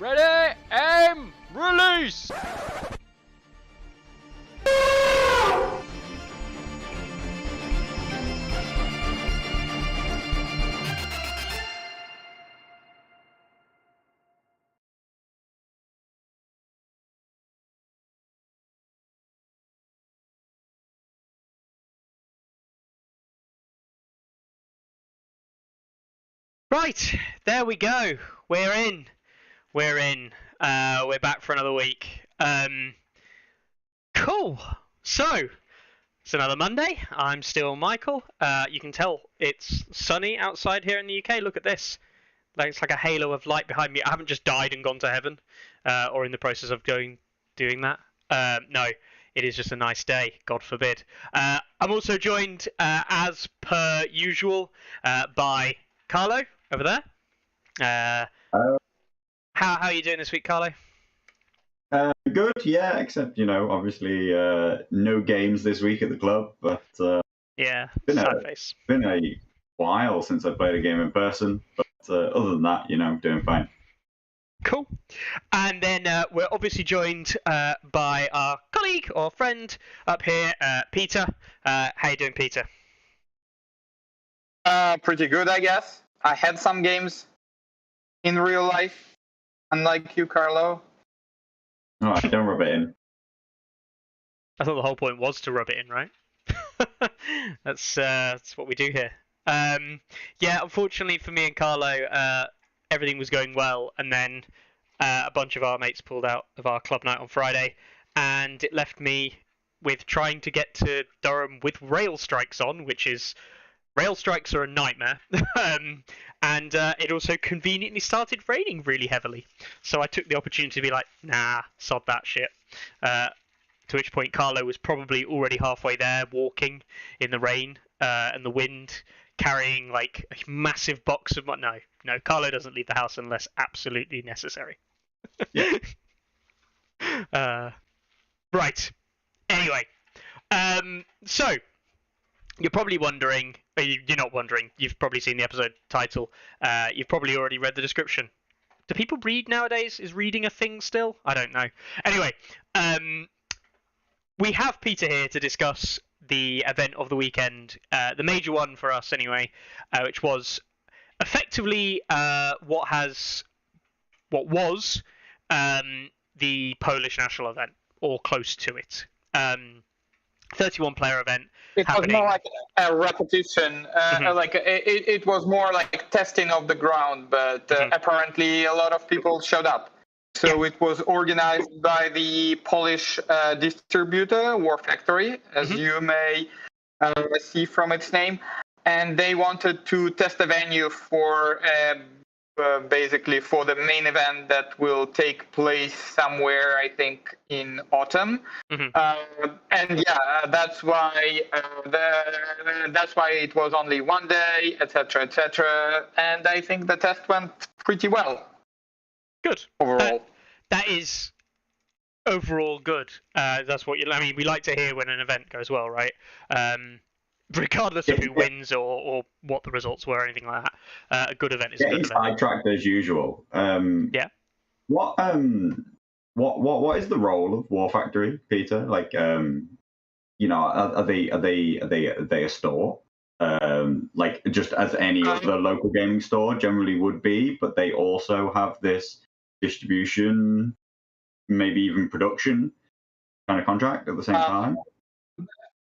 Ready, aim, release! Right, there we go. We're in. We're back for another week. Cool. So, it's another Monday. I'm still Michael. You can tell it's sunny outside here in the UK. Look at this. It's like a halo of light behind me. I haven't just died and gone to heaven, or in the process of doing that. No, it is just a nice day. God forbid. I'm also joined, as per usual, by Carlo over there. How are you doing this week, Carlo? Good, yeah, except, obviously no games this week at the club, but Yeah, sad face. been a while since I played a game in person, but other than that, doing fine. Cool. And then we're obviously joined by our colleague or friend up here, Peter. How you doing, Peter? Pretty good, I guess. I had some games in real life, unlike you, Carlo. All right, don't rub it in. I thought the whole point was to rub it in, right? That's what we do here. Yeah, unfortunately for me and Carlo, everything was going well, and then a bunch of our mates pulled out of our club night on Friday, and it left me with trying to get to Durham with rail strikes on, which is... Rail strikes are a nightmare, and it also conveniently started raining really heavily. So I took the opportunity to be like, nah, sod that shit. To which point Carlo was probably already halfway there, walking in the rain and the wind, carrying like a massive box of... No, Carlo doesn't leave the house unless absolutely necessary. Yeah. Right. Anyway, so... You're probably wondering, you're not wondering, you've probably seen the episode title, you've probably already read the description. Do people read nowadays? Is reading a thing still? I don't know. Anyway, we have Peter here to discuss the event of the weekend, the major one for us anyway, which was effectively what was the Polish national event, or close to it. 31-player event. It was more like a repetition. Like it was more like testing of the ground, but apparently a lot of people showed up. So it was organized by the Polish distributor, War Factory, as you may see from its name, and they wanted to test a venue for basically for the main event that will take place somewhere, I think, in autumn. And yeah, that's why it was only one day, etc., etc. And I think the test went pretty well. Good overall. That is overall good. That's what we like to hear when an event goes well, right? Regardless of who wins or what the results were or anything like that, a good event is a good event. Sidetracked as usual. Yeah. What is the role of War Factory, Peter? Like, are they a store? Like just as any other local gaming store generally would be, but they also have this distribution, maybe even production kind of contract at the same time.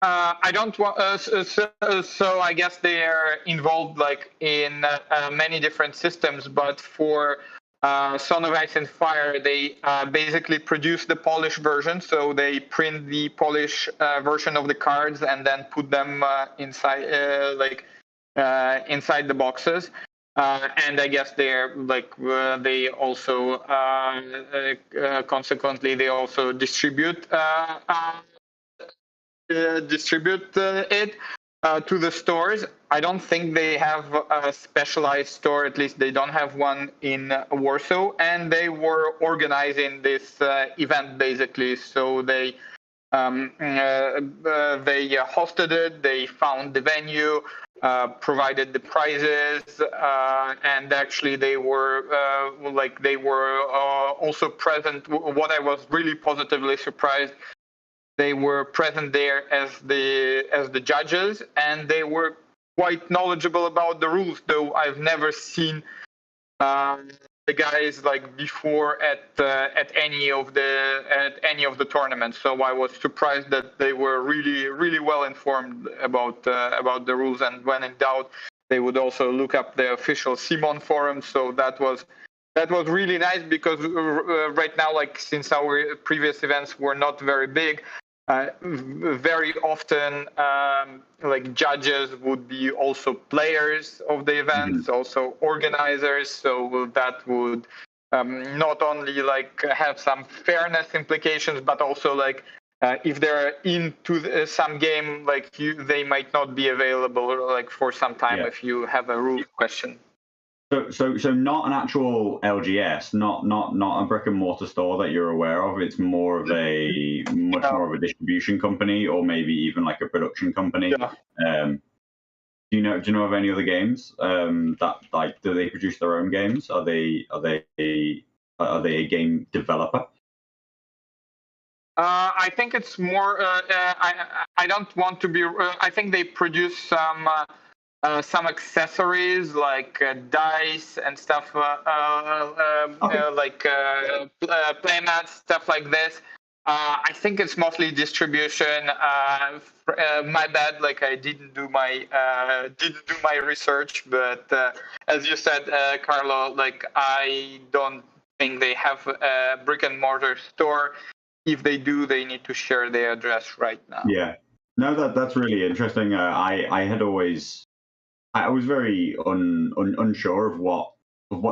I don't want. So I guess they are involved like in many different systems. But for Son of Ice and Fire, they basically produce the Polish version. So they print the Polish version of the cards and then put them inside, inside the boxes. And I guess they're like they also consequently they also distribute it to the stores. I don't think they have a specialized store. At least they don't have one in Warsaw. And they were organizing this event basically. So they They hosted it. They found the venue, provided the prizes, and actually they were also present. What I was really positively surprised, they were present there as the judges, and they were quite knowledgeable about the rules. Though I've never seen the guys like before at any of the tournaments. So I was surprised that they were really well informed about the rules, and when in doubt, they would also look up the official Simon forum. So that was really nice, because right now, like, since our previous events were not very big, very often like judges would be also players of the events, also organizers, so that would not only like have some fairness implications, but also like if they're into some game, like they might not be available like for some time if you have a rule question. So not an actual LGS, not a brick and mortar store that you're aware of. It's more of much more of a distribution company, or maybe even like a production company. Yeah. Do you know of any other games that, like, do they produce their own games? Are they a game developer? I think it's more. I don't want to be. I think they produce some accessories like dice and stuff, like playmats, stuff like this. I think it's mostly distribution. My bad, like I didn't do my research, but as you said, Carlo, like I don't think they have a brick and mortar store. If they do, they need to share their address right now. Yeah, no, that's really interesting. I was very unsure of what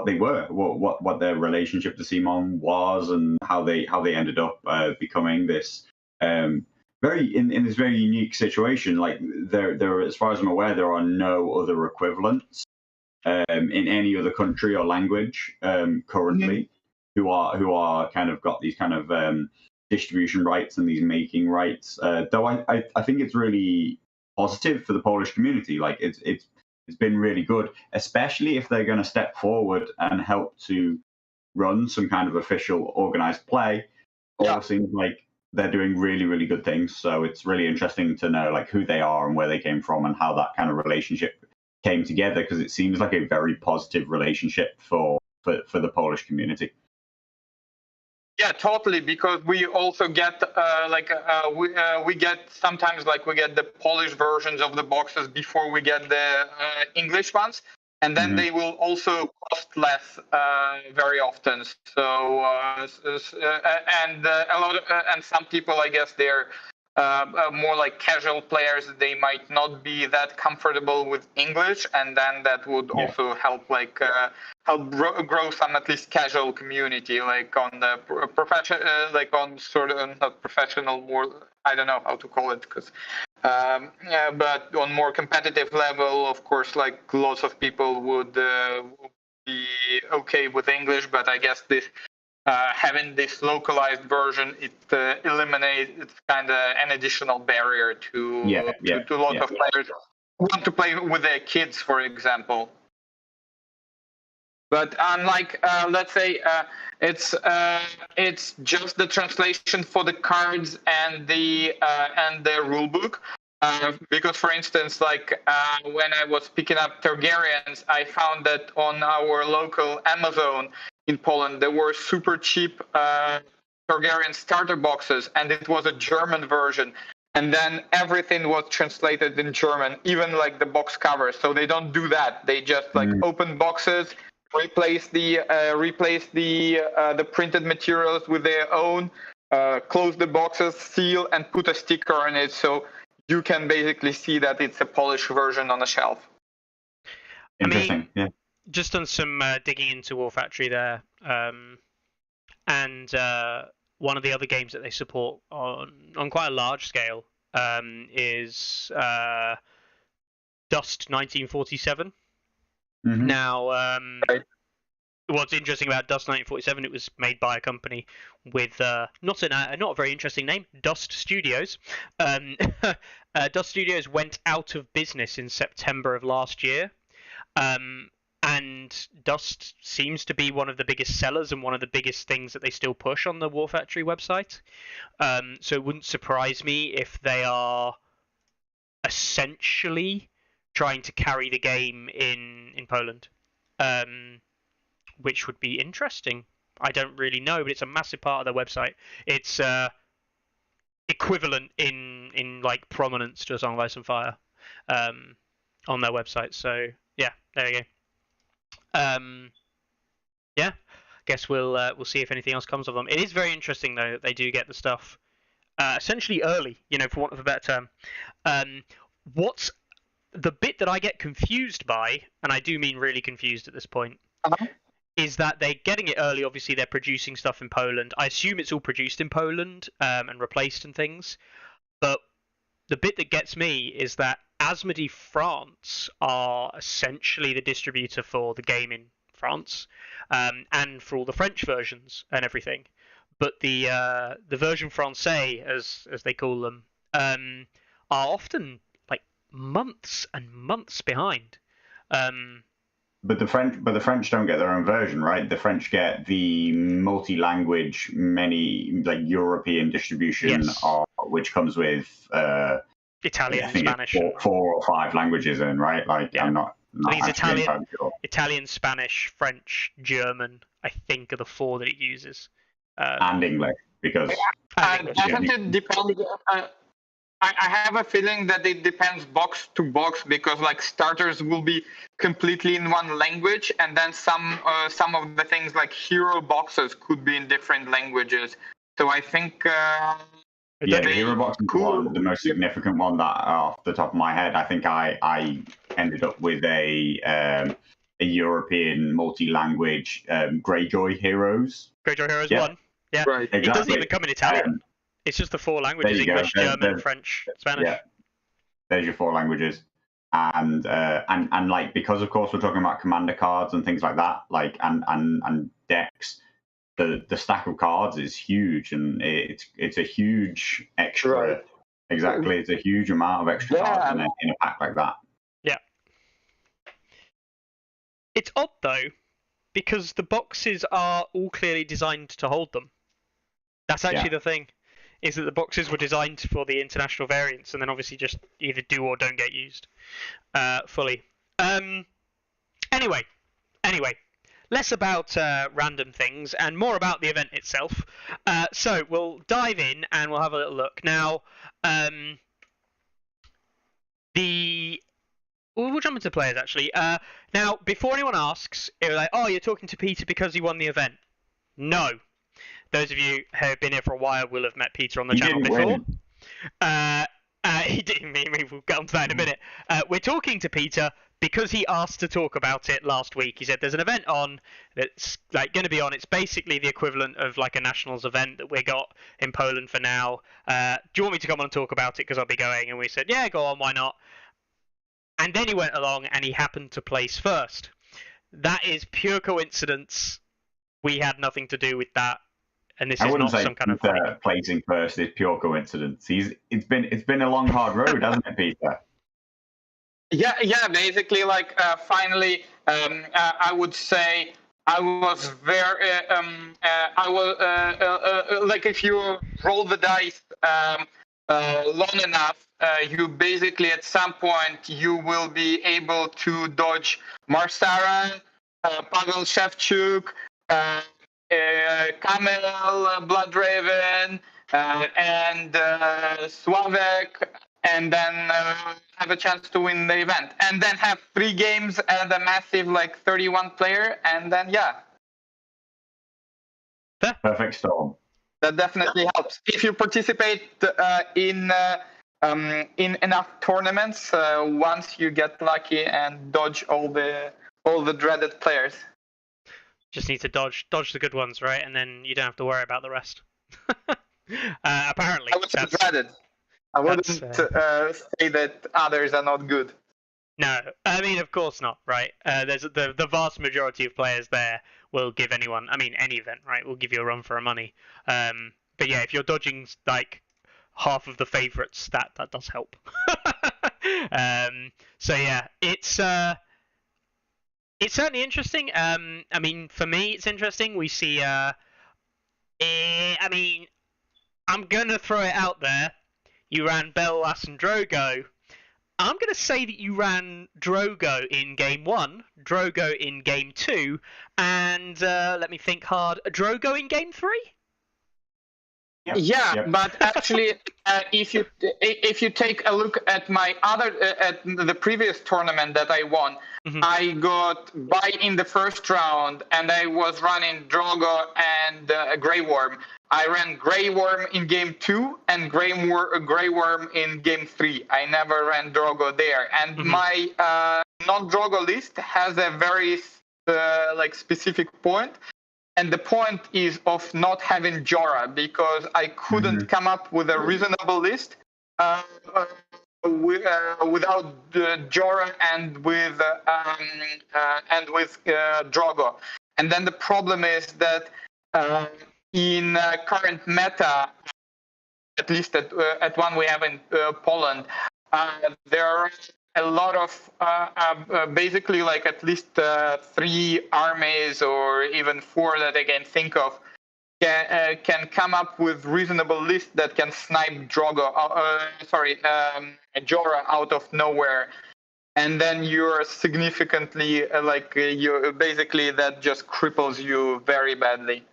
they were, what their relationship to Simon was, and how they ended up becoming this very in this very unique situation. Like there, as far as I'm aware, there are no other equivalents in any other country or language currently who are kind of got these kind of distribution rights and these making rights. Though I think it's really positive for the Polish community. Like it's been really good, especially if they're going to step forward and help to run some kind of official organized play. All seems like they're doing really good things. So it's really interesting to know like who they are and where they came from and how that kind of relationship came together, because it seems like a very positive relationship for the Polish community. Yeah, totally. Because we also get we get sometimes like we get the Polish versions of the boxes before we get the English ones, and then they will also cost less very often. So and a lot of, and some people, I guess, they're more like casual players. They might not be that comfortable with English, and then that would also help help grow some at least casual community, like on the profession, like on sort of not professional, more, I don't know how to call it, because but on more competitive level, of course, like lots of people would be okay with English, but I guess this having this localized version, it eliminates, it's kind of an additional barrier to a lot of players who want to play with their kids, for example. But unlike, let's say, it's just the translation for the cards and the rule book. Because, for instance, like when I was picking up Targaryens, I found that on our local Amazon in Poland, there were super cheap Targaryen starter boxes, and it was a German version. And then everything was translated in German, even like the box covers. So they don't do that. They just like open boxes, replace the printed materials with their own, close the boxes, seal, and put a sticker on it, so you can basically see that it's a Polish version on the shelf. Interesting. Just done some digging into War Factory there, and one of the other games that they support on quite a large scale is Dust 1947. Now, what's interesting about Dust 1947, it was made by a company with not a very interesting name, Dust Studios. Dust Studios went out of business in September of last year, and Dust seems to be one of the biggest sellers and one of the biggest things that they still push on the War Factory website. So it wouldn't surprise me if they are essentially trying to carry the game in Poland. Which would be interesting. I don't really know, but it's a massive part of their website. It's equivalent in like prominence to a Song of Ice and Fire on their website. So yeah, there you go. Yeah, guess we'll see if anything else comes of them. It is very interesting though that they do get the stuff essentially early, for want of a better term. What's the bit that I get confused by, and I do mean really confused at this point, is that they're getting it early. Obviously, they're producing stuff in Poland. I assume it's all produced in Poland and replaced and things. But the bit that gets me is that Asmodee France are essentially the distributor for the game in France and for all the French versions and everything. But the version français, as they call them, are often like months and months behind. But the French don't get their own version, right? The French get the multi-language, many like European distribution, Yes. Which comes with Italian, I think Spanish, it's four or five languages in, right? Like Yeah. I'm not I think it's actually entirely sure. Italian, Spanish, French, German. I think are the four that it uses. And English, because Doesn't it depend? I have a feeling that it depends box to box, because like starters will be completely in one language, and then some of the things like hero boxes could be in different languages. So I think the hero box is the most significant one that off the top of my head. I think I ended up with a European multi-language Greyjoy Heroes. Greyjoy Heroes 1. Yeah, right. It doesn't Exactly. even come in Italian. It's just the four languages: There you go. English, German, There's- French, Spanish. Yeah, there's your four languages, and like, because of course we're talking about commander cards and things like that, like and decks. The stack of cards is huge, and it's a huge extra. Right. Exactly, it's a huge amount of extra cards in a pack like that. Yeah. It's odd though, because the boxes are all clearly designed to hold them. That's actually the thing, is that the boxes were designed for the international variants, and then obviously just either do or don't get used fully. Anyway, less about random things and more about the event itself. So we'll dive in and we'll have a little look. Now, we'll jump into players actually. Now, before anyone asks, it was like, oh, you're talking to Peter because he won the event. No. Those of you who have been here for a while will have met Peter on the channel before. He didn't. We'll get onto that in a minute. We're talking to Peter because he asked to talk about it last week. He said there's an event on that's like going to be on. It's basically the equivalent of like a nationals event that we got in Poland for now. Do you want me to come on and talk about it because I'll be going? And we said, yeah, go on, why not? And then he went along and he happened to place first. That is pure coincidence. We had nothing to do with that. And this is not some kind of placing first is pure coincidence. It's been a long, hard road, hasn't it, Peter? Yeah. Basically, like finally, I would say I was very. I was like, if you roll the dice long enough, you basically at some point you will be able to dodge Marsara, Pavel Shevchuk, Kamel, Bloodraven, and Slavek, and then have a chance to win the event, and then have 3 games and a massive like 31 player, and then Perfect storm. that definitely helps if you participate in enough tournaments. Once you get lucky and dodge all the dreaded players. Just need to dodge the good ones, right? And then you don't have to worry about the rest. Apparently. I would say dreaded. I wouldn't say that others are not good. No, I mean, of course not, right? There's the vast majority of players there will give anyone, I mean, any event, right? Will give you a run for our money. But yeah, if you're dodging like half of the favourites, that does help. So yeah, it's certainly interesting. I mean, for me, it's interesting. We see, I mean, I'm gonna throw it out there. You ran Bellas and Drogo. I'm going to say that you ran Drogo in game 1, Drogo in game 2, and let me think hard, Drogo in game 3? Yep. Yeah, Yep. but actually, if you take a look at my at the previous tournament that I won, I got bye in the first round, and I was running Drogo and Grey Worm. I ran Grey Worm in game 2 and Grey Worm in game 3. I never ran Drogo there, and my non-Drogo list has a very specific point. And the point is of not having Jorah, because I couldn't come up with a reasonable list without Jorah and with Drogo. And then the problem is that in current meta, at least at one we have in Poland, there are a lot of basically like at least 3 armies or even 4 that I can think of can come up with reasonable list that can snipe Jorah out of nowhere, and then you're significantly you basically that just cripples you very badly.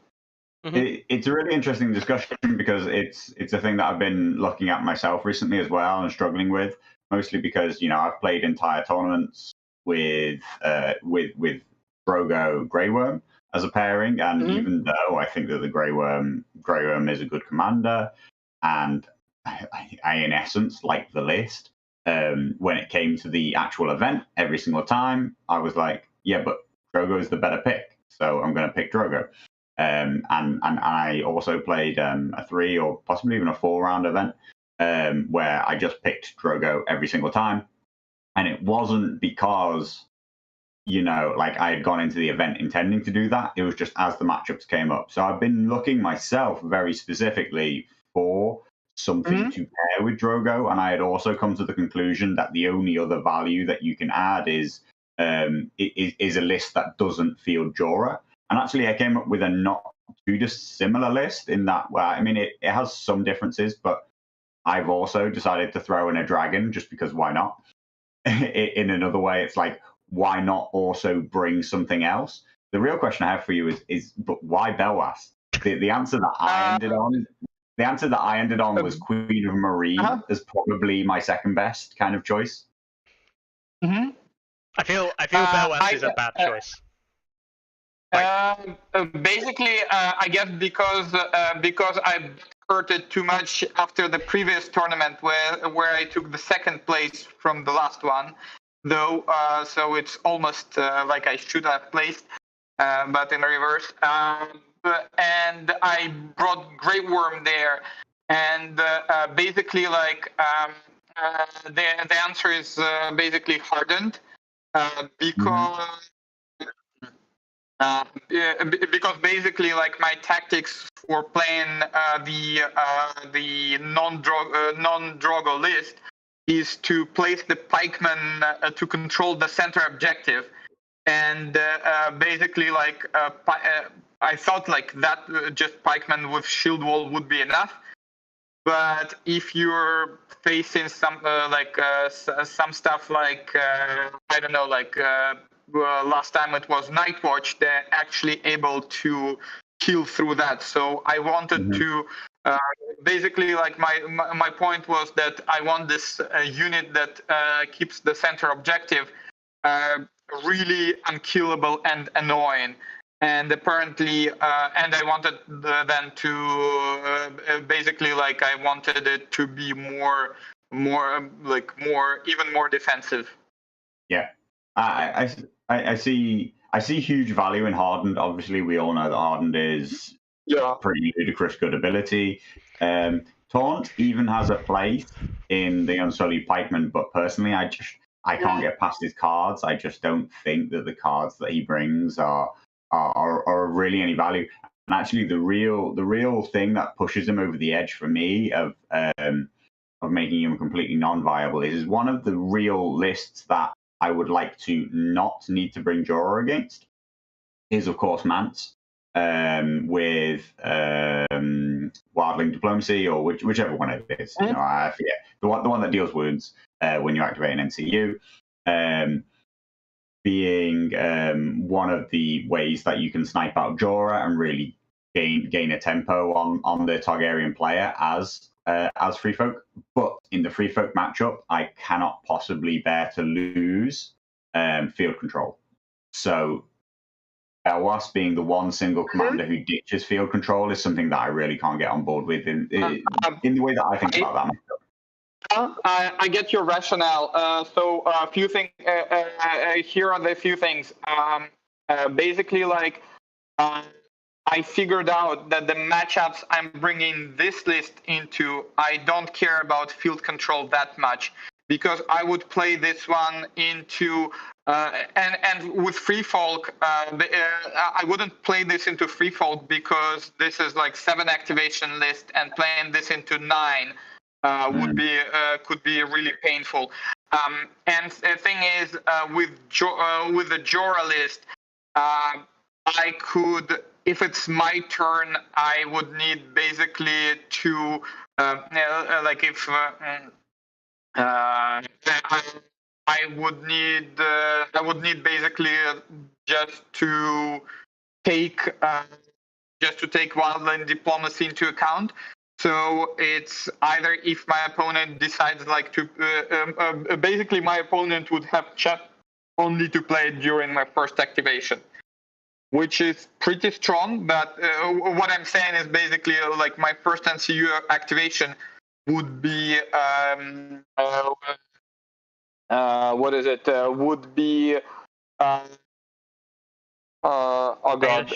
It's a really interesting discussion because it's a thing that I've been looking at myself recently as well and struggling with. Mostly because I've played entire tournaments with Drogo Grey Worm as a pairing, and even though I think that the Grey Worm is a good commander, and I in essence like the list, when it came to the actual event, every single time I was like, yeah, but Drogo is the better pick, so I'm going to pick Drogo. And I also played a 3 or possibly even a 4-round event. Where I just picked Drogo every single time. And it wasn't because, I had gone into the event intending to do that. It was just as the matchups came up. So I've been looking myself very specifically for something to pair with Drogo. And I had also come to the conclusion that the only other value that you can add is a list that doesn't field Jorah. And actually, I came up with a not too dissimilar list in that, well, I mean, it has some differences, but I've also decided to throw in a dragon just because why not? In another way, it's like, why not also bring something else? The real question I have for you is but why Belwas? The answer that I ended on was Queen of Marine as probably my second best kind of choice. I feel Belwas is a bad choice. Basically, I guess because I hurted too much after the previous tournament where I took the second place from the last one, though. So it's almost like I should have placed, but in reverse. And I brought Grey Worm there, and basically the answer is basically hardened because. Because basically, my tactics for playing the non-Drogo list is to place the pikeman to control the center objective, and basically, I thought that just pikeman with shield wall would be enough. But if you're facing some stuff I don't know, last time it was Night Watch, they're actually able to kill through that. So I wanted to basically my point was that I want this unit that keeps the center objective really unkillable and annoying. And apparently, and I wanted then to basically I wanted it to be more even more defensive. Yeah, I see huge value in Hardened. Obviously, we all know that Hardened is pretty ludicrous good ability. Taunt even has a place in the Unsullied Pikeman, but personally, I I can't get past his cards. I just don't think that the cards that he brings are really any value. And actually, the real thing that pushes him over the edge for me of making him completely non-viable is one of the real lists that I would like to not need to bring Jorah against is, of course, Mance with Wildling Diplomacy, or whichever one it is. You know, I forget the one that deals wounds when you activate an NCU. Being one of the ways that you can snipe out Jorah and really gain a tempo on the Targaryen player as free folk. But in the free folk matchup, I cannot possibly bear to lose field control. So ASOIAF being the one single commander who ditches field control is something that I really can't get on board with in the way that I think about that matchup. I get your rationale. So a few things. Here are the few things. Basically, like I figured out that the matchups I'm bringing this list into, I don't care about field control that much, because I would play this one into and with Free Folk, I wouldn't play this into Free Folk because this is like 7 activation list, and playing this into 9 could be really painful. And the thing is, with the Jorah list, I could, if it's my turn, I would need basically to like if I would need basically just to take Wildland Diplomacy into account. So it's either if my opponent decides like to basically my opponent would have chat only to play it during my first activation, which is pretty strong. But what I'm saying is basically like my first NCU activation would be what is it? Would be oh god.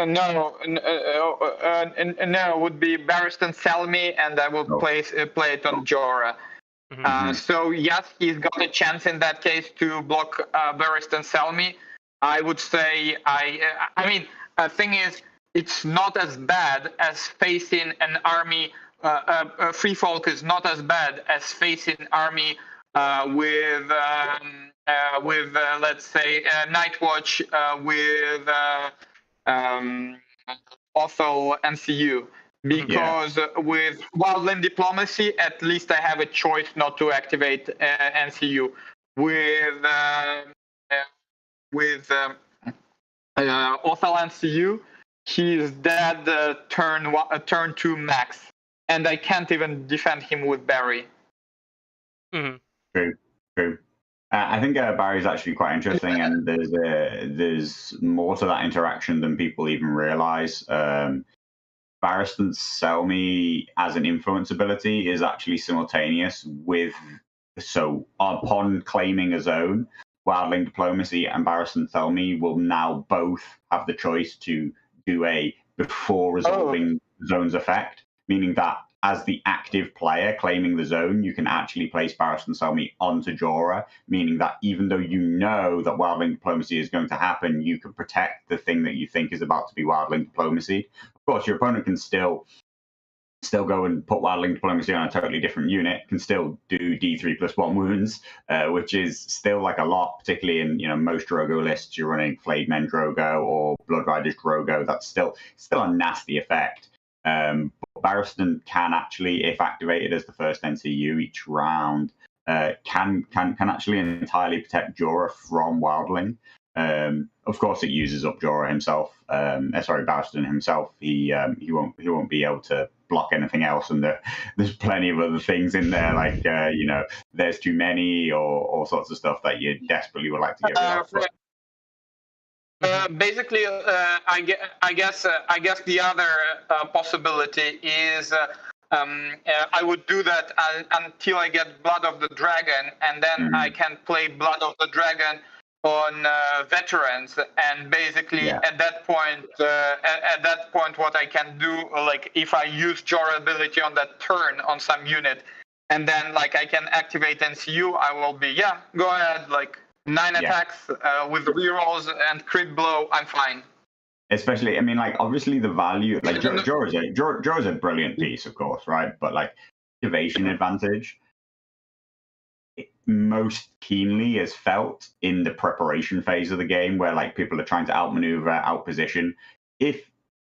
No, would be Barristan Selmy, and I will play it on Jorah. So yes, he's got a chance in that case to block Barristan Selmy. I would say I mean, the thing is, it's not as bad as facing an army. Free Folk is not as bad as facing army with let's say Nightwatch with Othel NCU, because with Wildland Diplomacy, at least I have a choice not to activate NCU. With Othel NCU, he's dead turn 2 max, and I can't even defend him with Barry. True. I think Barry's actually quite interesting, and there's more to that interaction than people even realize. Barristan Selmy as an influence ability is actually simultaneous with, so upon claiming a zone, Wildling Diplomacy and Barristan Selmy will now both have the choice to do a before resolving zone's effect, meaning that as the active player claiming the zone, you can actually place Barristan Selmy onto Jorah, meaning that even though you know that Wildling Diplomacy is going to happen, you can protect the thing that you think is about to be Wildling Diplomacy. Of course, your opponent can still go and put Wildling Diplomacy on a totally different unit, can still do D3+1 wounds, which is still like a lot, particularly in most Drogo lists. You're running Flayed Men Drogo or Blood Riders Drogo. That's still a nasty effect. But Barristan can actually, if activated as the first NCU each round, can actually entirely protect Jorah from Wildling. Of course, it uses up Jorah himself. Barristan himself. He won't be able to block anything else, and there's plenty of other things in there, like there's too many or all sorts of stuff that you desperately would like to get rid of. Basically, I guess the other possibility is I would do that until I get Blood of the Dragon, and then I can play Blood of the Dragon on veterans, and basically at that point, what I can do, like if I use Jorah ability on that turn on some unit, and then like I can activate NCU, I will be go ahead, like 9 attacks with rerolls and crit blow, I'm fine. Especially, I mean, like obviously the value, like Joe is a brilliant piece, of course, right? But like activation advantage, most keenly is felt in the preparation phase of the game, where like people are trying to outmaneuver, outposition. If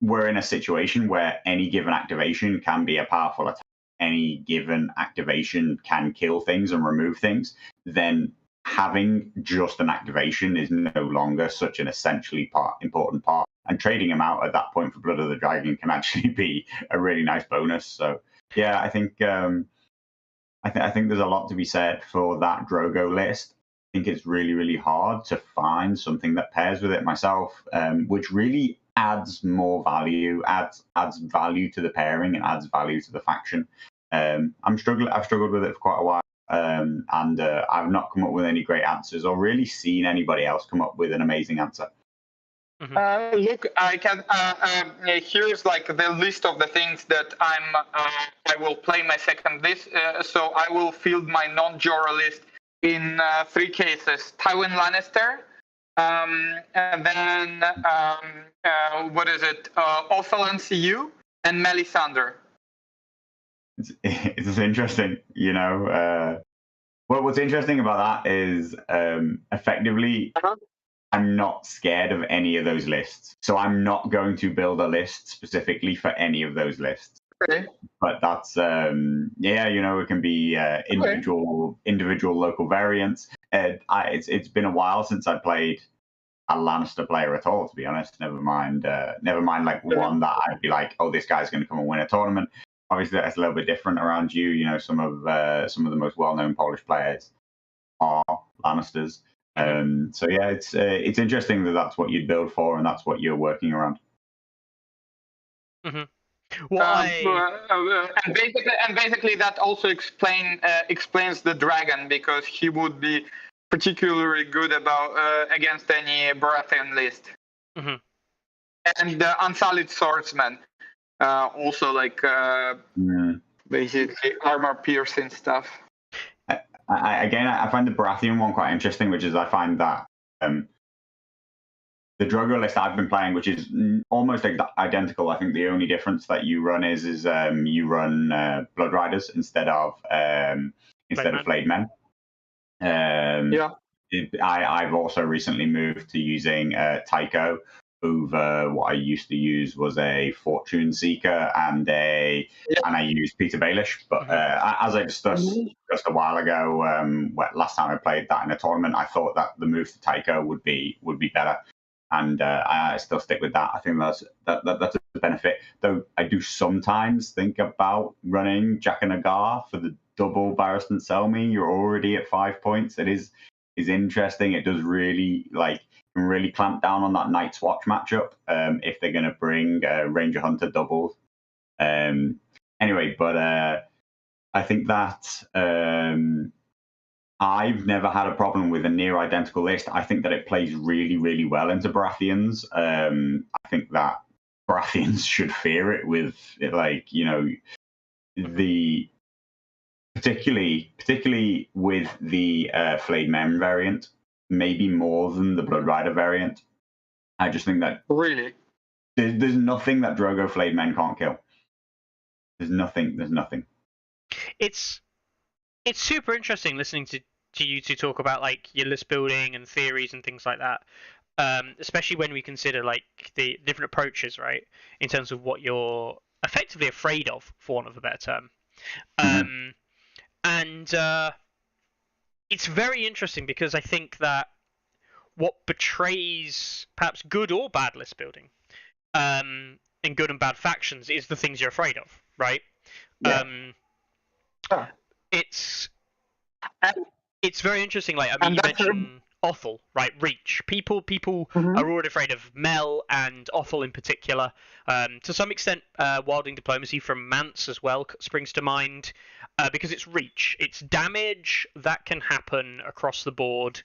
we're in a situation where any given activation can be a powerful attack, any given activation can kill things and remove things, then having just an activation is no longer such an essentially important part. And trading them out at that point for Blood of the Dragon can actually be a really nice bonus. So yeah, I think I think there's a lot to be said for that Drogo list. I think it's really, really hard to find something that pairs with it myself, which really adds more value, adds value to the pairing, and adds value to the faction. I've struggled with it for quite a while, and I've not come up with any great answers or really seen anybody else come up with an amazing answer. Look, I can. Here's like the list of the things that I will play my second list. So I will field my non-Jorah list in 3 cases: Tywin Lannister, and then what is it? Othel NCU and Melisandre. It's interesting, you know. What's interesting about that is effectively. I'm not scared of any of those lists. So I'm not going to build a list specifically for any of those lists. Okay. But that's, it can be individual local variants. It's been a while since I played a Lannister player at all, to be honest. Never mind like one that I'd be like, oh, this guy's going to come and win a tournament. Obviously, that's a little bit different around you. You know, some of the most well-known Polish players are Lannisters. So yeah, it's interesting that that's what you'd build for and that's what you're working around. Mm-hmm. And basically that also explains the dragon, because he would be particularly good against any Baratheon list. Mm-hmm. And the Unsullied Swordsman, also like basically armor piercing stuff. I find the Baratheon one quite interesting, which is I find that the Drogo list I've been playing, which is almost identical. I think the only difference that you run is you run Blood Riders instead of Flayed Men. I've also recently moved to using Tycho over what I used to use was a Fortune Seeker and I used Peter Baelish. But as I discussed just a while ago, last time I played that in a tournament, I thought that the move to Tycho would be better, and I still stick with that. I think that's a benefit. Though I do sometimes think about running Jack and Agar for the double Barristan Selmy. You're already at 5 points. It is interesting. It does really really clamp down on that Night's Watch matchup if they're going to bring Ranger Hunter doubles. Anyway, but I think that I've never had a problem with a near identical list. I think that it plays really, really well into Baratheons. I think that Baratheons should fear it with the particularly with the Flayed Men variant. Maybe more than the Blood Rider variant. I just think that really there's nothing that Drogo Flayed Men can't kill. There's nothing. It's super interesting listening to you two talk about like your list building and theories and things like that. Especially when we consider like the different approaches, right, in terms of what you're effectively afraid of, for want of a better term. It's very interesting because I think that what betrays perhaps good or bad list building and good and bad factions is the things you're afraid of, right? Yeah. It's very interesting. Like, I mean, you mentioned Othel, right? Reach. People are already afraid of Mel and Othel in particular. To some extent, Wilding Diplomacy from Mance as well springs to mind. Because it's reach, it's damage that can happen across the board.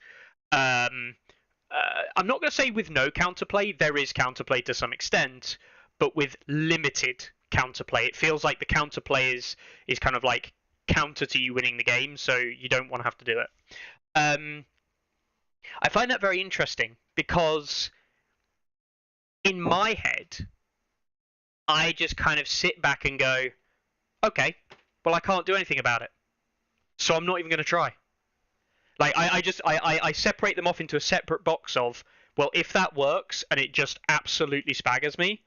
I'm not going to say with no counterplay. There is counterplay to some extent, but with limited counterplay. It feels like the counterplay is kind of like counter to you winning the game, so you don't want to have to do it. I find that very interesting because in my head, I just kind of sit back and go, okay, well, I can't do anything about it, so I'm not even going to try. Like, I separate them off into a separate box of, well, if that works and it just absolutely spaggers me,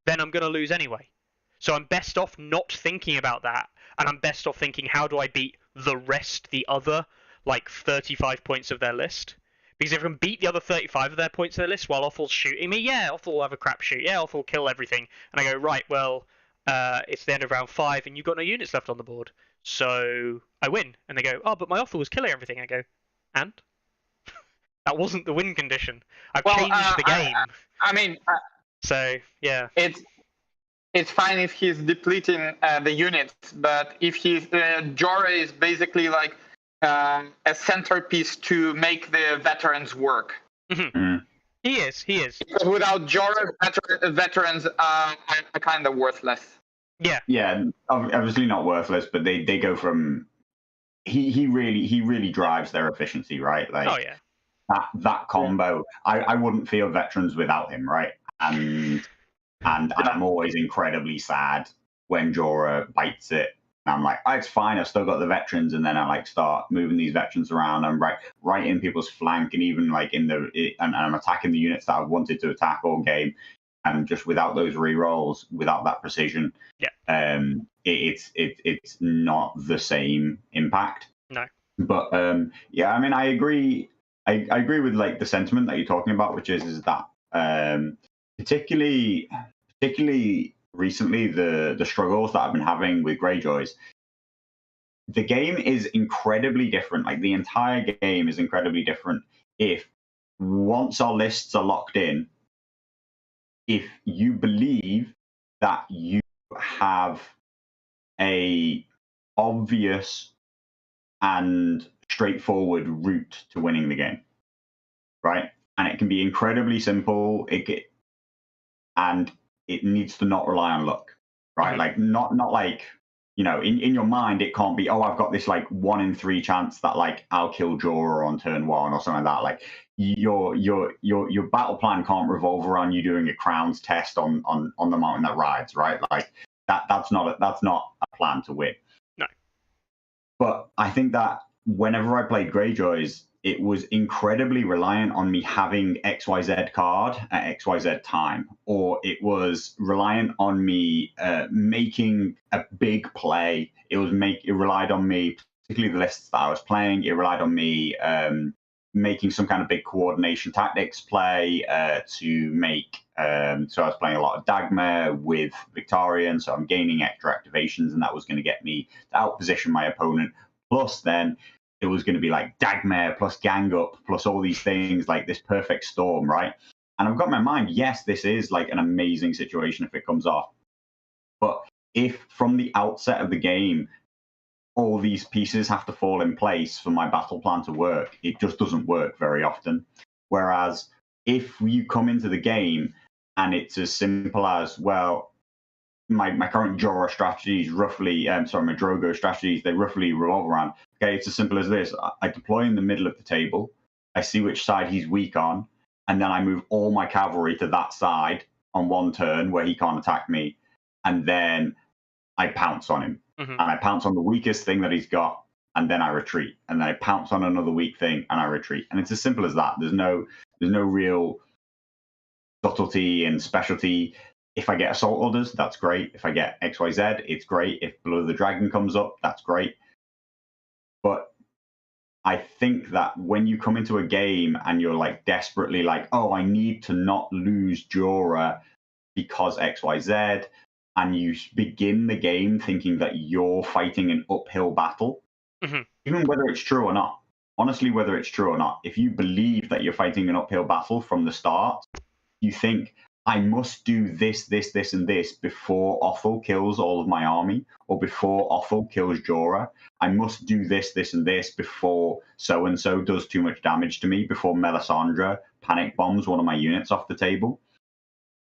then I'm going to lose anyway. So I'm best off not thinking about that, and I'm best off thinking, how do I beat the other, like, 35 points of their list? Because if I can beat the other 35 of their points of their list while Offal's shooting me, yeah, Offal will have a crap shoot. Yeah, Offal will kill everything. And I go, right, well, it's the end of round 5 and you've got no units left on the board. So I win. And they go, oh, but my Offal was killing everything. I go, and? That wasn't the win condition. I've changed the game. I mean... so, yeah. It's fine if he's depleting the units, but if Jorah is basically like a centerpiece to make the veterans work. Mm-hmm. He is. Because without Jorah, veterans are kind of worthless. Yeah. Yeah, obviously not worthless, but they go from he really drives their efficiency, right? Like, oh yeah. That combo, I wouldn't feel veterans without him, right? And I'm always incredibly sad when Jorah bites it. And I'm like, oh, it's fine, I've still got the veterans, and then I like start moving these veterans around. I'm right in people's flank, and even like and I'm attacking the units that I've wanted to attack all game, and just without those rerolls, without that precision, it's not the same impact. No. But yeah, I mean, I agree. I agree with like the sentiment that you're talking about, which is that particularly recently, the struggles that I've been having with Greyjoys, the game is incredibly different. Like, the entire game is incredibly different if once our lists are locked in, if you believe that you have a obvious and straightforward route to winning the game, right? And it can be incredibly simple. And it needs to not rely on luck, right? Mm-hmm. Like, not like, you know, in your mind, it can't be, oh, I've got this like 1 in 3 chance that like I'll kill Jorah on turn 1 or something like that. Like, your battle plan can't revolve around you doing a crowns test on the mountain that rides, right? Like, that's not a plan to win. No. But I think that whenever I played Greyjoys, it was incredibly reliant on me having XYZ card at XYZ time, or it was reliant on me making a big play. It relied on me, particularly the lists that I was playing. It relied on me making some kind of big coordination tactics play to make. So I was playing a lot of Dagmar with Victorian, so I'm gaining extra activations, and that was going to get me to outposition my opponent. Plus, then it was going to be like Dagmar plus gang up plus all these things, like this perfect storm, right? And I've got in my mind, yes, this is like an amazing situation if it comes off. But if from the outset of the game, all these pieces have to fall in place for my battle plan to work, it just doesn't work very often. Whereas if you come into the game and it's as simple as, well, my current Jorah strategies roughly, my Drogo strategies, they roughly revolve around, okay, it's as simple as this. I deploy in the middle of the table, I see which side he's weak on, and then I move all my cavalry to that side on one turn where he can't attack me, and then I pounce on him. Mm-hmm. And I pounce on the weakest thing that he's got, and then I retreat. And then I pounce on another weak thing, and I retreat. And it's as simple as that. There's no real subtlety and specialty. If I get assault orders, that's great. If I get XYZ, it's great. If Blood of the Dragon comes up, that's great. But I think that when you come into a game and you're like desperately like, oh, I need to not lose Jorah because XYZ, and you begin the game thinking that you're fighting an uphill battle, mm-hmm. even whether it's true or not, honestly, whether it's true or not, if you believe that you're fighting an uphill battle from the start, you think, I must do this, and this before Offal kills all of my army, or before Offal kills Jorah. I must do this, and this before so-and-so does too much damage to me, before Melisandre panic bombs one of my units off the table.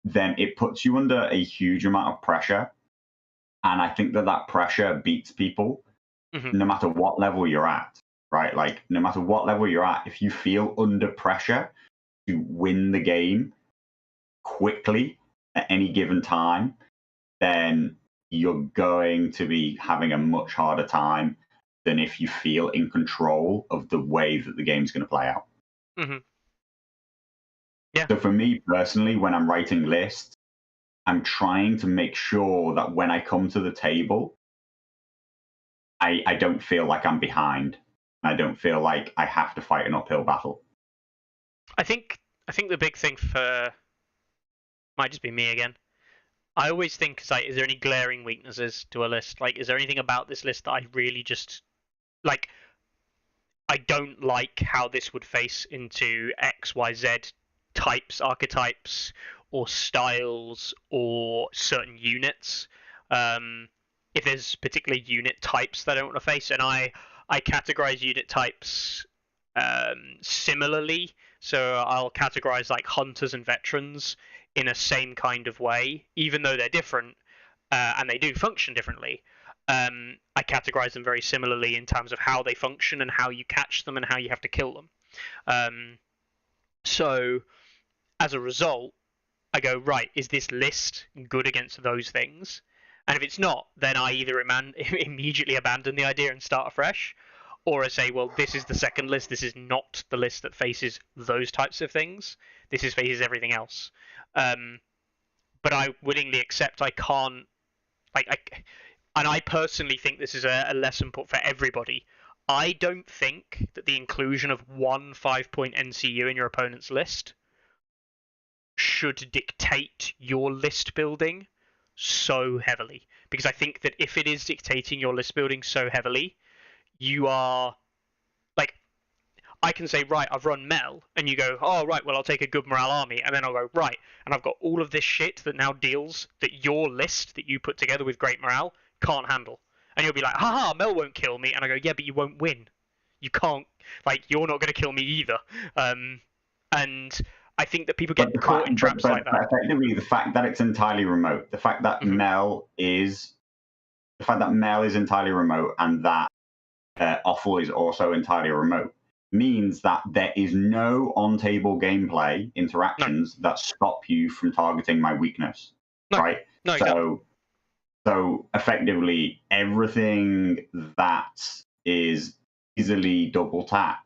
Then it puts you under a huge amount of pressure. And I think that pressure beats people. no matter what level you're at, right? Like, no matter what level you're at, if you feel under pressure to win the game quickly at any given time, then you're going to be having a much harder time than if you feel in control of the way that the game's going to play out. Yeah. So for me personally, when I'm writing lists, I'm trying to make sure that when I come to the table, I don't feel like I'm behind. I don't feel like I have to fight an uphill battle. I think the big thing for might just be me again. I always think, like, is there any glaring weaknesses to a list? Like, is there anything about this list that I really just like? I don't like how this would face into X, Y, Z types, archetypes, or styles, or certain units. If there's particular unit types that I don't want to face, and I categorize unit types similarly. So I'll categorize like hunters and veterans in a same kind of way, even though they're different and they do function differently. I categorize them very similarly in terms of how they function and how you catch them and how you have to kill them. So as a result, I go, right, is this list good against those things? And if it's not, then I either immediately abandon the idea and start afresh, or I say, well, this is the second list. This is not the list that faces those types of things. This faces everything else. But I willingly accept I can't, and I personally think this is a lesson put for everybody. I don't think that the inclusion of one 5-point NCU in your opponent's list should dictate your list building so heavily. Because I think that if it is dictating your list building so heavily, you are like, I can say, right, I've run Mel, and you go, oh, right, well, I'll take a good morale army, and then I'll go, right, and I've got all of this shit that now deals that your list that you put together with great morale can't handle. And you'll be like, haha, Mel won't kill me. And I go, yeah, but you won't win. You can't, like, you're not going to kill me either. And I think that people get caught in traps like that. Effectively, the fact that it's entirely remote, the fact that Mel is entirely remote, and that Offal is also entirely remote, means that there is no on-table gameplay interactions that stop you from targeting my weakness, right? No, exactly. So effectively, everything that is easily double tapped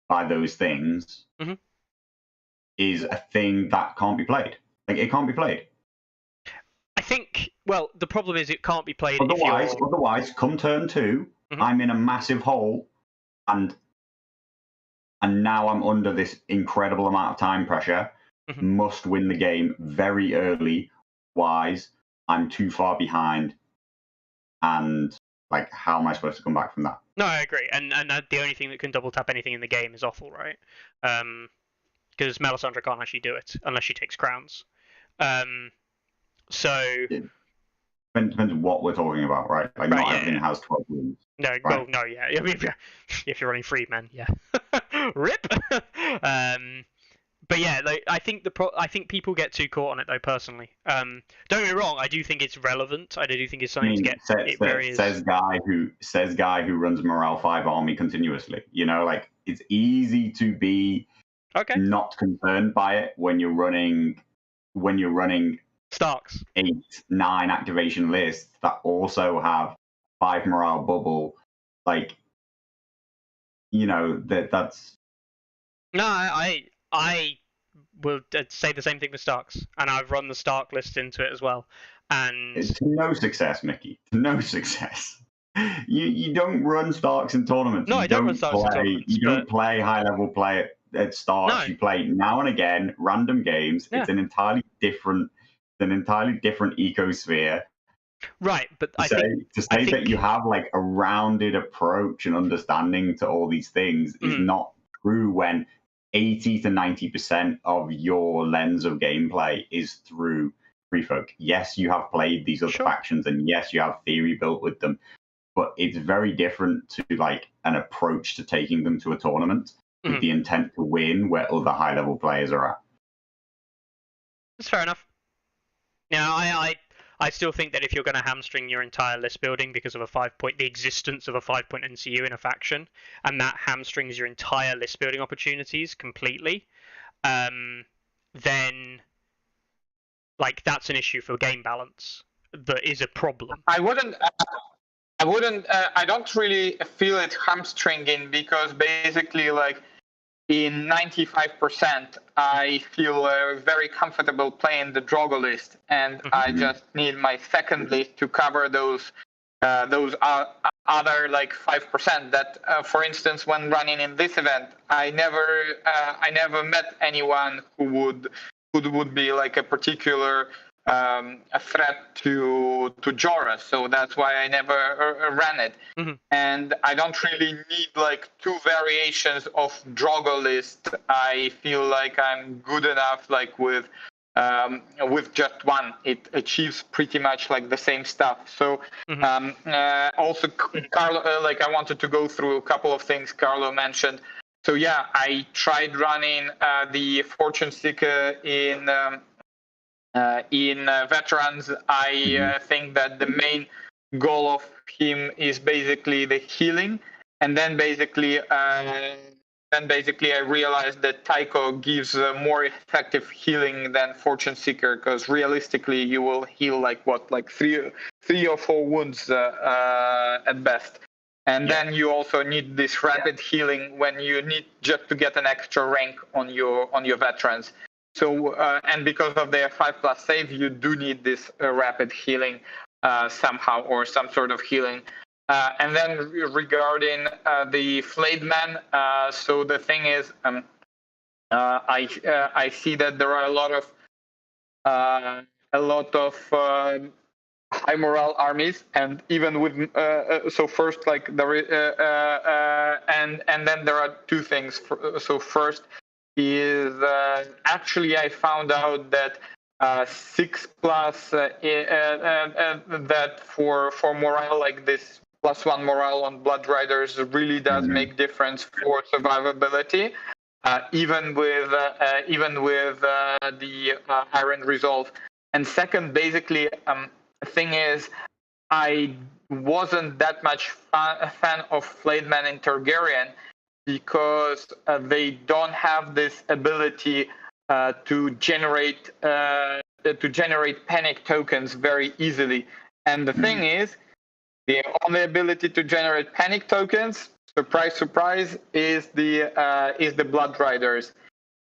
by those things is a thing that can't be played. Like, it can't be played. I think, well, the problem is it can't be played Otherwise, come turn 2, I'm in a massive hole, and now I'm under this incredible amount of time pressure, must win the game very early, otherwise I'm too far behind, and like, how am I supposed to come back from that? No, I agree, and the only thing that can double tap anything in the game is Offal, right? Because Melisandre can't actually do it unless she takes crowns. So it depends what we're talking about, right? Like, not everything has 12 wounds. No, right? Well, no, yeah. I mean, if you're running Freedmen, yeah. Rip. But yeah, like, I think people get too caught on it though. Personally, don't get me wrong. I do think it's relevant. I do think it's something to get. Says guy who runs Morale 5 army continuously. You know, like, it's easy to be not concerned by it when you're running Starks 8-9 activation lists that also have 5 morale bubble. Like, you know, that's. No, I will say the same thing with Starks, and I've run the Stark list into it as well. And it's no success, Mickey. No success. You don't run Starks in tournaments. No, I don't run Starks in tournaments. You don't play high level play at Starks. No. You play now and again random games. Yeah. It's an entirely different ecosphere. Right, but I think that you have like a rounded approach and understanding to all these things is not true when 80 to 90% of your lens of gameplay is through Free Folk. Yes, you have played these other factions, and yes, you have theory built with them, but it's very different to like an approach to taking them to a tournament with the intent to win, where other high level players are at. That's fair enough. Now, I still think that if you're going to hamstring your entire list building because of the existence of a 5-point NCU in a faction, and that hamstrings your entire list building opportunities completely, then like that's an issue for game balance that is a problem. I don't really feel it hamstringing, because basically, like, in 95%, I feel very comfortable playing the Drogo list, and I just need my second list to cover those other like 5%. That, for instance, when running in this event, I never met anyone who would be like a particular a threat to Jorah, so that's why I never ran it. And I don't really need like 2 variations of Drogo list. I feel like I'm good enough like with just one. It achieves pretty much like the same stuff. So also, Carlo, like, I wanted to go through a couple of things Carlo mentioned. So yeah, I tried running the Fortune Seeker in veterans. I think that the main goal of him is basically the healing, and then basically I realized that Tycho gives more effective healing than Fortune Seeker, because realistically you will heal like three or 4 wounds at best. And then you also need this rapid healing when you need just to get an extra rank on your veterans. So and because of their 5+ save, you do need this rapid healing somehow, or some sort of healing. And then regarding the Flayed Man, so the thing is, I see that there are a lot of high morale armies, and even with so first, like, there and then there are 2 things. So first is actually I found out that 6+ that for morale, like this +1 morale on Blood Riders really does make difference for survivability, even with the Iron Resolve. And second, basically, the thing is, I wasn't that much a fan of Flayed Man in Targaryen, because they don't have this ability to generate panic tokens very easily. And the thing is, the only ability to generate panic tokens, surprise, surprise, is the Blood Riders.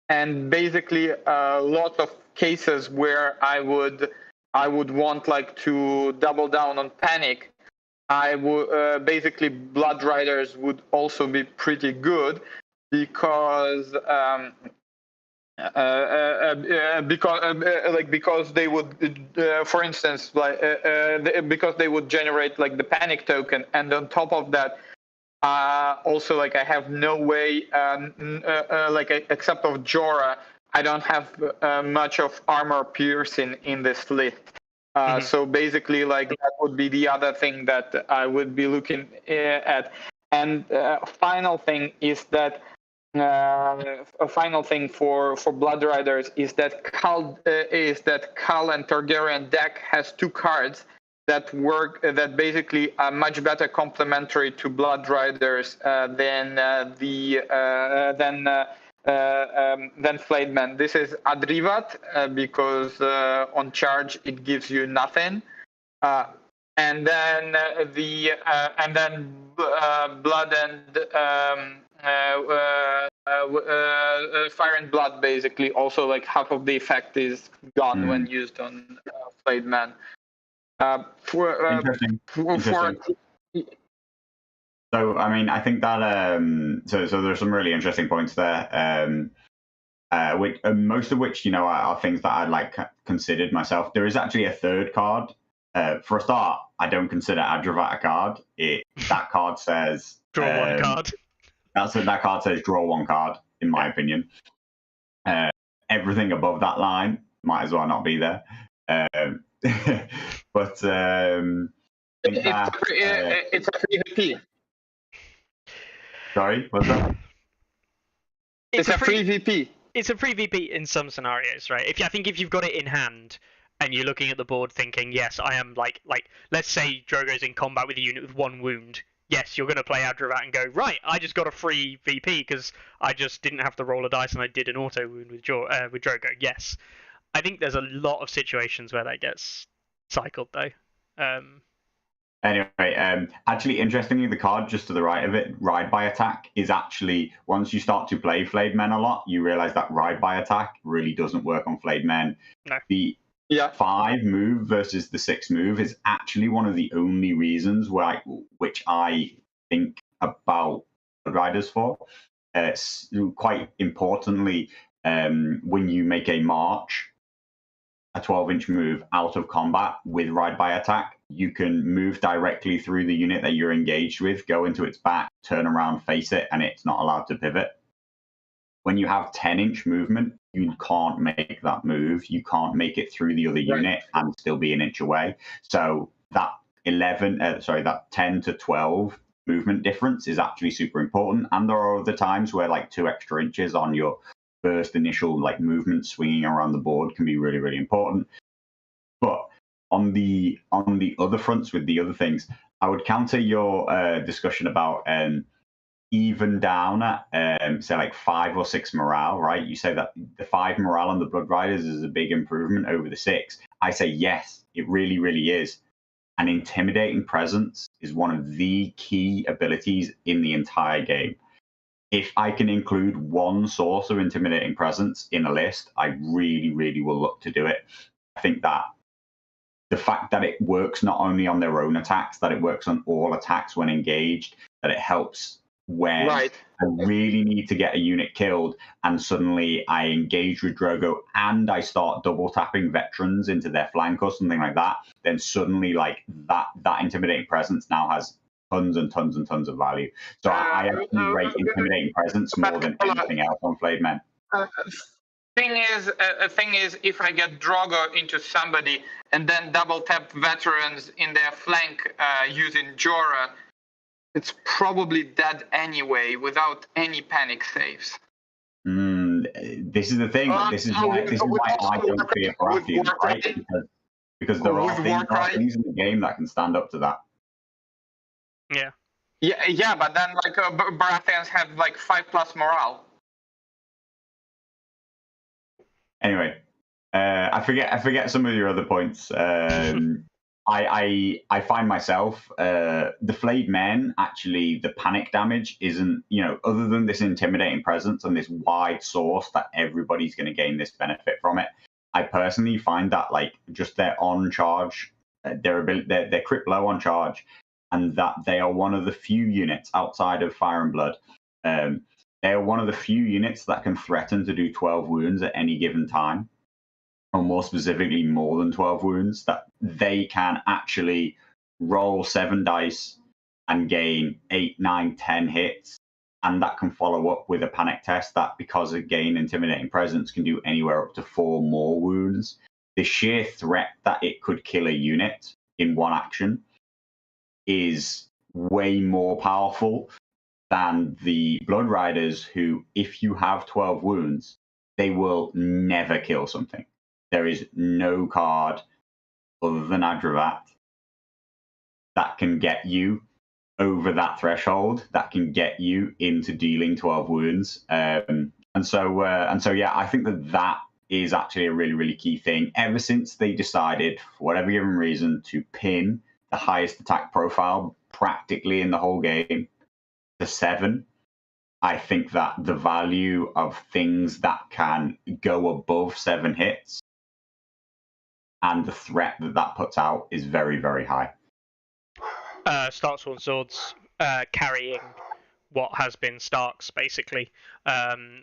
And basically, a lot of cases where I would want like to double down on panic, I would basically Blood Riders would also be pretty good, because because they would, for instance, because they would generate like the panic token, and on top of that, also, like, I have no way, except of Jorah, I don't have much of armor piercing in this list. So basically, like, that would be the other thing that I would be looking at. And final thing is that a final thing for Blood Riders is that Khal and Targaryen deck has 2 cards that basically are much better complementary to Blood Riders than Flayed Man. This is Adrivat, because on charge it gives you nothing, and then Blood and Fire and Blood, basically also like half of the effect is gone when used on Flayed Man. Interesting. So, I mean, I think that so there's some really interesting points there, which most of which, are things that I like considered myself. There is actually a third card. For a start, I don't consider Adrivat a card. That card says draw 1 card. That card says draw 1 card, in my opinion. Everything above that line might as well not be there. But it's a free VP. Sorry, what's that? It's a free VP. It's a free VP in some scenarios, right? I think if you've got it in hand, and you're looking at the board thinking, yes, I am like let's say Drogo's in combat with a unit with 1 wound. Yes, you're going to play Adravat and go, right, I just got a free VP because I just didn't have to roll a dice and I did an auto wound with Drogo. Yes. I think there's a lot of situations where that gets cycled, though. Anyway, actually, interestingly, the card just to the right of it, Ride by Attack, is actually, once you start to play Flayed Men a lot, you realize that Ride by Attack really doesn't work on Flayed Men. No. The 5 move versus the 6 move is actually one of the only reasons which I think about Riders for. Quite importantly, when you make a march, a 12-inch move out of combat with Ride by Attack, you can move directly through the unit that you're engaged with, go into its back, turn around, face it, and it's not allowed to pivot. When you have 10-inch movement, you can't make that move. You can't make it through the other unit and still be an inch away. So that 10 to 12 movement difference is actually super important. And there are other times where 2 extra inches on your first initial movement swinging around the board can be really, really important. But on the other fronts with the other things, I would counter your discussion about even down at say 5 or 6 morale, right? You say that the 5 morale on the Blood Riders is a big improvement over the 6. I say yes, it really, really is. An intimidating presence is one of the key abilities in the entire game. If I can include one source of intimidating presence in a list, I really, really will look to do it. I think that the fact that it works not only on their own attacks, that it works on all attacks when engaged, that it helps when I really need to get a unit killed and suddenly I engage with Drogo and I start double tapping veterans into their flank or something like that, then suddenly that intimidating presence now has tons and tons and tons of value. So I actually rate intimidating presence more than anything else on Flayed Men. Thing is, if I get Drogo into somebody and then double tap veterans in their flank using Jorah, it's probably dead anyway without any panic saves. This is the thing. This is why I don't fear Baratheons, right? Because there are things in the game that can stand up to that. Yeah, but then Baratheons have 5+ morale. Anyway, I forget some of your other points. I find myself the Flayed Men, actually the panic damage isn't, other than this intimidating presence and this wide source that everybody's going to gain this benefit from it. I personally find that just their on charge, their crit blow on charge, and that they are one of the few units outside of Fire and Blood. They are one of the few units that can threaten to do 12 wounds at any given time, or more specifically, more than 12 wounds, that they can actually roll 7 dice and gain 8, 9, 10 hits. And that can follow up with a panic test that, because of gain intimidating presence, can do anywhere up to 4 more wounds. The sheer threat that it could kill a unit in one action is way more powerful than the Blood Riders, who, if you have 12 wounds, they will never kill something. There is no card other than Adravat that can get you over that threshold, that can get you into dealing 12 wounds. And so, yeah, I think that is actually a really, really key thing. Ever since they decided, for whatever given reason, to pin the highest attack profile practically in the whole game to 7, I think that the value of things that can go above 7 hits and the threat that puts out is very, very high. Starksworn Swords carrying what has been Starks, basically,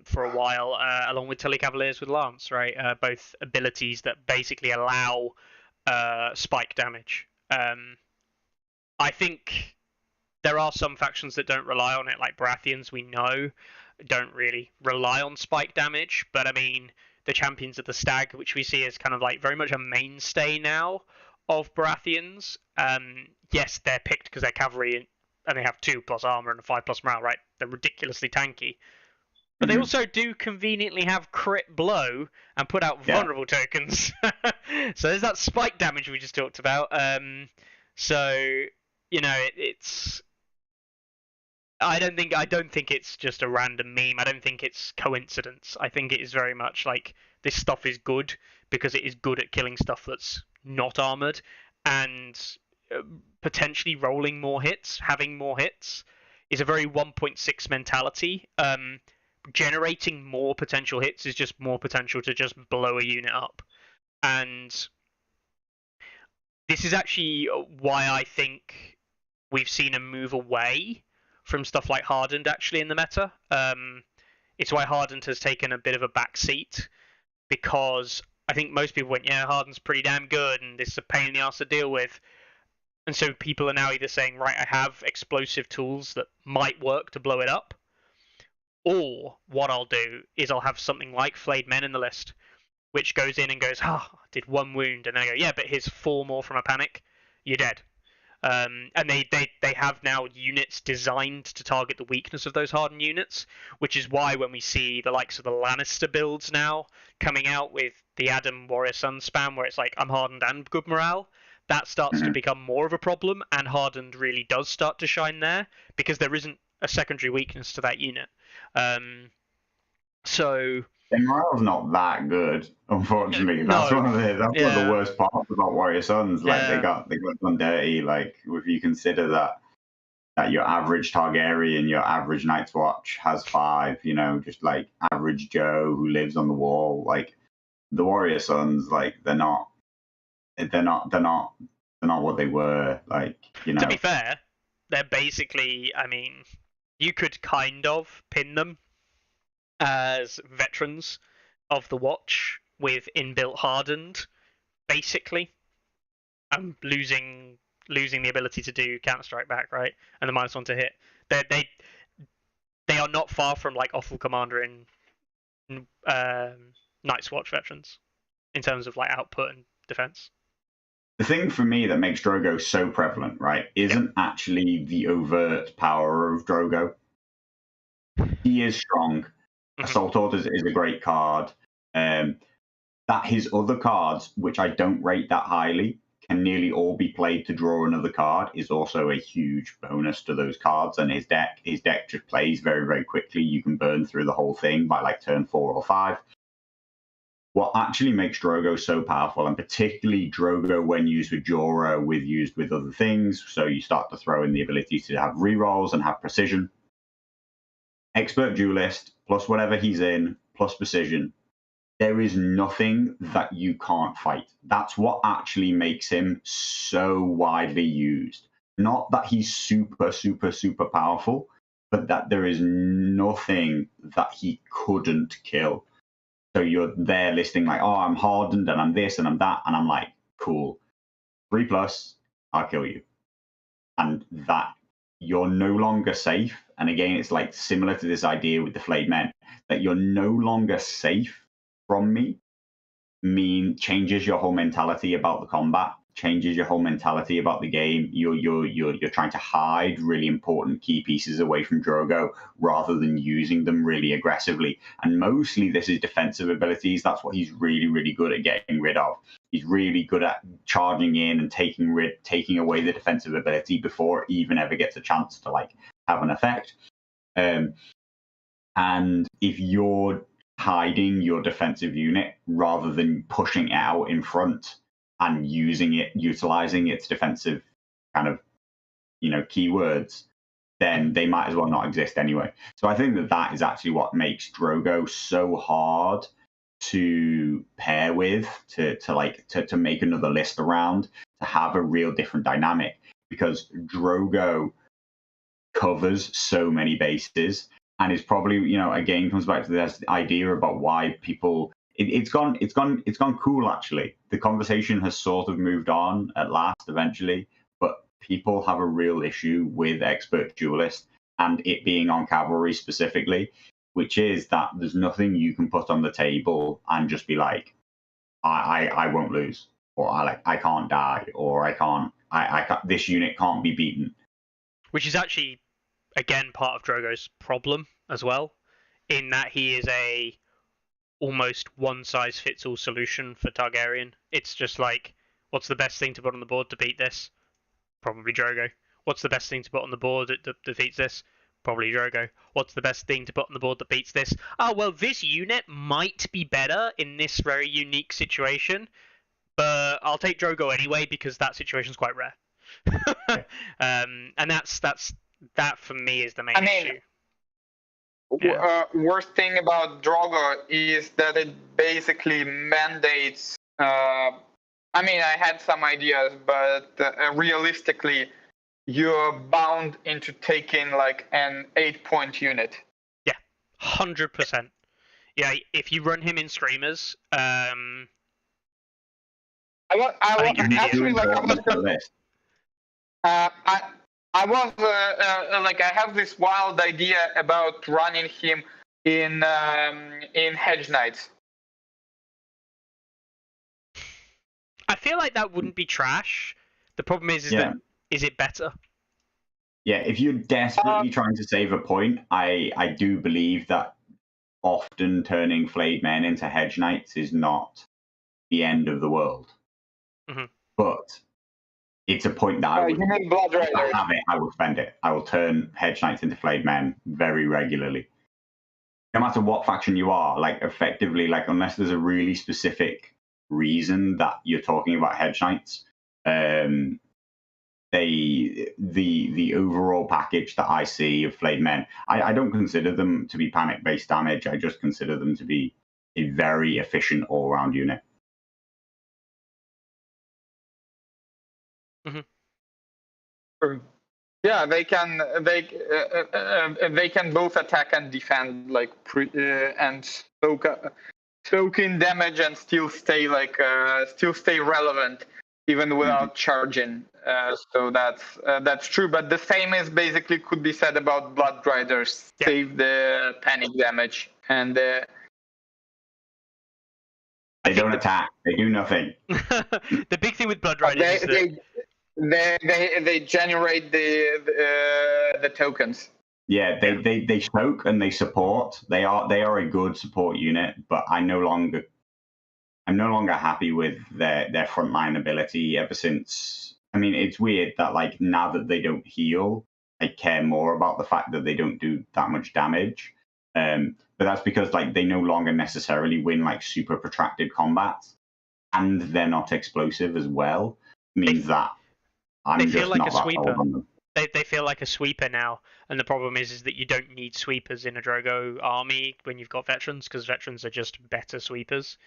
for a while, along with Tully Cavaliers with Lance, right? Both abilities that basically allow spike damage. I think there are some factions that don't rely on it, like Baratheons, we know, don't really rely on spike damage, but I mean, the Champions of the Stag, which we see as kind of very much a mainstay now of Baratheons, yes, they're picked because they're cavalry and they have 2+ armor and 5+ morale, right? They're ridiculously tanky. But they also do conveniently have crit blow and put out vulnerable tokens. So there's that spike damage we just talked about. So it's. I don't think it's just a random meme. I don't think it's coincidence. I think it is very much like this stuff is good because it is good at killing stuff that's not armored and potentially rolling more hits, having more hits is a very 1.6 mentality. Generating more potential hits is just more potential to just blow a unit up. And this is actually why I think we've seen a move away from stuff like Hardened actually in the meta. It's why Hardened has taken a bit of a back seat because I think most people went, yeah, Hardened's pretty damn good and this is a pain in the ass to deal with. And so people are now either saying, right, I have explosive tools that might work to blow it up, or what I'll do is I'll have something like Flayed Men in the list, which goes in and goes, I did 1 wound, and then I go, yeah, but here's 4 more from a panic, you're dead. And they have now units designed to target the weakness of those hardened units, which is why when we see the likes of the Lannister builds now coming out with the Adam Warrior Sun spam, where it's like, I'm hardened and good morale, that starts to become more of a problem, and hardened really does start to shine there, because there isn't a secondary weakness to that unit. So the morale's not that good, unfortunately. That's one of the worst parts about Warrior Suns. Like they got done dirty. Like if you consider that your average Targaryen, your average Night's Watch has 5, just like average Joe who lives on the wall. Like the Warrior Suns, like they're not what they were. Like To be fair, they're basically. I mean, you could kind of pin them as veterans of the Watch with inbuilt hardened, basically. I'm losing the ability to do Counter-Strike back, right? And the -1 to hit. They are not far from like Awful Commander in Night's Watch veterans in terms of like output and defense. The thing for me that makes Drogo so prevalent, right, isn't actually the overt power of Drogo. He is strong. Assault Orders is a great card. That his other cards, which I don't rate that highly, can nearly all be played to draw another card, is also a huge bonus to those cards. And his deck just plays very, very quickly. You can burn through the whole thing by like turn 4 or 5. What actually makes Drogo so powerful, and particularly Drogo when used with Jorah, used with other things, so you start to throw in the ability to have rerolls and have precision. Expert Duelist, plus whatever he's in, plus precision. There is nothing that you can't fight. That's what actually makes him so widely used. Not that he's super, super, super powerful, but that there is nothing that he couldn't kill. So you're there listing like, oh, I'm hardened and I'm this and I'm that. And I'm like, cool. 3+, I'll kill you. And that you're no longer safe. And again, it's like similar to this idea with the Flayed Men, that you're no longer safe from me, changes your whole mentality about the combat, changes your whole mentality about the game. You're trying to hide really important key pieces away from Drogo rather than using them really aggressively. And mostly this is defensive abilities. That's what he's really, really good at getting rid of. He's really good at charging in and taking away the defensive ability before it even ever gets a chance to like have an effect. And if you're hiding your defensive unit rather than pushing it out in front and utilizing its defensive kind of, keywords, then they might as well not exist anyway. So I think that is actually what makes Drogo so hard to pair with, to make another list around, to have a real different dynamic, because Drogo covers so many bases and is probably, again, comes back to this idea about why people. It's gone cool, actually. The conversation has sort of moved on at last, eventually, but people have a real issue with Expert Duelist and it being on Cavalry specifically, which is that there's nothing you can put on the table and just be like, I won't lose, or I can't die, or I can't, this unit can't be beaten. Which is actually, again, part of Drogo's problem as well, in that he is a almost one-size-fits-all solution for Targaryen. It's just like, what's the best thing to put on the board to beat this? Probably Drogo. What's the best thing to put on the board that defeats this? Probably Drogo. What's the best thing to put on the board that beats this? Oh, well, this unit might be better in this very unique situation, but I'll take Drogo anyway because that situation's quite rare. And that for me is the main issue. Worst thing about Drogo is that it basically mandates. I had some ideas, but realistically, you're bound into taking like an 8-point unit. Yeah, 100%. Yeah, if you run him in Screamers, I have this wild idea about running him in Hedge Knights. I feel like that wouldn't be trash. The problem is that is it better? Yeah, if you're desperately trying to save a point, I do believe that often turning flayed men into Hedge Knights is not the end of the world. Mm-hmm. But it's a point that I would have it. I will spend it. I will turn Hedge Knights into flayed men very regularly. No matter what faction you are, like effectively, like unless there's a really specific reason that you're talking about Hedge Knights, the overall package that I see of flayed men, I don't consider them to be panic-based damage. I just consider them to be a very efficient all-round unit. Mm-hmm. Yeah, they can both attack and defend and soak in damage and still stay relevant even without charging. So that's true. But the same is basically could be said about Blood Riders. Yeah. Save the panic damage and. They don't attack. They do nothing. The big thing with Blood Riders is that they generate the tokens. Yeah, they soak and they support. They are a good support unit, but I'm no longer happy with their frontline ability ever since. I mean, it's weird that like now that they don't heal, I care more about the fact that they don't do that much damage. But that's because like they no longer necessarily win like super protracted combat, and they're not explosive as well. Means that I'm just not that sold on them. They feel like a sweeper now, and the problem is that you don't need sweepers in a Drogo army when you've got veterans, because veterans are just better sweepers,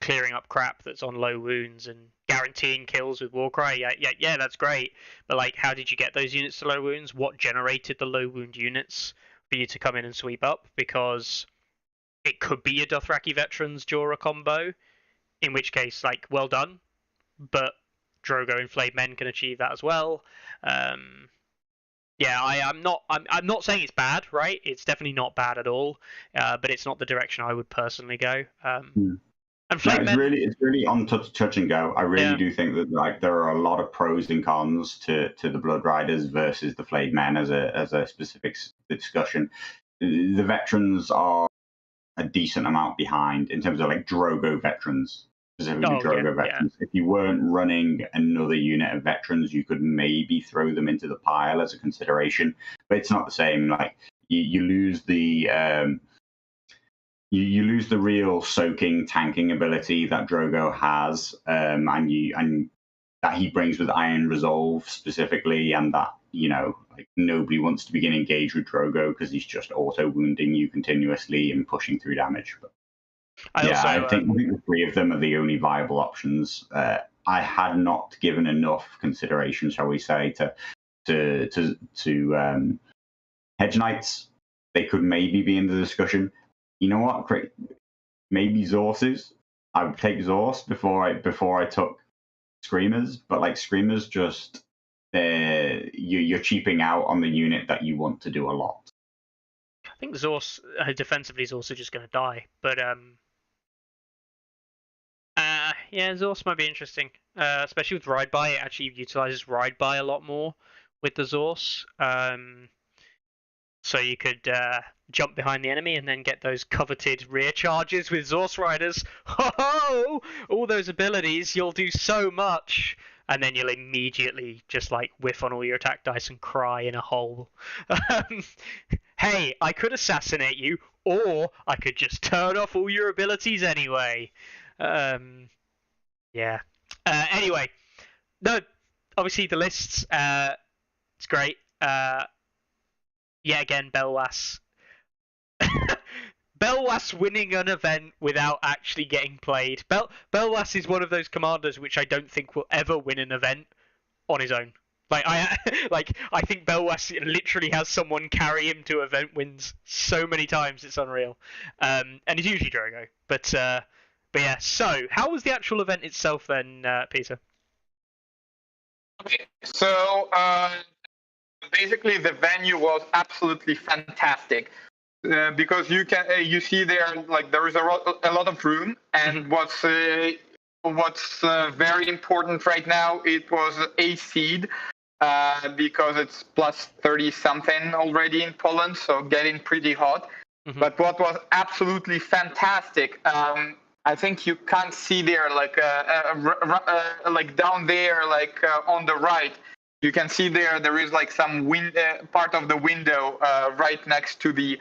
clearing up crap that's on low wounds and guaranteeing kills with Warcry. Yeah, that's great. But like, how did you get those units to low wounds? What generated the low wound units for you to come in and sweep up? Because it could be your Dothraki veterans Jorah combo, in which case, like, well done, but Drogo and flayed men can achieve that as well. I'm not saying it's bad, right? It's definitely not bad at all, but it's not the direction I would personally go. And flayed men, it's really on touch and go. I really do think that like there are a lot of pros and cons to the Blood Riders versus the flayed men as a specific discussion. The veterans are a decent amount behind in terms of like Drogo veterans. Specifically Drogo veterans. Yeah. If you weren't running another unit of veterans, you could maybe throw them into the pile as a consideration, but it's not the same. Like you lose the you lose the real soaking tanking ability that Drogo has, and that he brings with Iron Resolve specifically, and that like nobody wants to begin engage with Drogo because he's just auto wounding you continuously and pushing through damage. But I think the three of them are the only viable options. I had not given enough consideration, shall we say, to Hedge Knights. They could maybe be in the discussion. You know what? Maybe Zorses. I would take Zorse before I took Screamers, but like Screamers, just you're cheaping out on the unit that you want to do a lot. I think Zorse defensively is also just going to die, but Zorse might be interesting, especially with Ride By. It actually utilizes Ride By a lot more with the Zorse. So you could jump behind the enemy and then get those coveted rear charges with Zorse Riders. Ho-ho! All those abilities, you'll do so much. And then you'll immediately just like whiff on all your attack dice and cry in a hole. Hey, I could assassinate you, or I could just turn off all your abilities anyway. Yeah. Anyway, no, obviously the lists, it's great. Yet again, Belwas. Belwas winning an event without actually getting played. Belwas is one of those commanders which I don't think will ever win an event on his own. I think Belwas literally has someone carry him to event wins so many times it's unreal. And it's usually Drogo. But yeah. So how was the actual event itself then, Peter? Okay, so basically the venue was absolutely fantastic. Because you see there like there is a lot of room, and what's very important right now, it was a seed because it's plus 30 something already in Poland, so getting pretty hot. But what was absolutely fantastic, I think you can't see there like down there on the right. You can see there is like some part of the window right next to the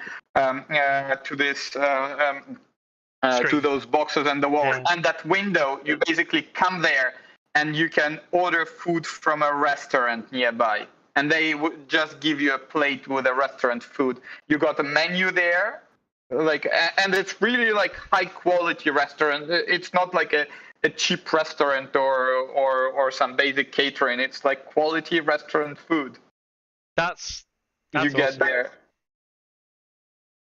to those boxes and the wall. Yeah. And that window, you basically come there and you can order food from a restaurant nearby, and they would just give you a plate with a restaurant food. You got a menu there, and it's really like high quality restaurant. It's not like a cheap restaurant or some basic catering. It's like quality restaurant food. That's you awesome. Get there.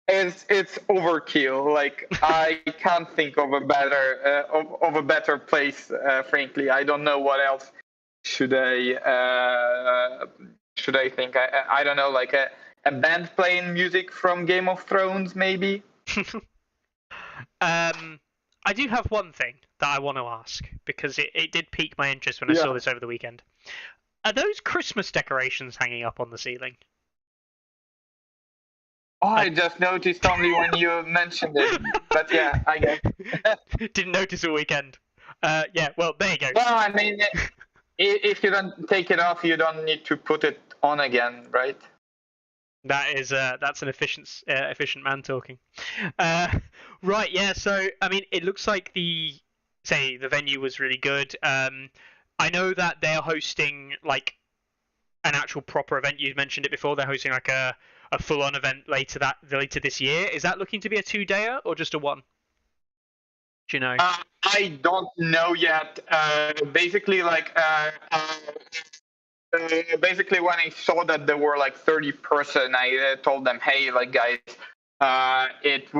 It's overkill. Like I can't think of a better place. Frankly, I don't know what else should I think. I don't know, like a band playing music from Game of Thrones, maybe. I do have one thing that I want to ask, because it did pique my interest when I saw this over the weekend. Are those Christmas decorations hanging up on the ceiling? Oh, I just noticed only when you mentioned it. But yeah, I guess. Didn't notice all weekend. Yeah, well, there you go. Well, I mean, if you don't take it off, you don't need to put it on again, right? That's an efficient man talking. Right, yeah. So I mean, it looks like the venue was really good. I know that they're hosting like an actual proper event. You mentioned it before. They're hosting like a full-on event later this year. Is that looking to be a 2-dayer or just a 1? Do you know? I don't know yet. Basically, basically when I saw that there were like 30 person, I told them, hey, like guys, like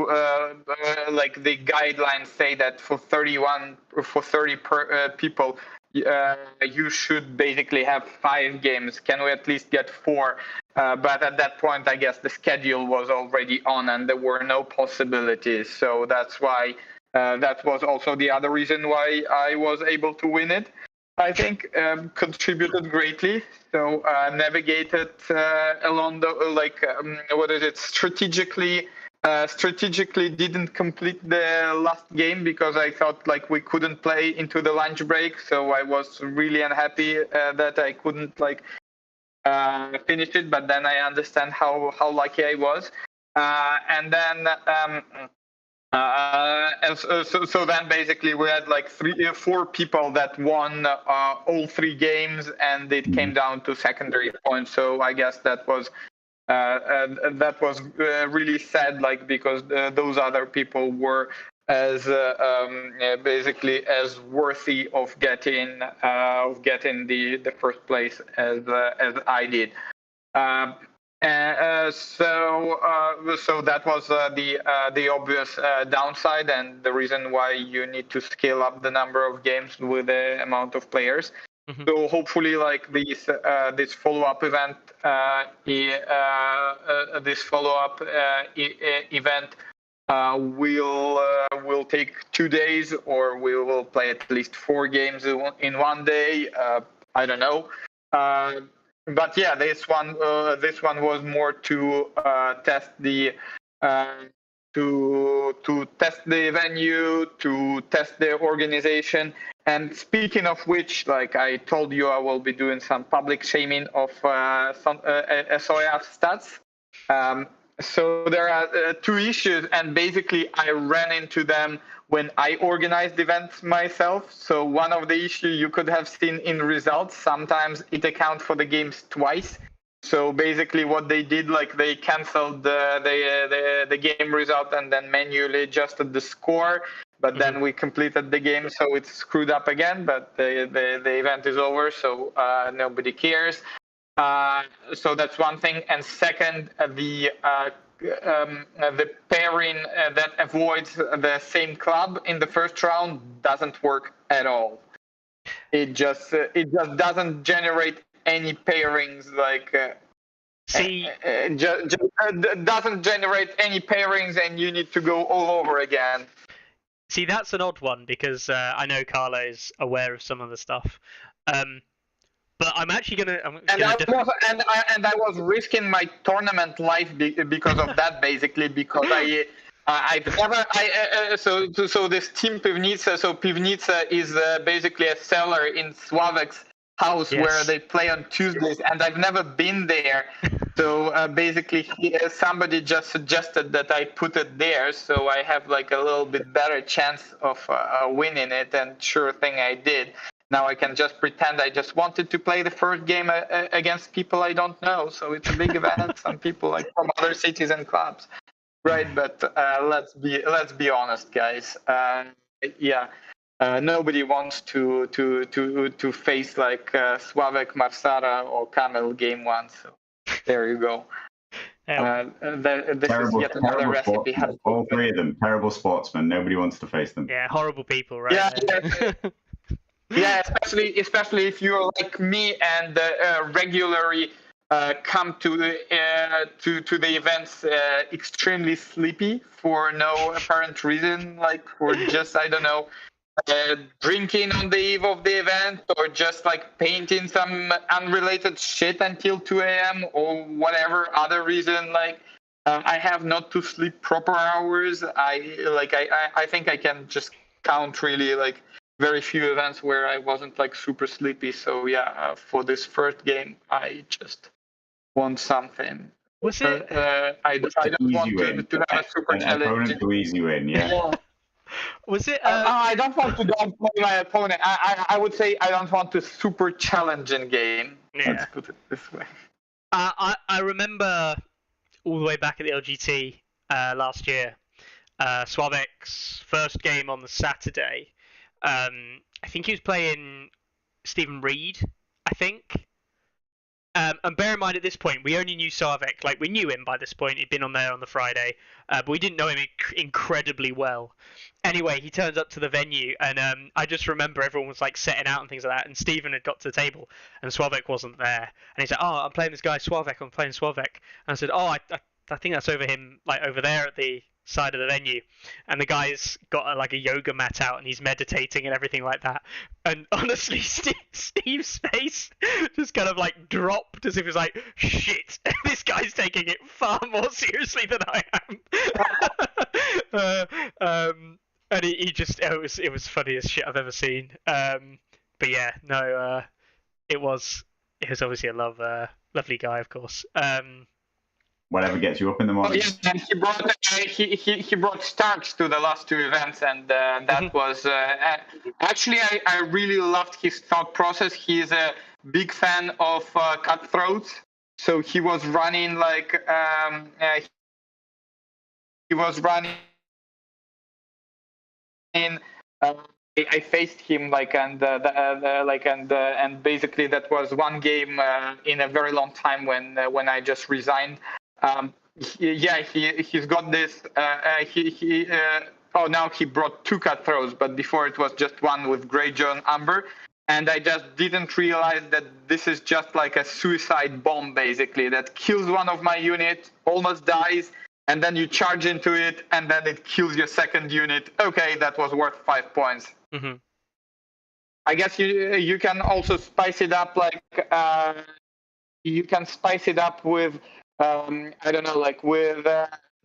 the guidelines say that for 30 people, you should basically have 5 games. Can we at least get 4? But at that point, I guess the schedule was already on and there were no possibilities. So that's why that was also the other reason why I was able to win it. I think contributed greatly. So navigated along the strategically didn't complete the last game because I thought like we couldn't play into the lunch break. So I was really unhappy that I couldn't finish it. But then I understand how lucky I was. And then. So then basically we had like 4 people that won all 3 games, and it came down to secondary points. So I guess that was really sad, like because those other people were as basically as worthy of getting the first place as I did. So that was the obvious downside, and the reason why you need to scale up the number of games with the amount of players. Mm-hmm. So hopefully, like this follow-up event, event will take 2 days, or we will play at least 4 games in one day. I don't know. but yeah, this one was more to test the to test the venue, to test the organization. And speaking of which, like I told you, I will be doing some public shaming of some ASOIAF stats. So there are two issues, and basically I ran into them when I organized events myself. So one of the issues you could have seen in results, sometimes it accounts for the games twice. So basically what they did, like they canceled the game result and then manually adjusted the score. But then we completed the game, so it's screwed up again. But the event is over, so nobody cares. So that's one thing. And second, the pairing that avoids the same club in the first round doesn't work at all. It just doesn't generate any pairings doesn't generate any pairings, and you need to go all over again. See, that's an odd one because I know Carlo's aware of some of the stuff, but I'm actually gonna. I was risking my tournament life because of that, basically, because so this team Pivnica. So Pivnica is basically a cellar in Sławek's house where they play on Tuesdays, and I've never been there. So basically, somebody just suggested that I put it there, so I have like a little bit better chance of winning it, and sure thing I did. Now I can just pretend I just wanted to play the first game against people I don't know. So it's a big event, some people like from other cities and clubs, right? But let's be honest, guys. Nobody wants to face like Sławek, Marsara, or Kamil game one. So there you go. This is yet another recipe. All three of them, terrible sportsmen. Nobody wants to face them. Yeah, horrible people, right? Yeah. Yeah, especially if you're like me and regularly come to the events extremely sleepy for no apparent reason, like for just I don't know, drinking on the eve of the event, or just like painting some unrelated shit until 2 a.m. or whatever other reason. Like I have not to sleep proper hours. I think I can just count really like very few events where I wasn't like super sleepy. So yeah, for this first game, I just want something. Was it? I don't want to have a super challenge. To easy win, yeah. Was it? I don't want to downplay my opponent. I would say I don't want a super challenging game. Yeah. Let's put it this way. I remember all the way back at the LGT last year, Sławek's first game on the Saturday. I think he was playing Stephen Reed, I think. And bear in mind, at this point, we only knew Sławek. Like, we knew him by this point. He'd been on there on the Friday. But we didn't know him incredibly well. Anyway, he turns up to the venue, and I just remember everyone was, like, setting out and things like that. And Stephen had got to the table, and Sławek wasn't there. And he said, I'm playing this guy, Sławek. I'm playing Sławek. And I said, I think that's over there at the side of the venue, and the guy's got like a yoga mat out and he's meditating and everything like that. And honestly, Steve's face just kind of like dropped as if he was like, shit, this guy's taking it far more seriously than I am. And he just it was funny as shit I've ever seen. But yeah, no, it was obviously a lovely guy, of course. Whatever gets you up in the morning. Oh, yeah, and he brought Starks to the last two events, and that was actually I really loved his thought process. He's a big fan of cutthroats, so he was running like I faced him and basically that was one game in a very long time when I just resigned. He's got this. Now he brought two cutthroats, but before it was just one with Greyjoy and Amber, and I just didn't realize that this is just like a suicide bomb, basically, that kills one of my unit, almost dies, and then you charge into it, and then it kills your second unit. Okay, that was worth 5 points. Mm-hmm. I guess you can also spice it up like you can spice it up with I don't know, like with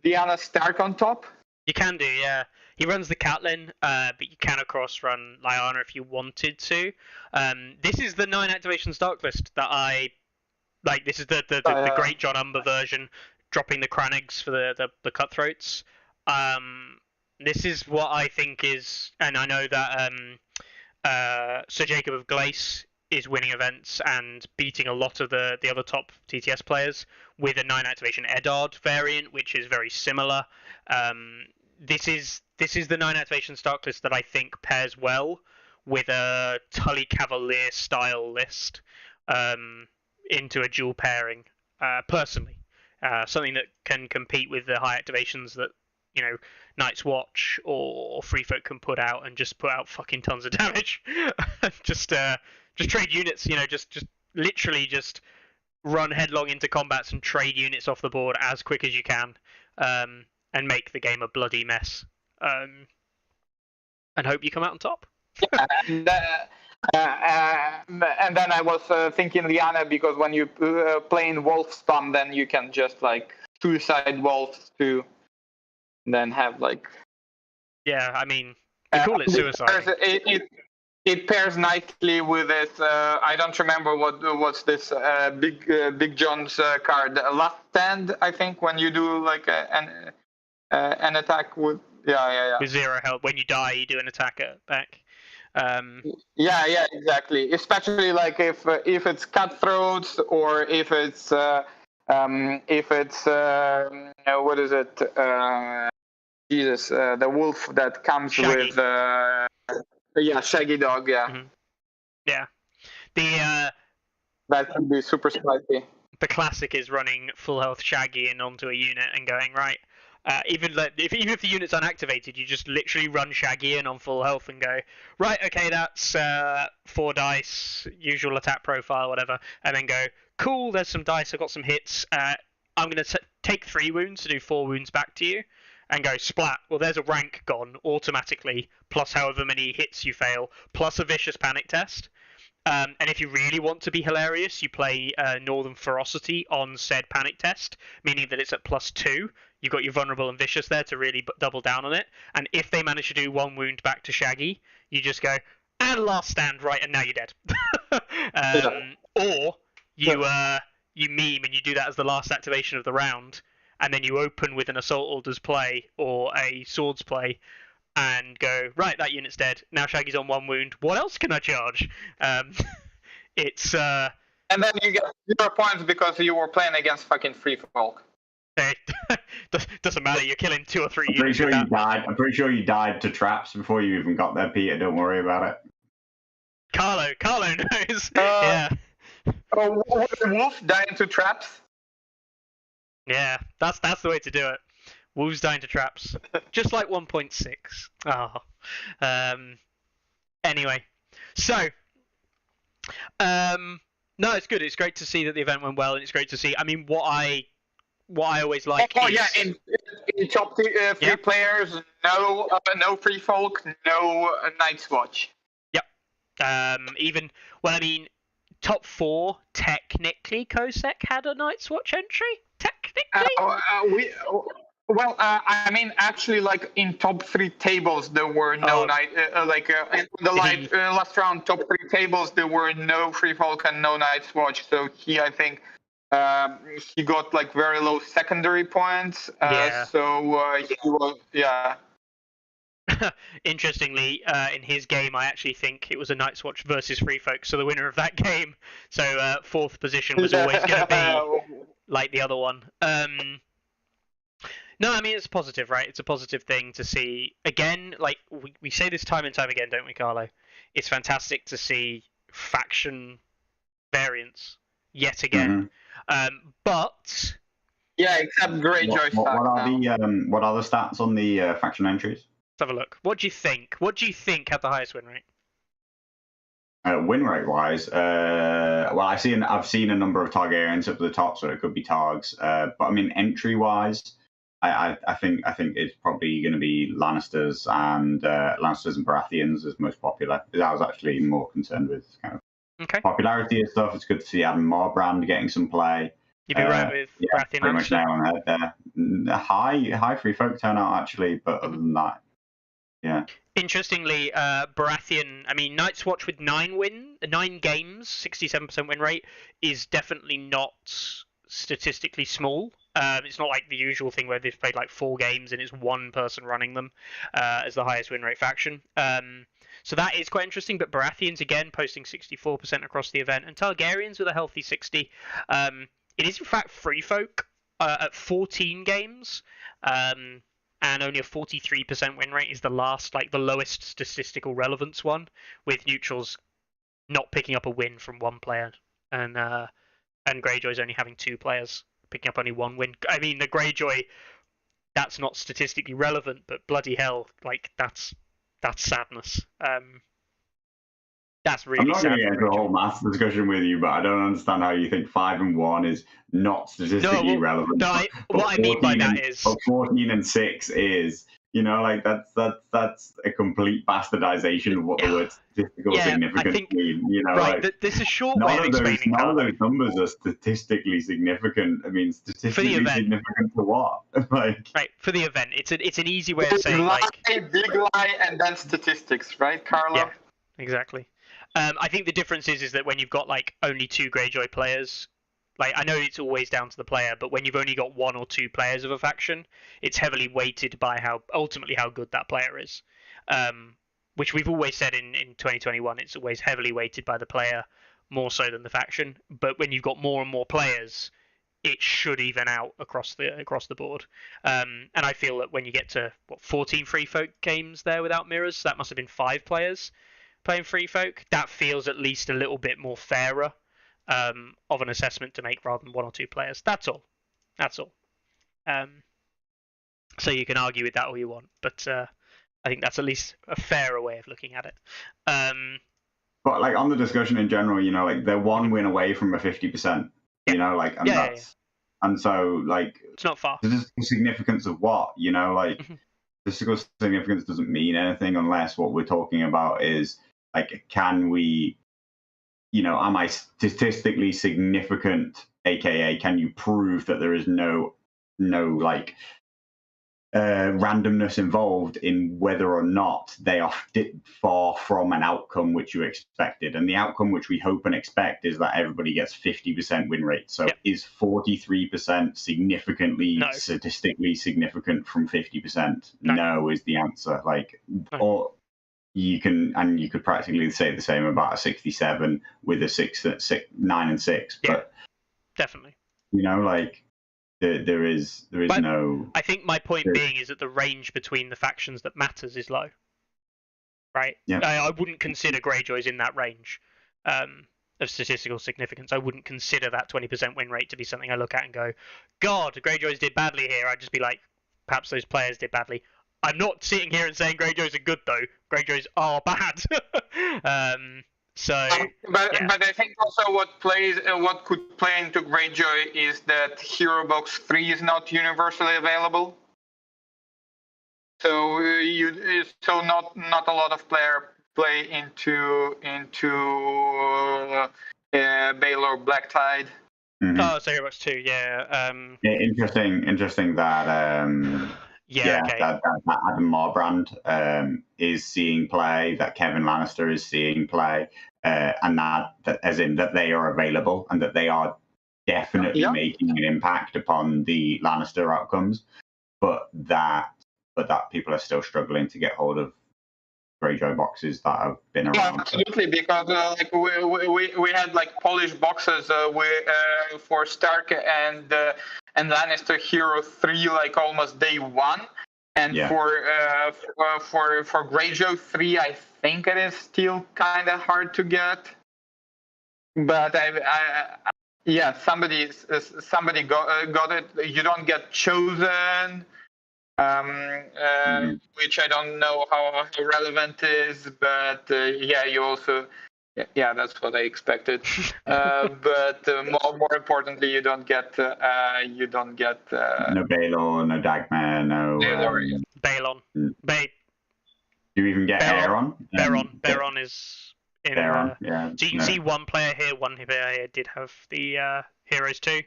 Diana Stark on top. You can do, yeah. He runs the Catelyn, but you can of course run Lyanna if you wanted to. This is the 9 activation Stark list that I like. This is the great John Umber version, dropping the Cranigs for the Cutthroats. This is what I think is, and I know that Sir Jacob of Glace is winning events and beating a lot of the other top TTS players with a 9 activation Eddard variant, which is very similar. This is the 9 activation Stark list that I think pairs well with a Tully Cavalier style list into a dual pairing. Personally, something that can compete with the high activations that Night's Watch or Free Folk can put out, and just put out fucking tons of damage. just trade units, just literally just run headlong into combats and trade units off the board as quick as you can, and make the game a bloody mess, and hope you come out on top. Yeah, and then I was thinking Lyanna, because when you play in Wolf Spawn, then you can just like suicide wolves to then have like. Yeah, I mean, we call it suicide. It pairs nicely with this. I don't remember what's this Big John's card. Last Stand, I think, when you do like an attack with with 0 health. When you die, you do an attack back. Yeah, exactly. Especially like if it's Cutthroats, or if it's what is it? Jesus, the wolf that comes Shaggy. with Shaggy Dog. Yeah. Mm-hmm. Yeah. The that could be super spicy. The classic is running full health Shaggy in onto a unit and going right. Even if the unit's unactivated, you just literally run Shaggy in on full health and go, right, okay, that's 4 dice, usual attack profile, whatever, and then go, cool, there's some dice, I've got some hits, I'm going to take 3 wounds to do 4 wounds back to you, and go, splat, well, there's a rank gone automatically, plus however many hits you fail, plus a vicious panic test. And if you really want to be hilarious, you play Northern Ferocity on said panic test, meaning that it's at +2. You've got your vulnerable and vicious there to really double down on it. And if they manage to do 1 wound back to Shaggy, you just go, and Last Stand, right, and now you're dead. Or you meme and you do that as the last activation of the round, and then you open with an Assault Orders play or a Swords play, and go, right, that unit's dead. Now Shaggy's on 1 wound. What else can I charge? It's and then you get 0 points because you were playing against fucking Free Folk. Doesn't matter. You're killing 2 or 3 I'm units. I'm pretty sure you died to traps before you even got there, Peter. Don't worry about it. Carlo knows. Yeah. Oh, wolf dying to traps. Yeah, that's the way to do it. Wolves dying to traps, just like 1.6. Oh. Anyway, so no, it's good. It's great to see that the event went well, and it's great to see. I mean, what I always like. In top 3 players, no Free Folk, no Night's Watch. Yep. Top 4 technically Kosek had a Night's Watch entry. Technically. Actually, like in top 3 tables, there were no night. In the last round, top 3 tables, there were no Free Folk and no Night's Watch. So I think, he got like very low secondary points. So he was, Interestingly, in his game, I actually think it was a Night's Watch versus Free Folk. So the winner of that game, so 4th position was always going to be like the other one. No, I mean, it's positive, right? It's a positive thing to see. Again, like, we say this time and time again, don't we, Carlo? It's fantastic to see faction variants yet again. But... Yeah, except Greyjoy. What are the stats on the faction entries? Let's have a look. What do you think? What do you think had the highest win rate? Win rate wise, well, I've seen a number of Targaryens up at the top, so it could be Targs. But I mean, entry wise, I think it's probably going to be Lannisters and Baratheons as most popular. Because I was actually more concerned with kind of Okay. popularity and stuff. It's good to see Adam Marbrand getting some play. You'd be right with Baratheon pretty much Lannister. nail on the head there. High free folk turnout actually, but other than that, yeah. Interestingly, Baratheon, I mean, Night's Watch with 9 games, 67% win rate, is definitely not statistically small. It's not like the usual thing where they've played like 4 games and it's one person running them as the highest win rate faction. So that is quite interesting, but Baratheons again posting 64% across the event, and Targaryens with a healthy 60. It is in fact free folk at 14 games. And only a 43% win rate is the lowest statistical relevance one, with neutrals not picking up a win from one player, and Greyjoy's only having 2 players picking up only 1 win. I mean, the Greyjoy, that's not statistically relevant, but bloody hell, like that's sadness. That's really. I'm not going to get into a whole maths discussion with you, but I don't understand how you think 5 and 1 is not statistically relevant. No, what I mean by that is 14 and 6 is, like that's a complete bastardization of what the word statistical significance means. Right, there's a short way of explaining none of those numbers are statistically significant. I mean, statistically significant for what? Right, for the event, it's an easy way of saying big lie, and then statistics, right, Carlo? Yeah, exactly. I think the difference is that when you've got only 2 Greyjoy players, I know it's always down to the player, but when you've only got 1 or 2 players of a faction, it's heavily weighted by how good that player is. Which we've always said in 2021, it's always heavily weighted by the player more so than the faction. But when you've got more and more players, it should even out across the board. And I feel that when you get to 14 free folk games there without mirrors, so that must have been 5 players playing free folk, that feels at least a little bit more fairer of an assessment to make rather than 1 or 2 players. That's all. So you can argue with that all you want, but I think that's at least a fairer way of looking at it. But on the discussion in general, they're 1 win away from a 50%. And so it's not far. Statistical significance of what? Statistical significance doesn't mean anything unless what we're talking about is can we, am I statistically significant? AKA, can you prove that there is no randomness involved in whether or not they are far from an outcome which you expected? And the outcome which we hope and expect is that everybody gets 50% win rate. So is 43% significantly statistically significant from 50%? No is the answer. Or you could practically say the same about a 67 with a 9 and 6. But definitely. There is no. I think my point being is that the range between the factions that matters is low. Right? Yeah. I wouldn't consider Greyjoys in that range of statistical significance. I wouldn't consider that 20% win rate to be something I look at and go, God, Greyjoys did badly here. I'd just be like, perhaps those players did badly. I'm not sitting here and saying Greyjoys are good though. Greyjoys are bad. But I think also what could play into Greyjoy is that Hero Box 3 is not universally available. So not a lot of players play into Baelor Black Tide. Mm-hmm. Oh, so Hero Box 2, yeah. Interesting that. That Adam Marbrand is seeing play, that Kevin Lannister is seeing play, and that as in that they are available and that they are definitely making an impact upon the Lannister outcomes, but that people are still struggling to get hold of Greyjoy boxes that have been around. Yeah, absolutely, because we had Polish boxes for Stark and Lannister Hero 3 almost day 1, and for Greyjoy 3 I think it is still kind of hard to get, but somebody got it. You don't get chosen. Which I don't know how relevant is, but you also, that's what I expected. But more importantly, you don't get no Baelor, no Dagmar, no Balon. Do you even get Aeron? Baron is There on, yeah. So you can see one player here did have the heroes too.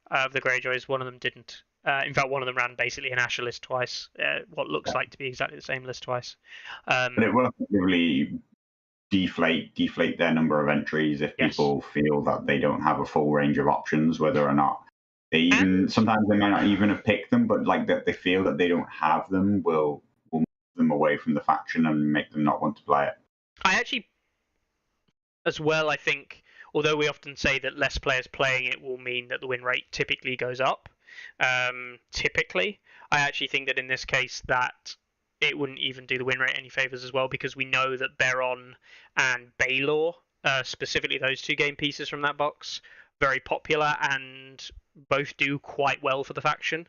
Of the Greyjoys, one of them didn't. In fact, one of them ran basically an Asher list twice. What looks like to be exactly the same list twice. But it will effectively deflate their number of entries if people feel that they don't have a full range of options, whether or not they even sometimes they might not even have picked them, but like that they feel that they don't have them will move them away from the faction and make them not want to play it. I actually, as well, I think, although we often say that less players playing it will mean that the win rate typically goes up, I actually think that in this case that it wouldn't even do the win rate any favours as well, because we know that Baron and Baelor, specifically those two game pieces from that box, very popular and both do quite well for the faction.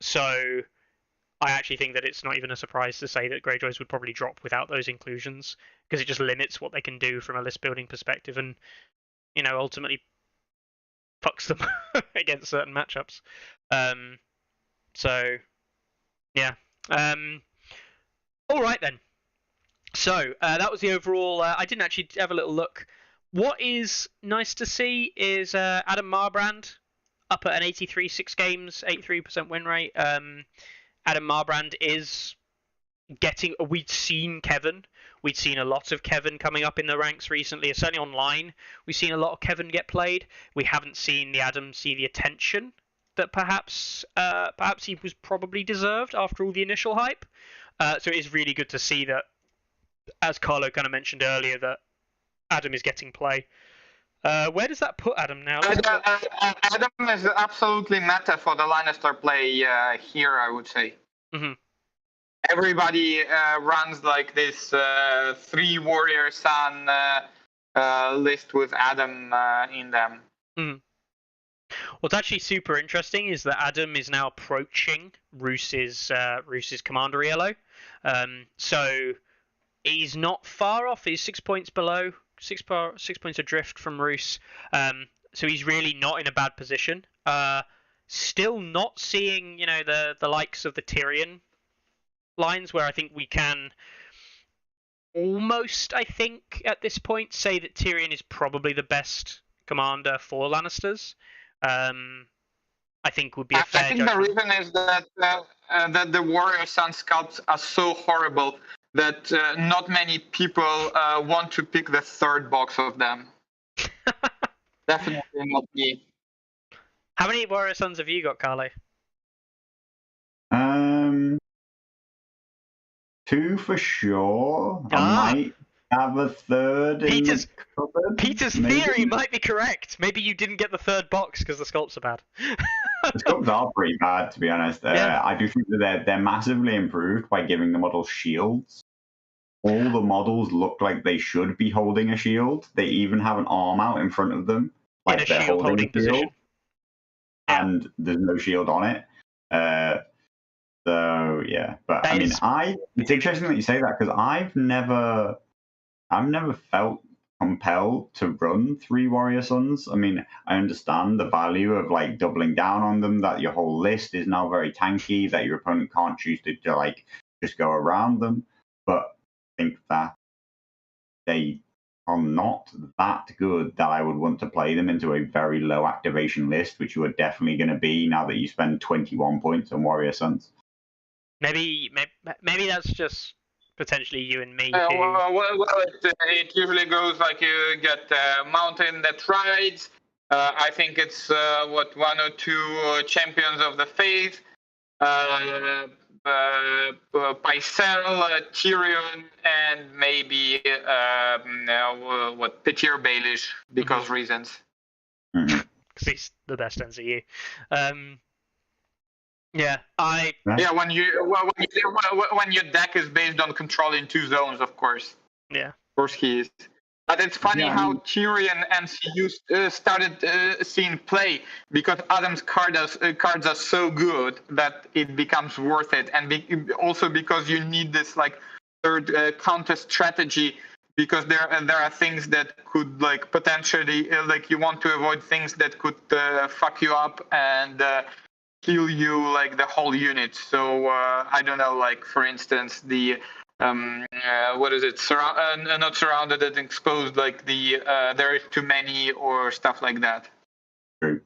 So I actually think that it's not even a surprise to say that Greyjoys would probably drop without those inclusions, because it just limits what they can do from a list building perspective, and ultimately fucks them against certain matchups. So yeah. All right then. So that was the overall. I didn't actually have a little look. What is nice to see is Adam Marbrand up at an 83 6 games, 83% win rate. Adam Marbrand is getting. We'd seen Kevin. We'd seen a lot of Kevin coming up in the ranks recently. Certainly online, we've seen a lot of Kevin get played. We haven't seen the Adam see the attention that perhaps he was probably deserved after all the initial hype. So it is really good to see that, as Carlo kind of mentioned earlier, that Adam is getting play. Where does that put Adam now? Adam is absolutely meta for the Lannister play here, I would say. Mm-hmm. Everybody runs like this 3 Warrior Sun list with Adam in them. Mm-hmm. What's actually super interesting is that Adam is now approaching Roos's Commander ELO. So he's not far off. He's 6 points below, 6 points adrift from Roos. So he's really not in a bad position. Still not seeing, the likes of the Tyrion lines, where I think we can almost, I think, at this point, say that Tyrion is probably the best commander for Lannisters. I think would be a fair judgment. The reason is that that the Warrior Sun sculpts are so horrible that not many people want to pick the third box of them. Definitely not me. How many Warrior Suns have you got, Carlo? 2 for sure. I might have a third. Peter's maybe. theory might be correct. Maybe you didn't get the third box because the sculpts are bad. The sculpts are pretty bad, to be honest. I do think that they're massively improved by giving the models shields. All the models look like they should be holding a shield. They even have an arm out in front of them, like in a shield holding position. And there's no shield on it. So yeah, but I mean, it's interesting that you say that, because I've never felt compelled to run 3 Warrior Suns. I mean, I understand the value of like doubling down on them, that your whole list is now very tanky, that your opponent can't choose to like just go around them. But I think that they are not that good that I would want to play them into a very low activation list, which you are definitely going to be now that you spend 21 points on Warrior Suns. Maybe that's just potentially you and me. It usually goes like you get a mountain that rides. I think it's 1 or 2 champions of the faith. Pycelle, Tyrion, and maybe Petyr Baelish, because reasons. Because he's the best NCU. When your deck is based on controlling 2 zones, of course. Yeah. Of course he is. But it's funny how Tyrion MCU started seeing play, because Adam's cards are so good that it becomes worth it, and also because you need this like third counter strategy, because there are things that could like potentially like you want to avoid things that could fuck you up and kill you like the whole unit. So I don't know, like for instance the what is it? Not surrounded and exposed, like there is too many or stuff like that. True.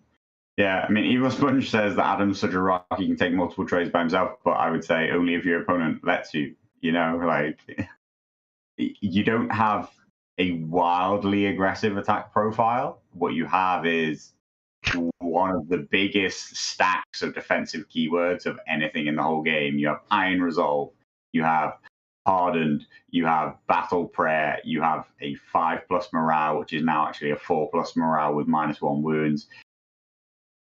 Yeah, I mean, Evil Sponge says that Adam's such a rock he can take multiple trades by himself, but I would say only if your opponent lets you. You know, like you don't have a wildly aggressive attack profile. What you have is one of the biggest stacks of defensive keywords of anything in the whole game. You have Iron Resolve, you have Hardened, you have Battle Prayer, you have a 5+ morale, which is now actually a 4+ morale with -1 wounds.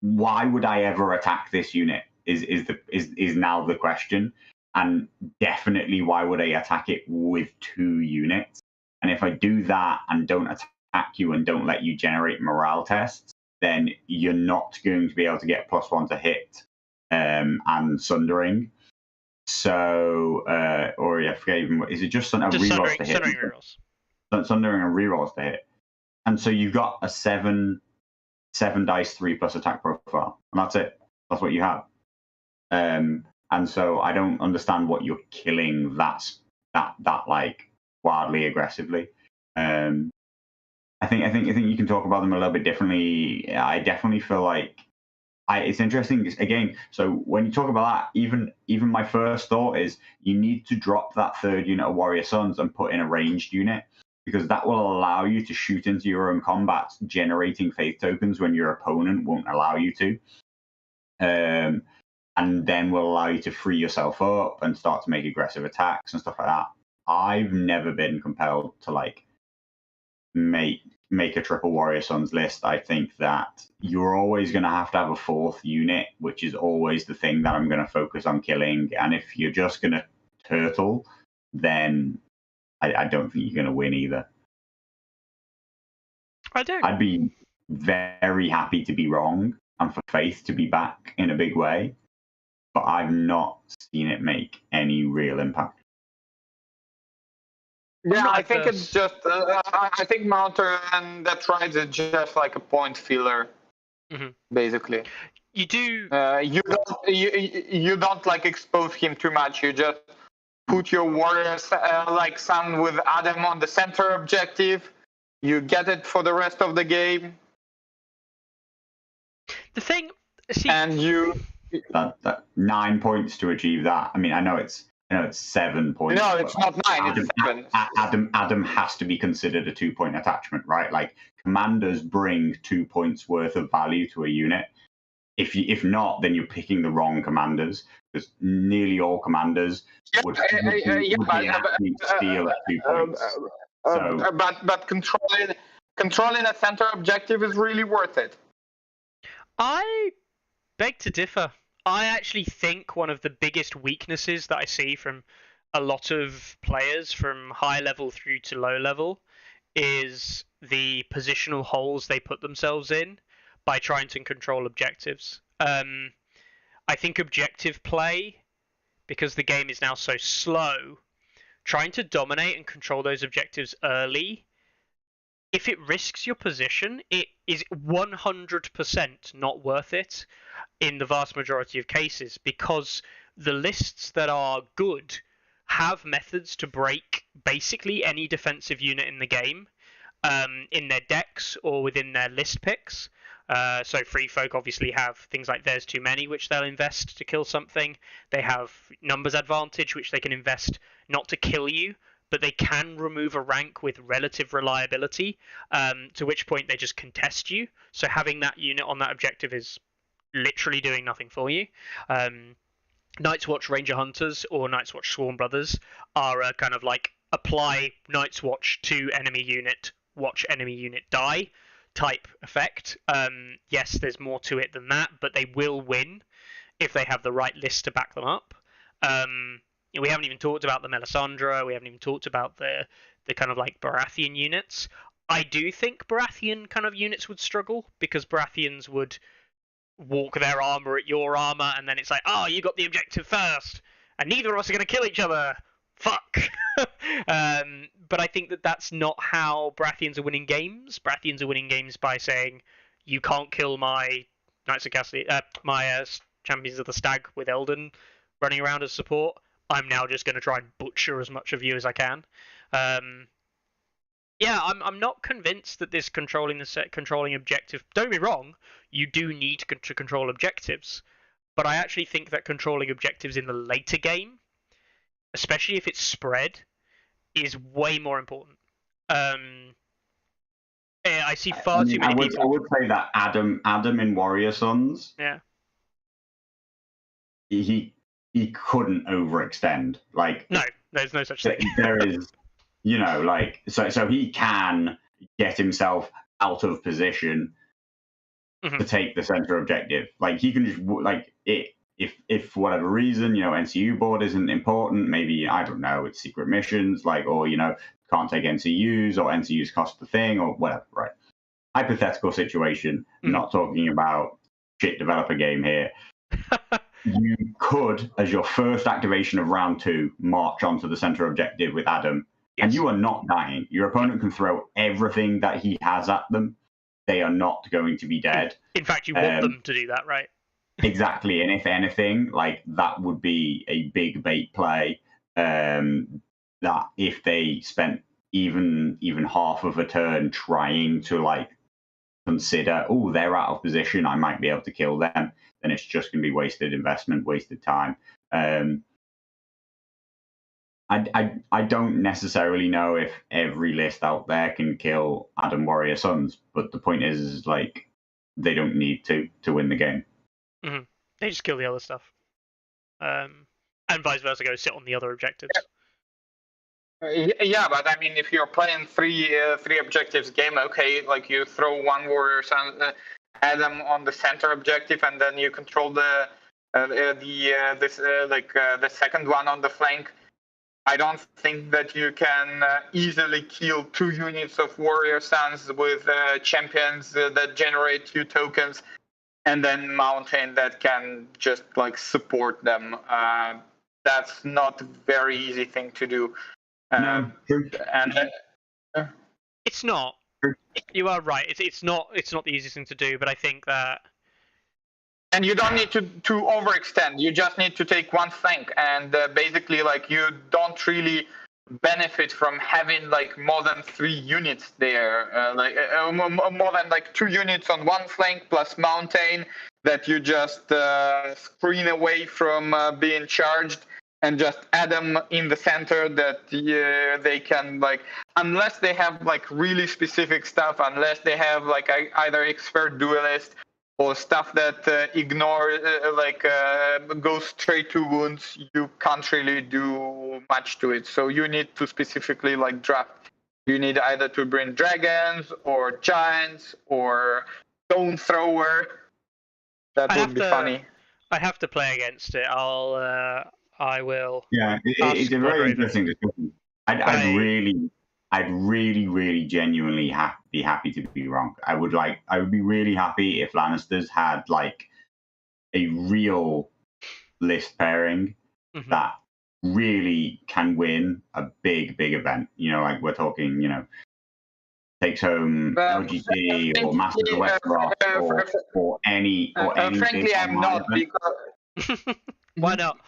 Why would I ever attack this unit? Is now the question. And definitely, why would I attack it with 2 units? And if I do that and don't attack you and don't let you generate morale tests, then you're not going to be able to get +1 to hit and Sundering. So, or I forget even, is it just rerolls to hit? Sundering rerolls. Sundering and rerolls to hit. And so you've got a 7 dice 3+ attack profile, and that's it. That's what you have. And so I don't understand what you're killing that like wildly aggressively. I think you can talk about them a little bit differently. I definitely feel like it's interesting again. So when you talk about that, even my first thought is you need to drop that 3rd unit of Warrior Sons and put in a ranged unit, because that will allow you to shoot into your own combat, generating faith tokens when your opponent won't allow you to. And then will allow you to free yourself up and start to make aggressive attacks and stuff like that. I've never been compelled to like make a triple Warrior Sons list. I think that you're always going to have a 4th unit, which is always the thing that I'm going to focus on killing. And if you're just going to turtle, then I don't think you're going to win either. I'd be very happy to be wrong and for Faith to be back in a big way, but I've not seen it make any real impact. Yeah, I think it's just. I think Mounter and that rides is just like a point filler, basically. You do. You don't like expose him too much. You just put your warriors like Sun with Adam on the center objective. You get it for the rest of the game. The thing, and you. That 9 points to achieve that. I mean, I know it's 7 points. No, it's not 9. It's 7. Adam has to be considered a 2-point attachment, right? Like commanders bring 2 points worth of value to a unit. If not, then you're picking the wrong commanders, because nearly all commanders would be steal at 2 points. But controlling a center objective is really worth it. I beg to differ. I actually think one of the biggest weaknesses that I see from a lot of players from high level through to low level is the positional holes they put themselves in by trying to control objectives. I think objective play, because the game is now so slow, trying to dominate and control those objectives early, if it risks your position, it is 100% not worth it in the vast majority of cases, because the lists that are good have methods to break basically any defensive unit in the game in their decks or within their list picks. So Free Folk obviously have things like There's Too Many, which they'll invest to kill something. They have Numbers Advantage, which they can invest not to kill you, but they can remove a rank with relative reliability, to which point they just contest you. So having that unit on that objective is literally doing nothing for you. Night's Watch Ranger Hunters or Night's Watch Swarm Brothers are a kind of like apply Night's Watch to enemy unit, watch enemy unit die type effect. Yes, there's more to it than that, but they will win if they have the right list to back them up. We haven't even talked about the Melisandre. We haven't even talked about the kind of like Baratheon units. I do think Baratheon kind of units would struggle, because Baratheons would walk their armor at your armor, and then it's like, oh, you got the objective first, and neither of us are going to kill each other. Fuck. But I think that that's not how Baratheons are winning games. Baratheons are winning games by saying, you can't kill my Knights of Cassidy, my Champions of the Stag with Eldon running around as support. I'm now just going to try and butcher as much of you as I can. Yeah, I'm not convinced that this controlling objective. Don't be wrong, you do need to control objectives, but I actually think that controlling objectives in the later game, especially if it's spread, is way more important. I see far too many people. I would say that Adam in Warrior Sons. Yeah. He couldn't overextend. Like, no, there's no such thing. There is, like, so he can get himself out of position to take the center objective. Like, he can just, like, if for whatever reason, NCU board isn't important, maybe, I don't know, it's secret missions, like, or, can't take NCUs, or NCUs cost the thing, or whatever, right? Hypothetical situation, not talking about shit developer game here. You could, as your first activation of round 2, march onto the center objective with Adam, and you are not dying. Your opponent can throw everything that he has at them. They are not going to be dead. In fact, you want them to do that, right? Exactly, and if anything, like, that would be a big bait play. That if they spent even half of a turn trying to, like, consider, oh, they're out of position, I might be able to kill them, then it's just going to be wasted investment, wasted time. I don't necessarily know if every list out there can kill Adam Warrior Sons, but the point is like, they don't need to win the game. Mm-hmm. They just kill the other stuff, and vice versa, go sit on the other objectives. Yeah, but I mean, if you're playing three objectives game, okay, like, you throw one Warrior Son, Adam on the center objective, and then you control the second one on the flank. I don't think that you can easily kill 2 units of Warrior Sons with champions that generate 2 tokens, and then Mountain that can just, like, support them. That's not a very easy thing to do. No. And it's not. You are right. It's not the easiest thing to do, but I think that. And you don't need to overextend. You just need to take one flank, and basically, like, you don't really benefit from having, like, more than 3 units there, more than, like, 2 units on one flank plus Mountain that you just screen away from being charged, and just add them in the center that they can, like, unless they have, like, really specific stuff, unless they have, like, either expert duelist or stuff that goes straight to wounds, you can't really do much to it. So you need to specifically, like, draft. You need either to bring dragons or giants or stone thrower. That would be funny. I have to play against it. I will. Yeah, it's a very interesting discussion. I'd really genuinely be happy to be wrong. I would be really happy if Lannisters had, like, a real list pairing that really can win a big event. Like, we're talking, takes home LGT or Master of the West Rock or any. Frankly, I'm not, because. Why not?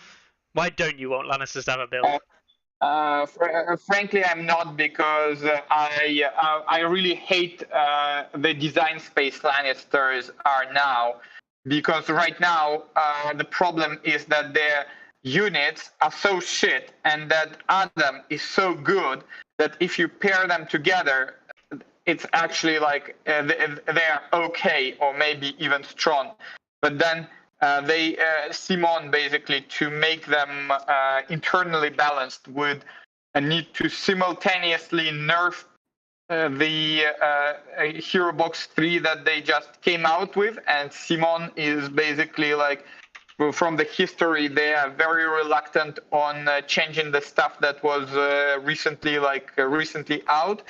Why don't you want Lannisters to have a build? Frankly, I'm not, because I really hate the design space Lannisters are now, because right now the problem is that their units are so shit, and that Adam is so good that if you pair them together, it's actually, like, they're okay or maybe even strong, but then they Simon basically, to make them internally balanced, would need to simultaneously nerf the Hero Box 3 that they just came out with, and Simon is basically, like, from the history, they are very reluctant on changing the stuff that was recently out.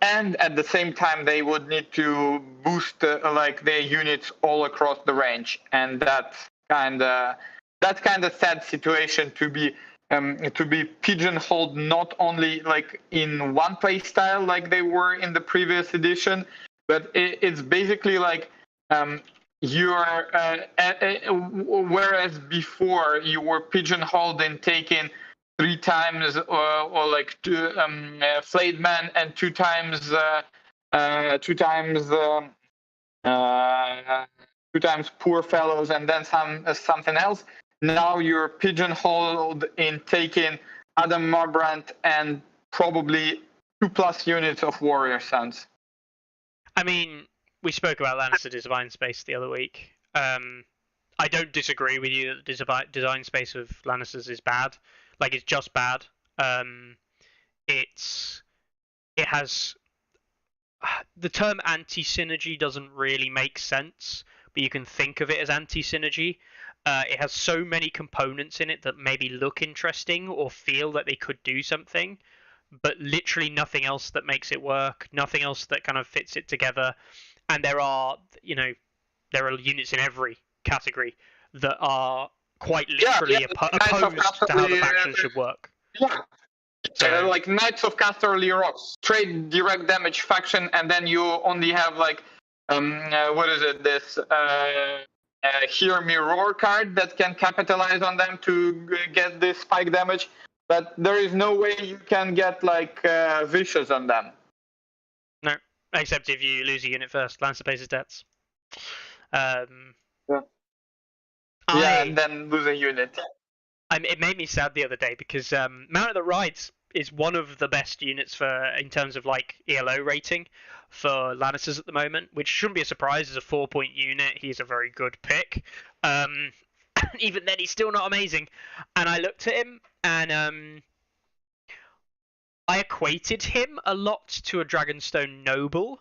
And at the same time, they would need to boost their units all across the range, and that's kind of sad situation to be pigeonholed, not only, like, in one play style like they were in the previous edition, but it's basically, like, you're whereas before you were pigeonholed in taking 3 times or like flayed men and 2 times 2 times poor fellows and then something else. Now you're pigeonholed in taking Adam Marbrand and probably 2+ units of Warrior Sons. I mean, we spoke about Lannister design space the other week. I don't disagree with you that the design space of Lannisters is bad. Like, it's just bad. It has the term anti-synergy doesn't really make sense, but you can think of it as anti-synergy. It has so many components in it that maybe look interesting or feel that they could do something, but literally nothing else that makes it work, nothing else that kind of fits it together. And there are units in every category that are quite literally opposed to how the faction should work. Yeah. So, like Knights of Casterly Rocks, straight direct damage faction, and then you only have like what is it? This Hear Me Roar card that can capitalize on them to get this spike damage, but there is no way you can get like vicious on them. No, except if you lose a unit first. Lancer pays his debts. And then lose a unit. It made me sad the other day because Mount of the Rides is one of the best units in terms of like ELO rating for Lannisters at the moment, which shouldn't be a surprise as a 4-point unit. He's a very good pick. Even then, he's still not amazing. And I looked at him and I equated him a lot to a Dragonstone Noble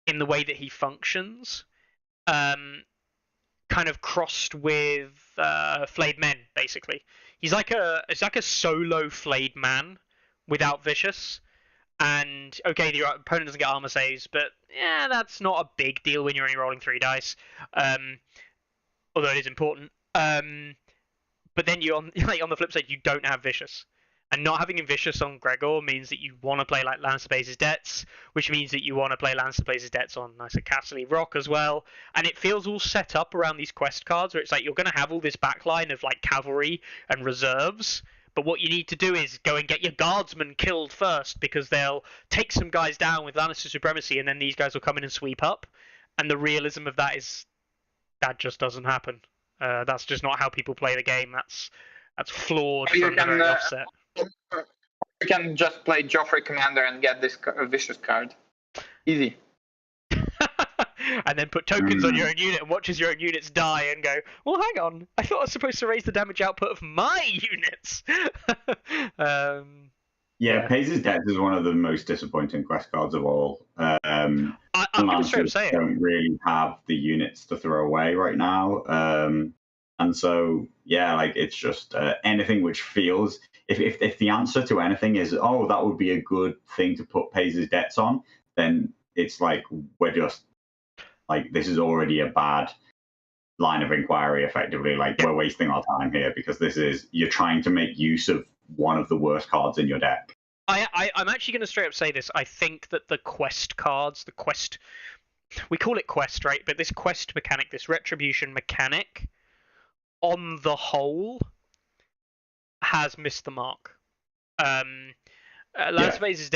in the way that he functions. Kind of crossed with Flayed Men, basically. It's like a solo Flayed Man without Vicious. And okay, the opponent doesn't get armor saves, but yeah, that's not a big deal when you're only rolling 3 dice. Although it is important. But then on the flip side, you don't have Vicious. And not having Vicious on Gregor means that you want to play like Lannister Pays His Debts, which means that you want to play Lannister Pays His Debts on nice Casterly Rock as well. And it feels all set up around these quest cards where it's like you're going to have all this backline of like cavalry and reserves, but what you need to do is go and get your guardsmen killed first because they'll take some guys down with Lannister supremacy and then these guys will come in and sweep up. And the realism of that is that just doesn't happen. That's just not how people play the game. That's flawed from the very offset. You can just play Joffrey Commander and get this Vicious card. Easy. And then put tokens on your own unit and watch as your own units die and go, well, hang on, I thought I was supposed to raise the damage output of my units. Pays His Debts is one of the most disappointing quest cards of all. I'm going to straight up say it. Don't really have the units to throw away right now. And so, yeah, like it's just anything which feels... If the answer to anything is, oh, that would be a good thing to put Pays His Debts on, then it's like we're just like this is already a bad line of inquiry. Effectively, like we're wasting our time here because you're trying to make use of one of the worst cards in your deck. I'm actually going to straight up say this. I think that the quest cards, we call it quest, right? But this quest mechanic, this retribution mechanic, on the whole, has missed the mark. Lancer Pays His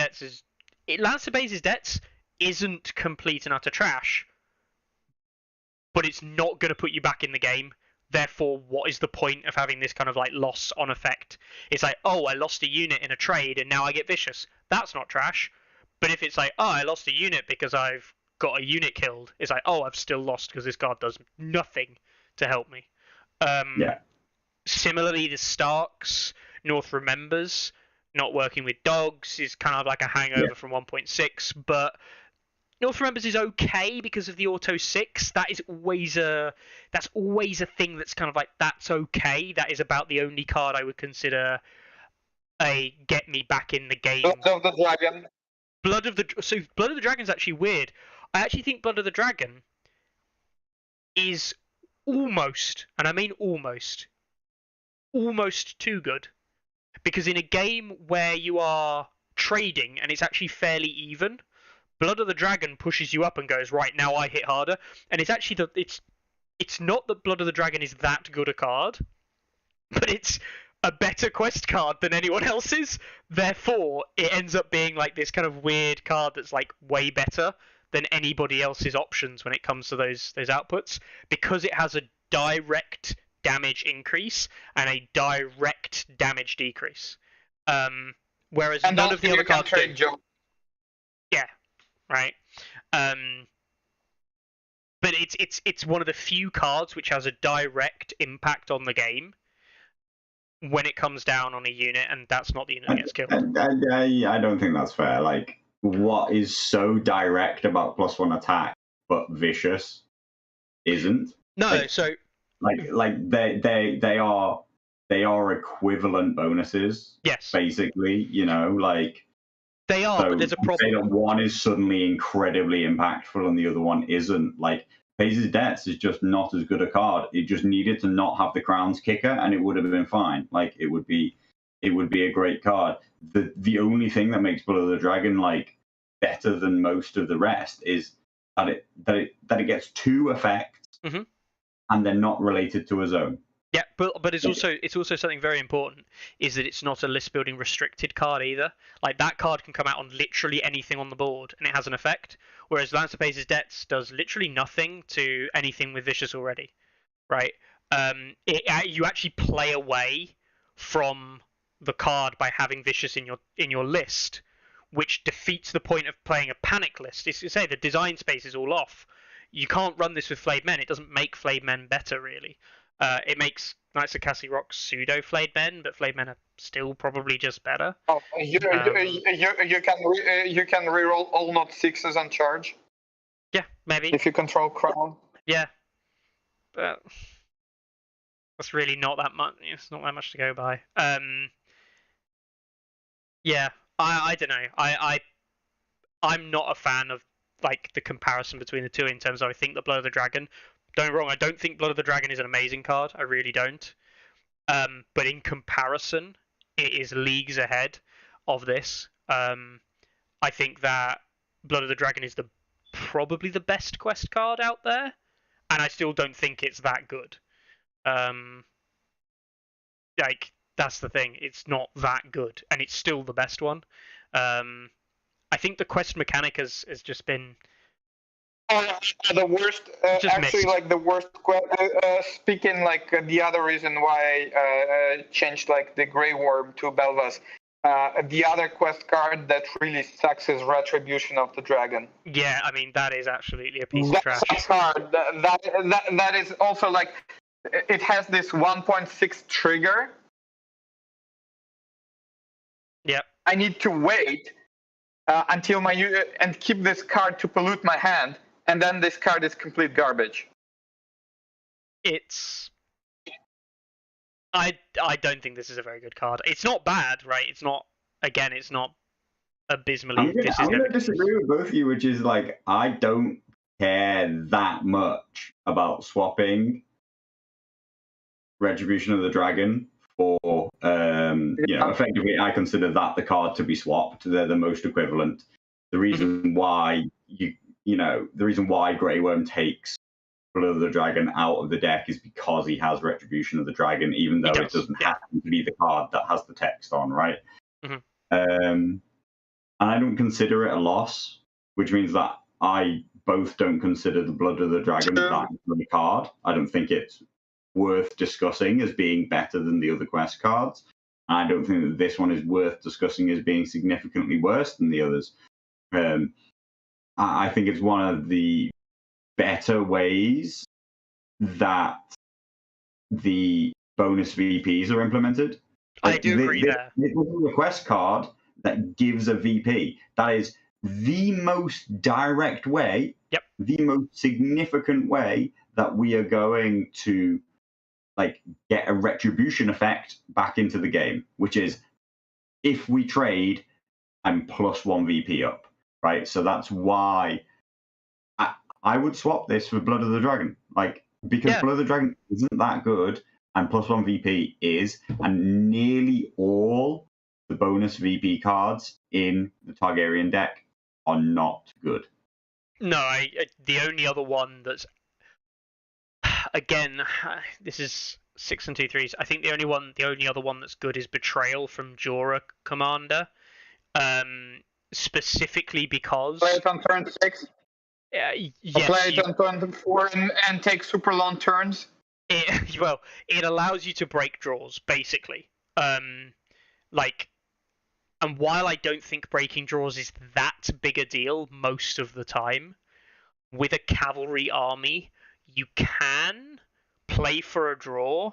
Debts isn't complete and utter trash, but it's not going to put you back in the game. Therefore, what is the point of having this kind of like loss on effect? It's like, oh, I lost a unit in a trade and now I get Vicious. That's not trash. But if it's like, oh, I lost a unit because I've got a unit killed, it's like, oh, I've still lost because this card does nothing to help me. Similarly, the Starks, North Remembers, not working with dogs is kind of like a hangover from 1.6, but North Remembers is okay because of the auto 6. That's always a thing that's kind of like, that's okay. That is about the only card I would consider a get me back in the game. Blood of the Dragon. Blood of the Dragon is actually weird. I actually think Blood of the Dragon is almost, and I mean almost too good. Because in a game where you are trading and it's actually fairly even, Blood of the Dragon pushes you up and goes, right, now I hit harder. And it's actually it's not that Blood of the Dragon is that good a card, but it's a better quest card than anyone else's. Therefore, it ends up being like this kind of weird card that's like way better than anybody else's options when it comes to those outputs, because it has a direct damage increase and a direct damage decrease. Whereas And none of the other cards do. Yeah, right. But it's one of the few cards which has a direct impact on the game when it comes down on a unit, and that's not the unit that gets killed. I don't think that's fair. Like, what is so direct about +1 attack but vicious isn't? No, like, so they are equivalent bonuses. Yes, basically, like they are. so But there's a problem. Say that one is suddenly incredibly impactful and the other one isn't. Like, Pace's Debts is just not as good a card. It just needed to not have the Crown's kicker, and it would have been fine. Like, it would be a great card. The only thing that makes Blood of the Dragon like better than most of the rest is that it gets 2 effects, and they're not related to a zone. Yeah, but it's also something very important, is that it's not a list building restricted card either. Like, that card can come out on literally anything on the board and it has an effect, whereas Lance of Pace's Debts does literally nothing to anything with Vicious already, right? You actually play away from the card by having Vicious in your list, which defeats the point of playing a panic list. It's to say the design space is all off. You can't run this with Flayed Men. It doesn't make Flayed Men better, really. It makes Knights of Castle Rock pseudo Flayed Men, but Flayed Men are still probably just better. Oh, you can reroll all not 6s on charge. Yeah, maybe. If you control Crown. Yeah, but that's really not that much. It's not that much to go by. Yeah, I don't know. I'm not a fan of like the comparison between the two in terms of I think that Blood of the Dragon. Don't get me wrong, I don't think Blood of the Dragon is an amazing card. I really don't. But in comparison, it is leagues ahead of this. I think that Blood of the Dragon is probably the best quest card out there, and I still don't think it's that good. Like, that's the thing. It's not that good, and it's still the best one. I think the quest mechanic has just been the worst. Actually, missed. like the worst. Speaking like the other reason why I changed like the Grey Worm to Belvas. The other quest card that really sucks is Retribution of the Dragon. Yeah, I mean that is absolutely a piece of trash. That card. That is also like it has this 1.6 trigger. Yep. I need to wait until and keep this card to pollute my hand, and then this card is complete garbage. I don't think this is a very good card. It's not bad, right? It's not abysmally. I'm going to disagree with both of you, which is like I don't care that much about swapping Retribution of the Dragon for effectively I consider that the card to be swapped. They're the most equivalent. The reason why the reason why Grey Worm takes Blood of the Dragon out of the deck is because he has Retribution of the Dragon, even though it doesn't happen to be the card that has the text on, right? And I don't consider it a loss, which means that I both don't consider the Blood of the Dragon that good a card. I don't think it's worth discussing as being better than the other quest cards. I don't think that this one is worth discussing as being significantly worse than the others. I think it's one of the better ways that the bonus VPs are implemented. I do agree there. This is a quest card that gives a VP. That is the most direct way, the most significant way that we are going to get a retribution effect back into the game, which is if we trade, I'm +1 VP up, right? So that's why I would swap this for Blood of the Dragon, because Blood of the Dragon isn't that good, and +1 VP is, and nearly all the bonus VP cards in the Targaryen deck are not good. No, the only other one that's again, this is 6 and 2 3s. I think the only other one that's good is Betrayal from Jorah Commander. Specifically because Play it on turn 6. Yes, play it on turn 4 and take super long turns. It allows you to break draws basically. And while I don't think breaking draws is that big a deal most of the time, with a cavalry army, you can play for a draw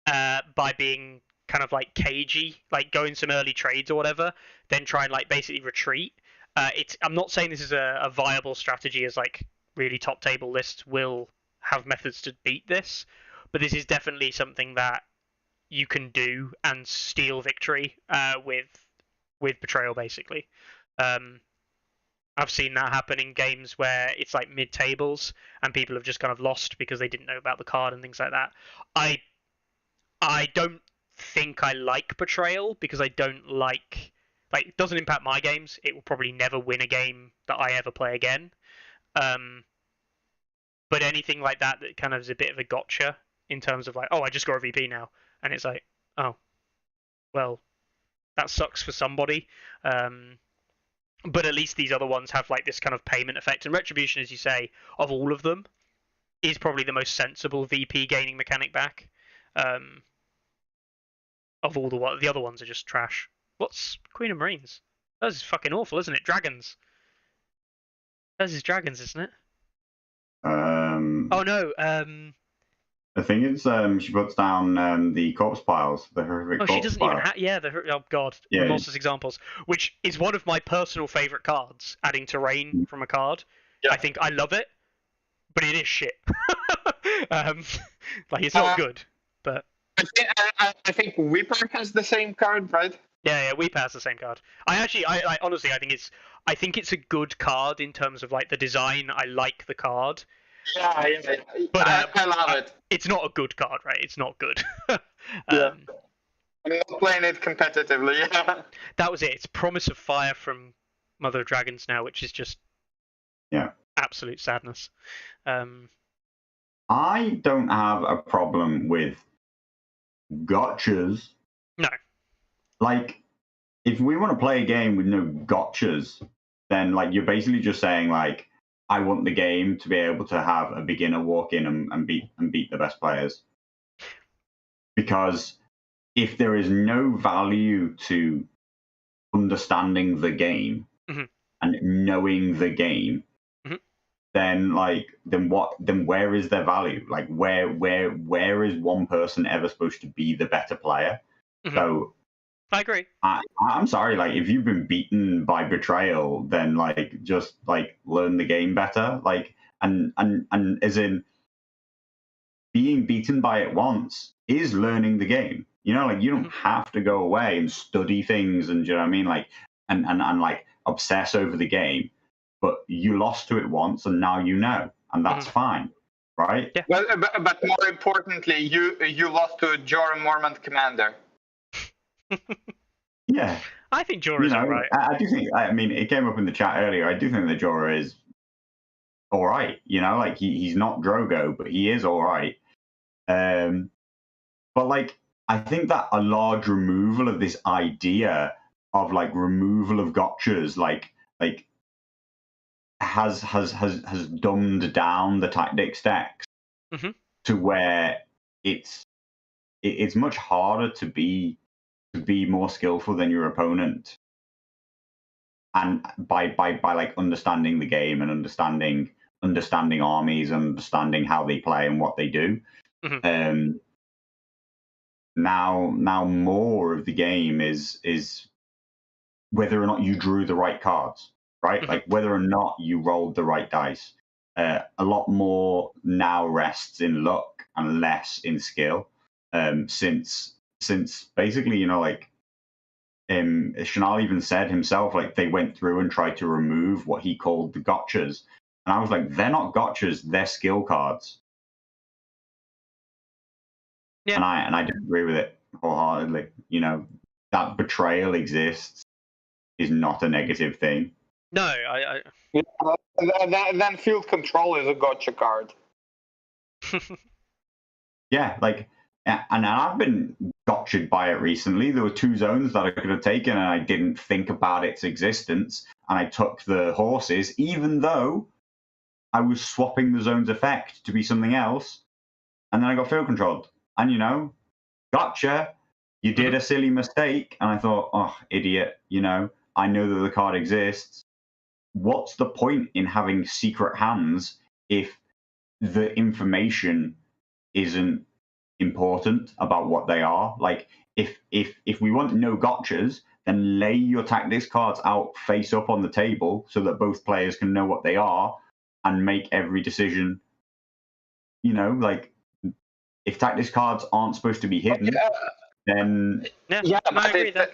by being kind of like cagey, like going some early trades or whatever, then try and like basically retreat. I'm not saying this is a viable strategy, as like really top table lists will have methods to beat this, but this is definitely something that you can do and steal victory with Betrayal basically. I've seen that happen in games where it's like mid tables and people have just kind of lost because they didn't know about the card and things like that. I don't think I like Betrayal because I don't like it doesn't impact my games. It will probably never win a game that I ever play again. But anything like that kind of is a bit of a gotcha in terms of like, oh, I just got a VP now, and it's like, oh, well, that sucks for somebody. But at least these other ones have like this kind of payment effect, and Retribution, as you say, of all of them, is probably the most sensible VP gaining mechanic back. Of all the other ones are just trash. What's Queen of Marines? That is fucking awful, isn't it? Dragons. That is dragons, isn't it? Oh no. I think it's she puts down the corpse piles, the horrific corpse she doesn't piles. even have. Yeah, oh god, Yeah. remorseless examples, which is one of my personal favorite cards. Adding terrain from a card, Yeah. I think I love it, but it is shit. It's not good, but I think Weeper has the same card, right? Yeah, Weeper has the same card. I honestly, I think it's a good card in terms of like the design. I like the card. Yeah. But I love it. It's not a good card, right? It's not good. Yeah. I'm not playing it competitively. Yeah. That was it. It's Promise of Fire from Mother of Dragons now, which is just absolute sadness. I don't have a problem with gotchas. No. Like, if we want to play a game with no gotchas, then like you're basically just saying like, I want the game to be able to have a beginner walk in and beat the best players. Because if there is no value to understanding the game and knowing the game, then where is their value? Like where is one person ever supposed to be the better player? So I agree. I'm sorry, like if you've been beaten by Betrayal, then like just like learn the game better. Like and as in being beaten by it once is learning the game. You know, like you don't have to go away and study things and, you know what I mean? Like and like obsess over the game. But you lost to it once and now you know, and that's fine, right? Yeah. But more importantly, you lost to a Jorah Mormont commander. Yeah. I think Jorah's alright. I do think, I mean, it came up in the chat earlier. I do think that Jorah is alright. You know, like he's not Drogo, but he is alright. But like, I think that a large removal of this idea of like removal of gotchas, like has dumbed down the tactics decks to where it's much harder to be more skillful than your opponent, and by like understanding the game and understanding armies and understanding how they play and what they do. Now more of the game is whether or not you drew the right cards, right? Like whether or not you rolled the right dice. A lot more now rests in luck and less in skill. Since basically, you know, like Chanel even said himself, like they went through and tried to remove what he called the gotchas. And I was like, they're not gotchas, they're skill cards. Yeah. And I disagree with it wholeheartedly. You know, that Betrayal exists is not a negative thing. No, then Field Control is a gotcha card. Yeah, like, and I've been gotcha'd by it recently. There were 2 zones that I could have taken, and I didn't think about its existence, and I took the horses, even though I was swapping the zone's effect to be something else, and then I got field controlled. And gotcha, you did a silly mistake, and I thought, oh, idiot, I know that the card exists. What's the point in having secret hands if the information isn't important about what they are? Like, if we want no gotchas, then lay your tactics cards out face up on the table so that both players can know what they are and make every decision. Like, if tactics cards aren't supposed to be hidden, then I agree but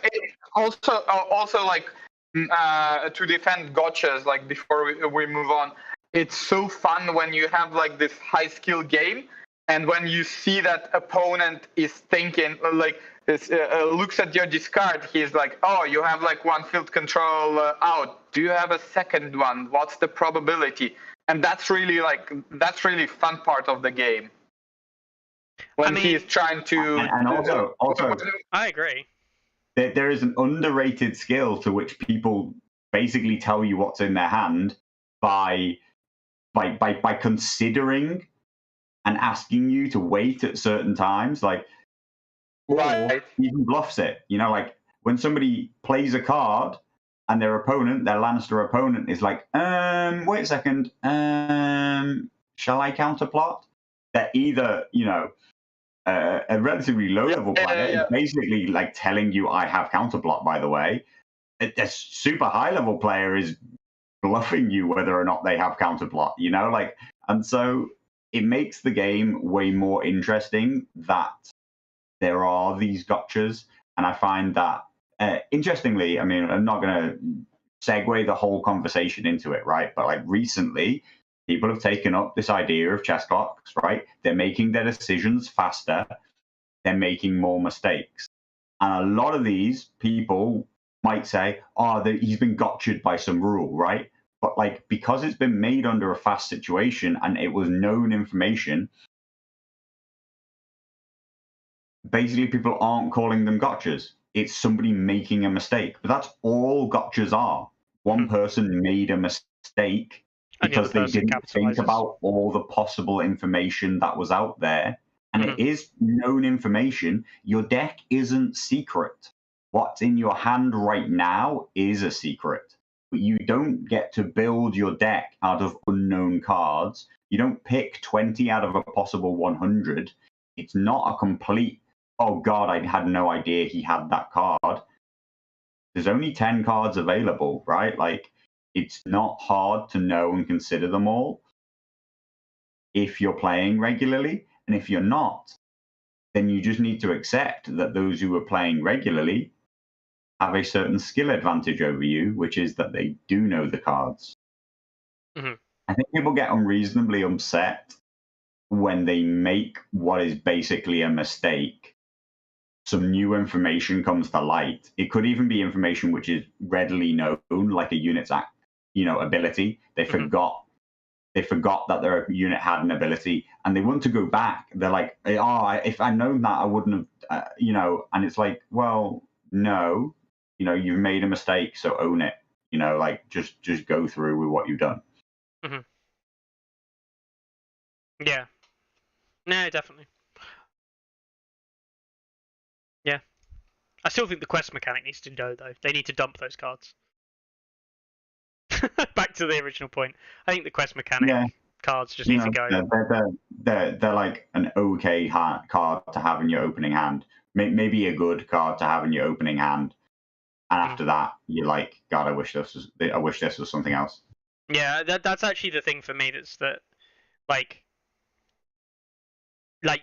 it also like to defend gotchas, like before we move on, it's so fun when you have like this high skill game, and when you see that opponent is thinking like this, looks at your discard, he's like, oh, you have like 1 field control out, do you have a second one, what's the probability? And that's really fun part of the game when he's trying to and also I agree. There is an underrated skill to which people basically tell you what's in their hand by considering and asking you to wait at certain times, like, or even bluffs it. Like when somebody plays a card and their Lannister opponent is like, wait a second, shall I counterplot? They're either, a relatively low level player is basically like telling you, I have counterplot, by the way. A super high level player is bluffing you whether or not they have counterplot, and so it makes the game way more interesting that there are these gotchas. And I find that, interestingly, I mean, I'm not going to segue the whole conversation into it, right? But like recently, people have taken up this idea of chess clocks, right? They're making their decisions faster. They're making more mistakes. And a lot of these people might say, oh, he's been gotcha'd by some rule, right? But like, because it's been made under a fast situation and it was known information, basically people aren't calling them gotchas. It's somebody making a mistake. But that's all gotchas are. One person made a mistake because they didn't think about all the possible information that was out there. And it is known information. Your deck isn't secret. What's in your hand right now is a secret. But you don't get to build your deck out of unknown cards. You don't pick 20 out of a possible 100. It's not a complete, oh God, I had no idea he had that card. There's only 10 cards available, right? Like, it's not hard to know and consider them all if you're playing regularly. And if you're not, then you just need to accept that those who are playing regularly have a certain skill advantage over you, which is that they do know the cards. I think people get unreasonably upset when they make what is basically a mistake. Some new information comes to light. It could even be information which is readily known, like a unit's ability. They forgot that their unit had an ability, and they want to go back. They're like, oh, if I'd known that, I wouldn't have, and it's like, well, no, you've made a mistake, so own it. Like, just go through with what you've done. Yeah. No, definitely. Yeah. I still think the quest mechanic needs to go, though. They need to dump those cards. Back to the original point. I think the quest mechanic cards just need to go. They're like an okay card to have in your opening hand. Maybe a good card to have in your opening hand. And after that, you're like, God, I wish this was something else. Yeah, that's actually the thing for me. That's that, like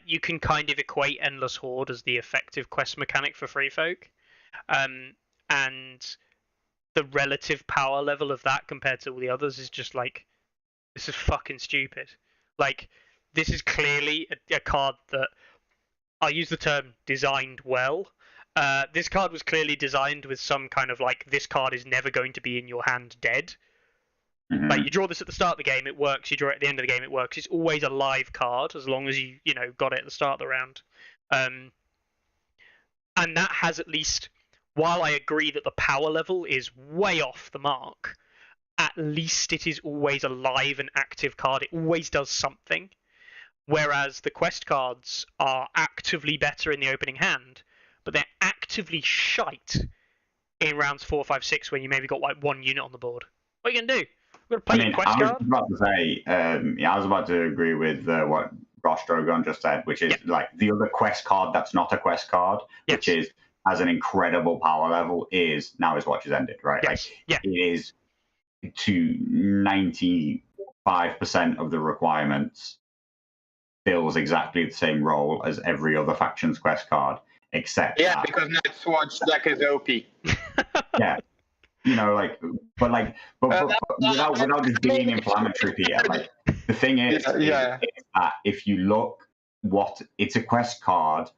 you can kind of equate Endless Horde as the effective quest mechanic for Free Folk, and the relative power level of that compared to all the others is just like, this is fucking stupid. Like, this is clearly a card that, I'll use the term designed well. This card was clearly designed with some kind of like, this card is never going to be in your hand dead. Like you draw this at the start of the game, it works. You draw it at the end of the game, it works. It's always a live card as long as you got it at the start of the round. And that has at least, while I agree that the power level is way off the mark, at least it is always a live and active card. It always does something. Whereas the quest cards are actively better in the opening hand, but they're actively shite in rounds 4, 5, 6 when you maybe got like one unit on the board. What are you going to do? We're going to play a quest card? I was about to say, I was about to agree with what Ross Drogon just said, which is like the other quest card that's not a quest card, which is has an incredible power level, is Now His Watch Has Ended, right? Yes. Like, it is to 95% of the requirements fills exactly the same role as every other faction's quest card, except because Night's Watch deck is OP. Yeah. But without just being inflammatory, Peter. Like the thing is that if you look it's a quest card.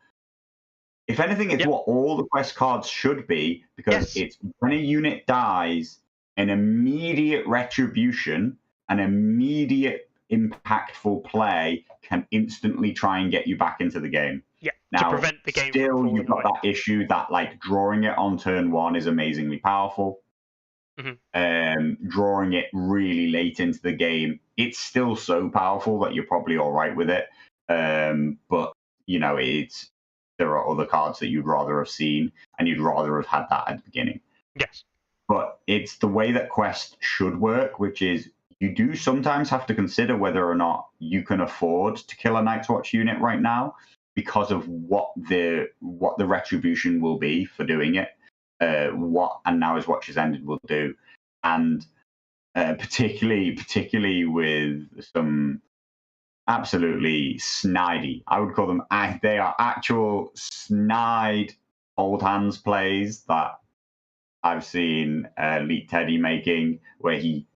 If anything, it's what all the quest cards should be, because it's when a unit dies, an immediate retribution, an immediate impactful play can instantly try and get you back into the game. Yeah. Now, to prevent the game still, from you've got that issue that like drawing it on turn 1 is amazingly powerful. Drawing it really late into the game, it's still so powerful that you're probably all right with it. But there are other cards that you'd rather have seen, and you'd rather have had that at the beginning. Yes. But it's the way that Quest should work, which is you do sometimes have to consider whether or not you can afford to kill a Night's Watch unit right now because of what the retribution will be for doing it. What and Now His Watch Has Ended will do, and particularly with some absolutely snidey, I would call them, they are actual snide old hands plays that I've seen Leet Teddy making, where he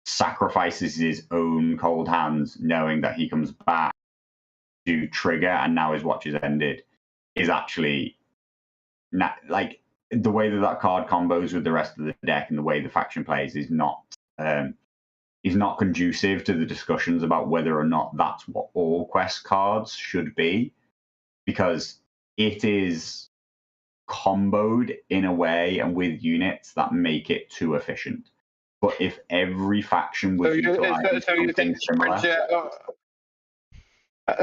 sacrifices his own cold hands knowing that he comes back to trigger and Now His Watch Has Ended, is actually like the way that card combos with the rest of the deck and the way the faction plays is not conducive to the discussions about whether or not that's what all quest cards should be, because it is comboed in a way and with units that make it too efficient. But if every faction was utilizing something similar.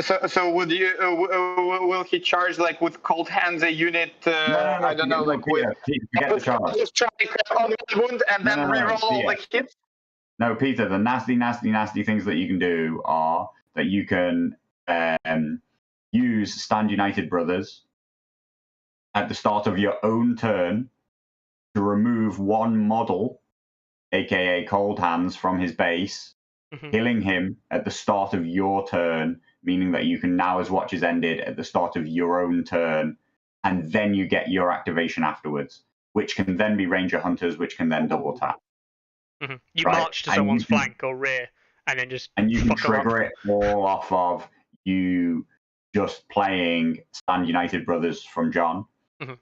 So would you will he charge like with cold hands a unit? No, I don't know, like Peter, forget the charge. Just strike on one wound and then reroll all the hits. No, Peter. The nasty things that you can do are that you can use Stand United Brothers at the start of your own turn to remove one model, aka Cold Hands, from his base, killing him at the start of your turn, meaning that you can Now His Watch Has Ended at the start of your own turn, and then you get your activation afterwards, which can then be Ranger Hunters, which can then double tap. You march to someone's flank or rear, and then just and you can trigger it all off of you just playing Stand United Brothers from John, and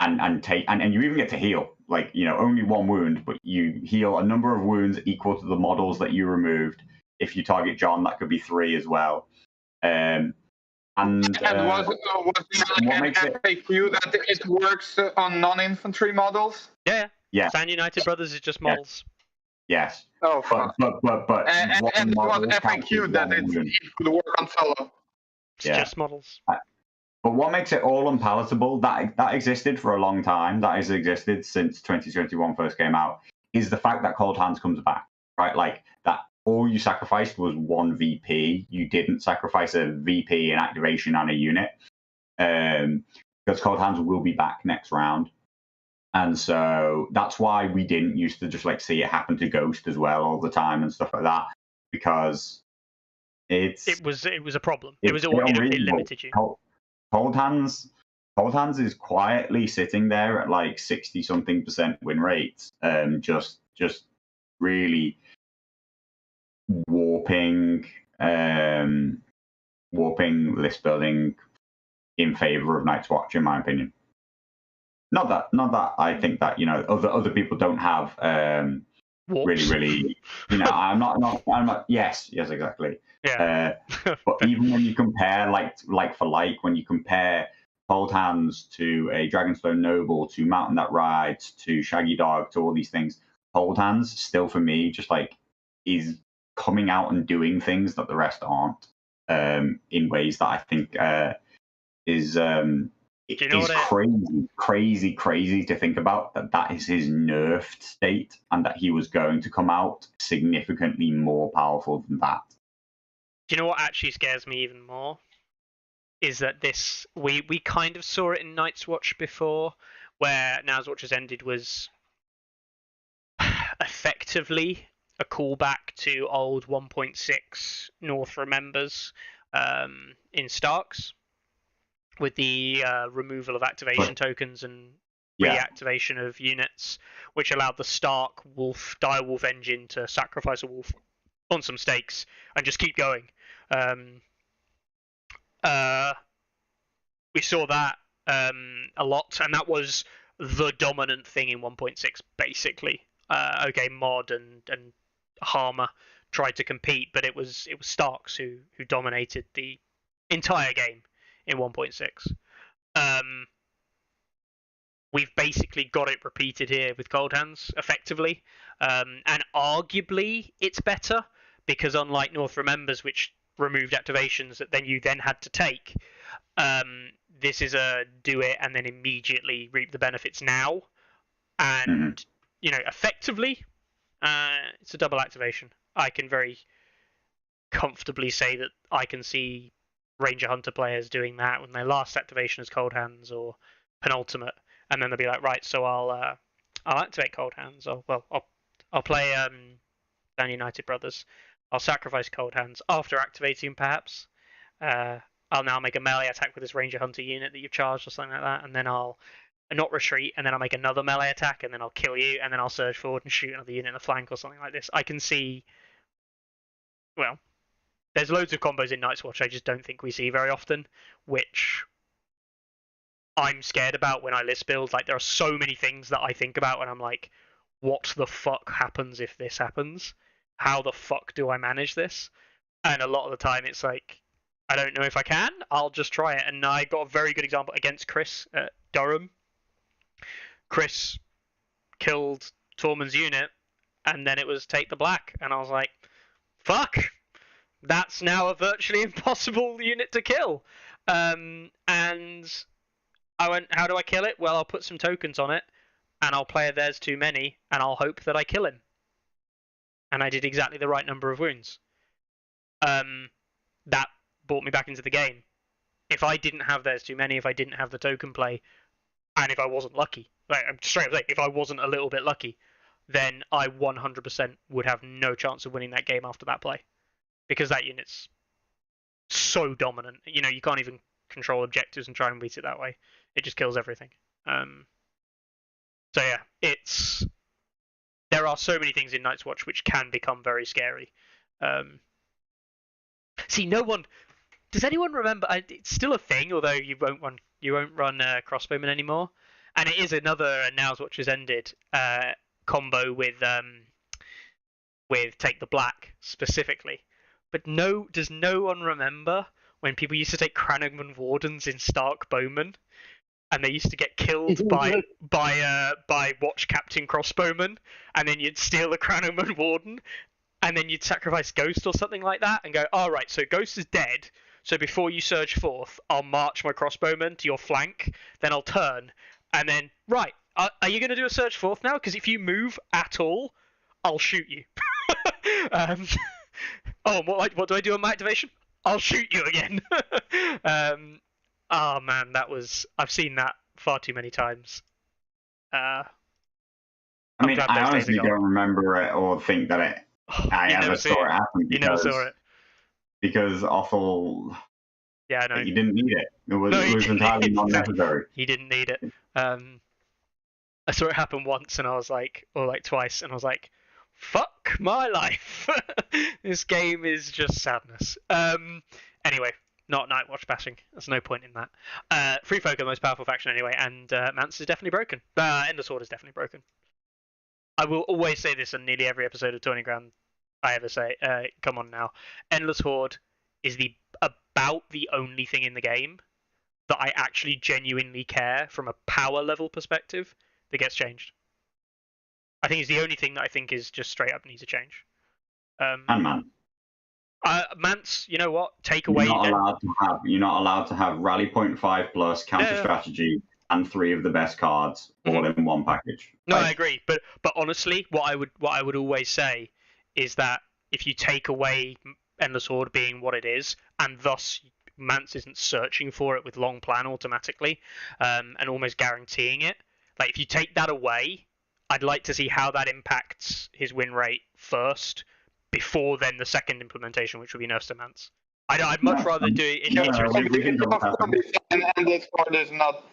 you even get to heal, like only one wound, but you heal a number of wounds equal to the models that you removed. If you target John, that could be 3 as well. Was there like an FAQ that it works on non-infantry models? Yeah. Stand United Brothers is just models. Yes. Oh, fuck. But and it was FAQ that it could work on solo. It's just models. But what makes it all unpalatable, that existed for a long time, that has existed since 2021 first came out, is the fact that Cold Hands comes back, right? Like, that all you sacrificed was one VP. You didn't sacrifice a VP, an activation, and a unit. Because Cold Hands will be back next round. And so that's why we didn't used to just like see it happen to Ghost as well all the time and stuff like that, because it was a problem. It limited you. Cold Hands is quietly sitting there at like 60-something% win rates, just really warping list building in favor of Night's Watch, in my opinion. not that I think that other people don't have really I'm not yes exactly. Yeah. But even when you compare like for like, when you compare Cold Hands to a Dragonstone Noble, to Mountain That Rides, to Shaggy Dog, to all these things, Cold Hands still for me just like is coming out and doing things that the rest aren't, in ways that I think is crazy to think about, that is his nerfed state, and that he was going to come out significantly more powerful than that. Do you know what actually scares me even more? Is that we kind of saw it in Night's Watch before, where Now's Watch Has Ended was effectively a callback to old 1.6 North Remembers in Starks, with the removal of activation tokens and reactivation of units, which allowed the Stark Direwolf engine to sacrifice a wolf on some stakes and just keep going. We saw that a lot, and that was the dominant thing in 1.6, basically. Okay, Mod and Harmer tried to compete, but it was Starks who dominated the entire game in 1.6. We've basically got it repeated here with Cold Hands, effectively. And arguably, it's better, because unlike North Remembers, which removed activations that you then had to take, this is a do it and then immediately reap the benefits now. And, effectively, it's a double activation. I can very comfortably say that I can see Ranger Hunter players doing that when their last activation is Cold Hands or Penultimate, and then they'll be like, right, so I'll activate Cold Hands. I'll play Down United Brothers. I'll sacrifice Cold Hands after activating, perhaps. I'll now make a melee attack with this Ranger Hunter unit that you've charged or something like that, and then I'll not retreat, and then I'll make another melee attack, and then I'll kill you, and then I'll surge forward and shoot another unit in the flank or something like this. I can see, well, there's loads of combos in Night's Watch I just don't think we see very often, which I'm scared about when I list build. Like, there are so many things that I think about when I'm like, what the fuck happens if this happens? How the fuck do I manage this? And a lot of the time it's like, I don't know if I can, I'll just try it. And I got a very good example against Chris at Durham. Chris killed Tormund's unit, and then it was take the black, and I was like, fuck, that's now a virtually impossible unit to kill. And I went, how do I kill it? Well, I'll put some tokens on it, and I'll play a There's Too Many, and I'll hope that I kill him. And I did exactly the right number of wounds. That brought me back into the game. If I didn't have There's Too Many, if I didn't have the token play, and if I wasn't lucky, like, I'm straight up saying, if I wasn't a little bit lucky, then I 100% would have no chance of winning that game after that play. Because that unit's so dominant. You can't even control objectives and try and beat it that way. It just kills everything. So yeah, there are so many things in Night's Watch which can become very scary. See, does anyone remember? It's still a thing, although you won't run Crossbowman anymore, and it is another Now's Watch Has Ended combo with Take the Black specifically. But does no one remember when people used to take Cranogman Wardens in Stark Bowman, and they used to get killed by Watch Captain Crossbowman, and then you'd steal the Cranogman Warden, and then you'd sacrifice Ghost or something like that, and go, all right, so Ghost is dead, so before you surge forth, I'll march my Crossbowman to your flank, then I'll turn, and then, right, are you going to do a surge forth now? Because if you move at all, I'll shoot you. What do I do on my activation? I'll shoot you again. Oh man, I've seen that far too many times. I honestly don't remember it or think that I ever saw it happen. You never saw it. Because Othel... Yeah, I know. You didn't need it. It was entirely not necessary. He didn't need it. I saw it happen once, and I was like, or like twice, and I was like, fuck my life. This game is just sadness. Anyway, not Night Watch bashing. There's no point in that. Free Folk are the most powerful faction anyway, and Mance is definitely broken. Endless Horde is definitely broken. I will always say this on nearly every episode of Tourney Ground I ever say. Come on now. Endless Horde is about the only thing in the game that I actually genuinely care from a power level perspective that gets changed. I think it's the only thing that I think is just straight up needs a change. And man. Mance, you know what? Take away. You're not allowed to have Rally Point 5+ counter strategy and 3 of the best cards all in one package. No, I agree. But honestly, what I would always say is that if you take away Endless Horde being what it is, and thus Mance isn't searching for it with long plan automatically, and almost guaranteeing it. Like if you take that away, I'd like to see how that impacts his win rate first, before then the second implementation, which would be nerfs to Mance. I'd much rather do it in iterative. Endless Horde is not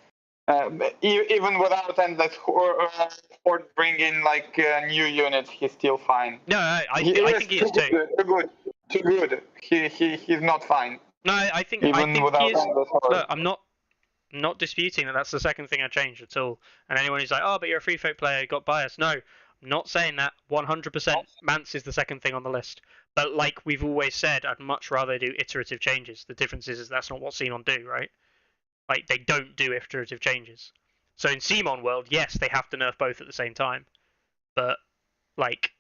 even without Endless Horde bringing like new units, he's still fine. No, I think he is too. Too good. He's not fine. No, I think he is. Look, I'm not disputing that that's the second thing I changed at all. And anyone who's like, oh, but you're a Free Folk player, got biased. No, I'm not saying that. 100% Mance is the second thing on the list. But like we've always said, I'd much rather do iterative changes. The difference is that's not what Simon do, right? Like they don't do iterative changes. So in Simon world, yes, they have to nerf both at the same time. But like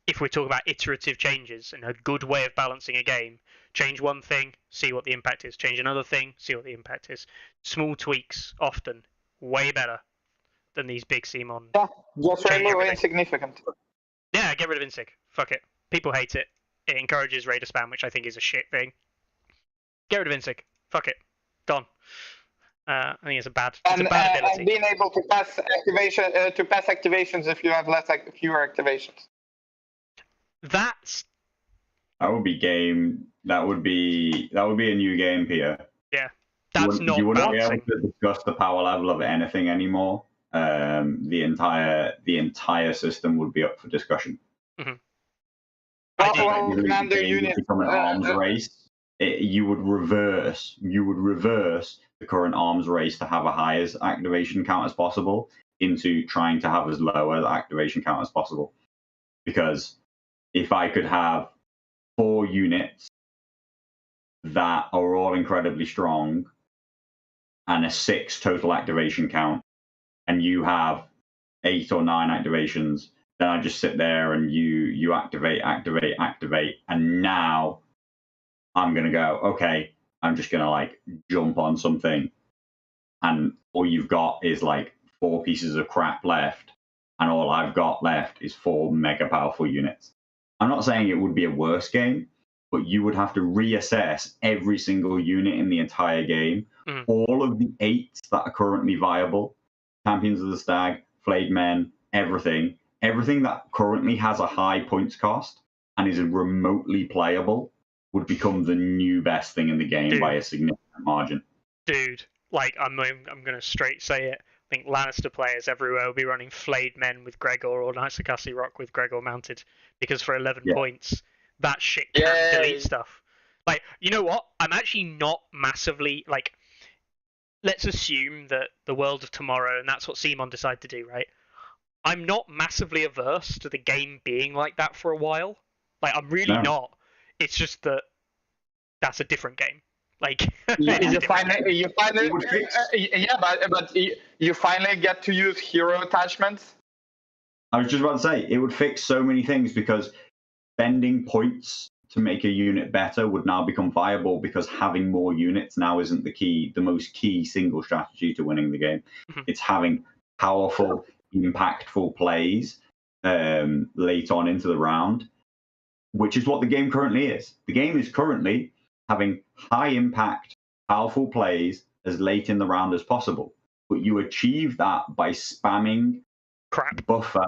if we're talking about iterative changes and a good way of balancing a game, change one thing, see what the impact is. Change another thing, see what the impact is. Small tweaks, often, way better than these big Simon. Yeah, just remove insignificant. Yeah, get rid of Insig. Fuck it. People hate it. It encourages raider spam, which I think is a shit thing. Get rid of Insig. Fuck it. Gone. I think it's a bad ability. And being able to pass activations if you have fewer activations. That would be game. That would be a new game, Peter. Yeah, that's not. You wouldn't be able to discuss the power level of anything anymore. The entire system would be up for discussion. Mm-hmm. Commander unit become an arms race. You would reverse the current arms race to have a highest activation count as possible into trying to have as low an activation count as possible. Because if I could have 4 units that are all incredibly strong and a 6 total activation count, and you have 8 or 9 activations, then I just sit there and you activate, and now I'm gonna go, okay, I'm just gonna like jump on something, and all you've got is like 4 pieces of crap left, and all I've got left is 4 mega powerful units. I'm not saying it would be a worse game, but you would have to reassess every single unit in the entire game. All of the 8s that are currently viable, Champions of the Stag, Flayed Men, everything that currently has a high points cost and is remotely playable would become the new best thing in the game by a significant margin. Dude, like I'm going to straight say it. I think Lannister players everywhere will be running Flayed Men with Gregor or Naisakasi Rock with Gregor mounted, because for 11 points, that shit can delete stuff. Like, you know what? I'm actually not massively, like, let's assume that the world of tomorrow, and that's what Simon decided to do, right? I'm not massively averse to the game being like that for a while. Like, I'm really not. It's just that that's a different game. Like, you finally get to use hero attachments. I was just about to say, it would fix so many things, because spending points to make a unit better would now become viable, because having more units now isn't the most key single strategy to winning the game. It's having powerful, impactful plays late on into the round, which is what the game currently is. The game is currently having high impact, powerful plays as late in the round as possible. But you achieve that by spamming buffer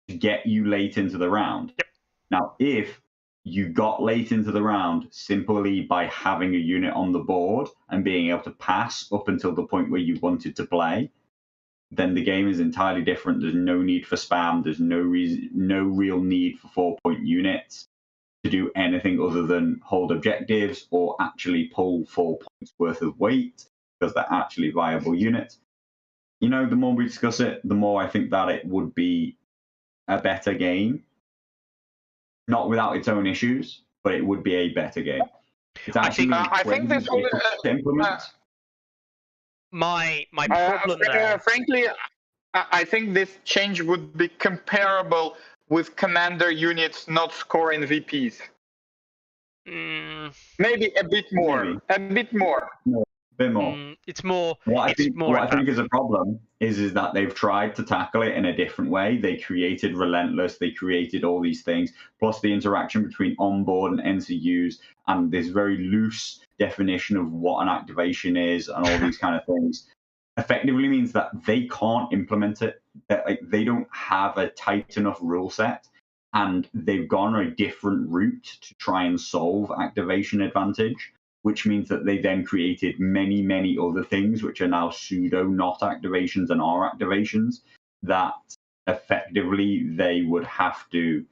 to get you late into the round. Yep. Now, if you got late into the round simply by having a unit on the board and being able to pass up until the point where you wanted to play, then the game is entirely different. There's no need for spam. There's no real need for 4-point units to do anything other than hold objectives or actually pull 4 points worth of weight, because they're actually viable units. The more we discuss it, the more I think that it would be a better game. Not without its own issues, but it would be a better game. It's actually I think this will implement. My problem there. Frankly, I think this change would be comparable with commander units not scoring VPs. Maybe a bit more. Maybe. A bit more. No, a bit more. It's more. What I think is a problem is that they've tried to tackle it in a different way. They created Relentless. They created all these things, plus the interaction between onboard and NCUs, and this very loose definition of what an activation is, and all these kind of things. Effectively means that they can't implement it. That they don't have a tight enough rule set, and they've gone a different route to try and solve activation advantage, which means that they then created many, many other things which are now pseudo not activations and are activations that effectively it would have to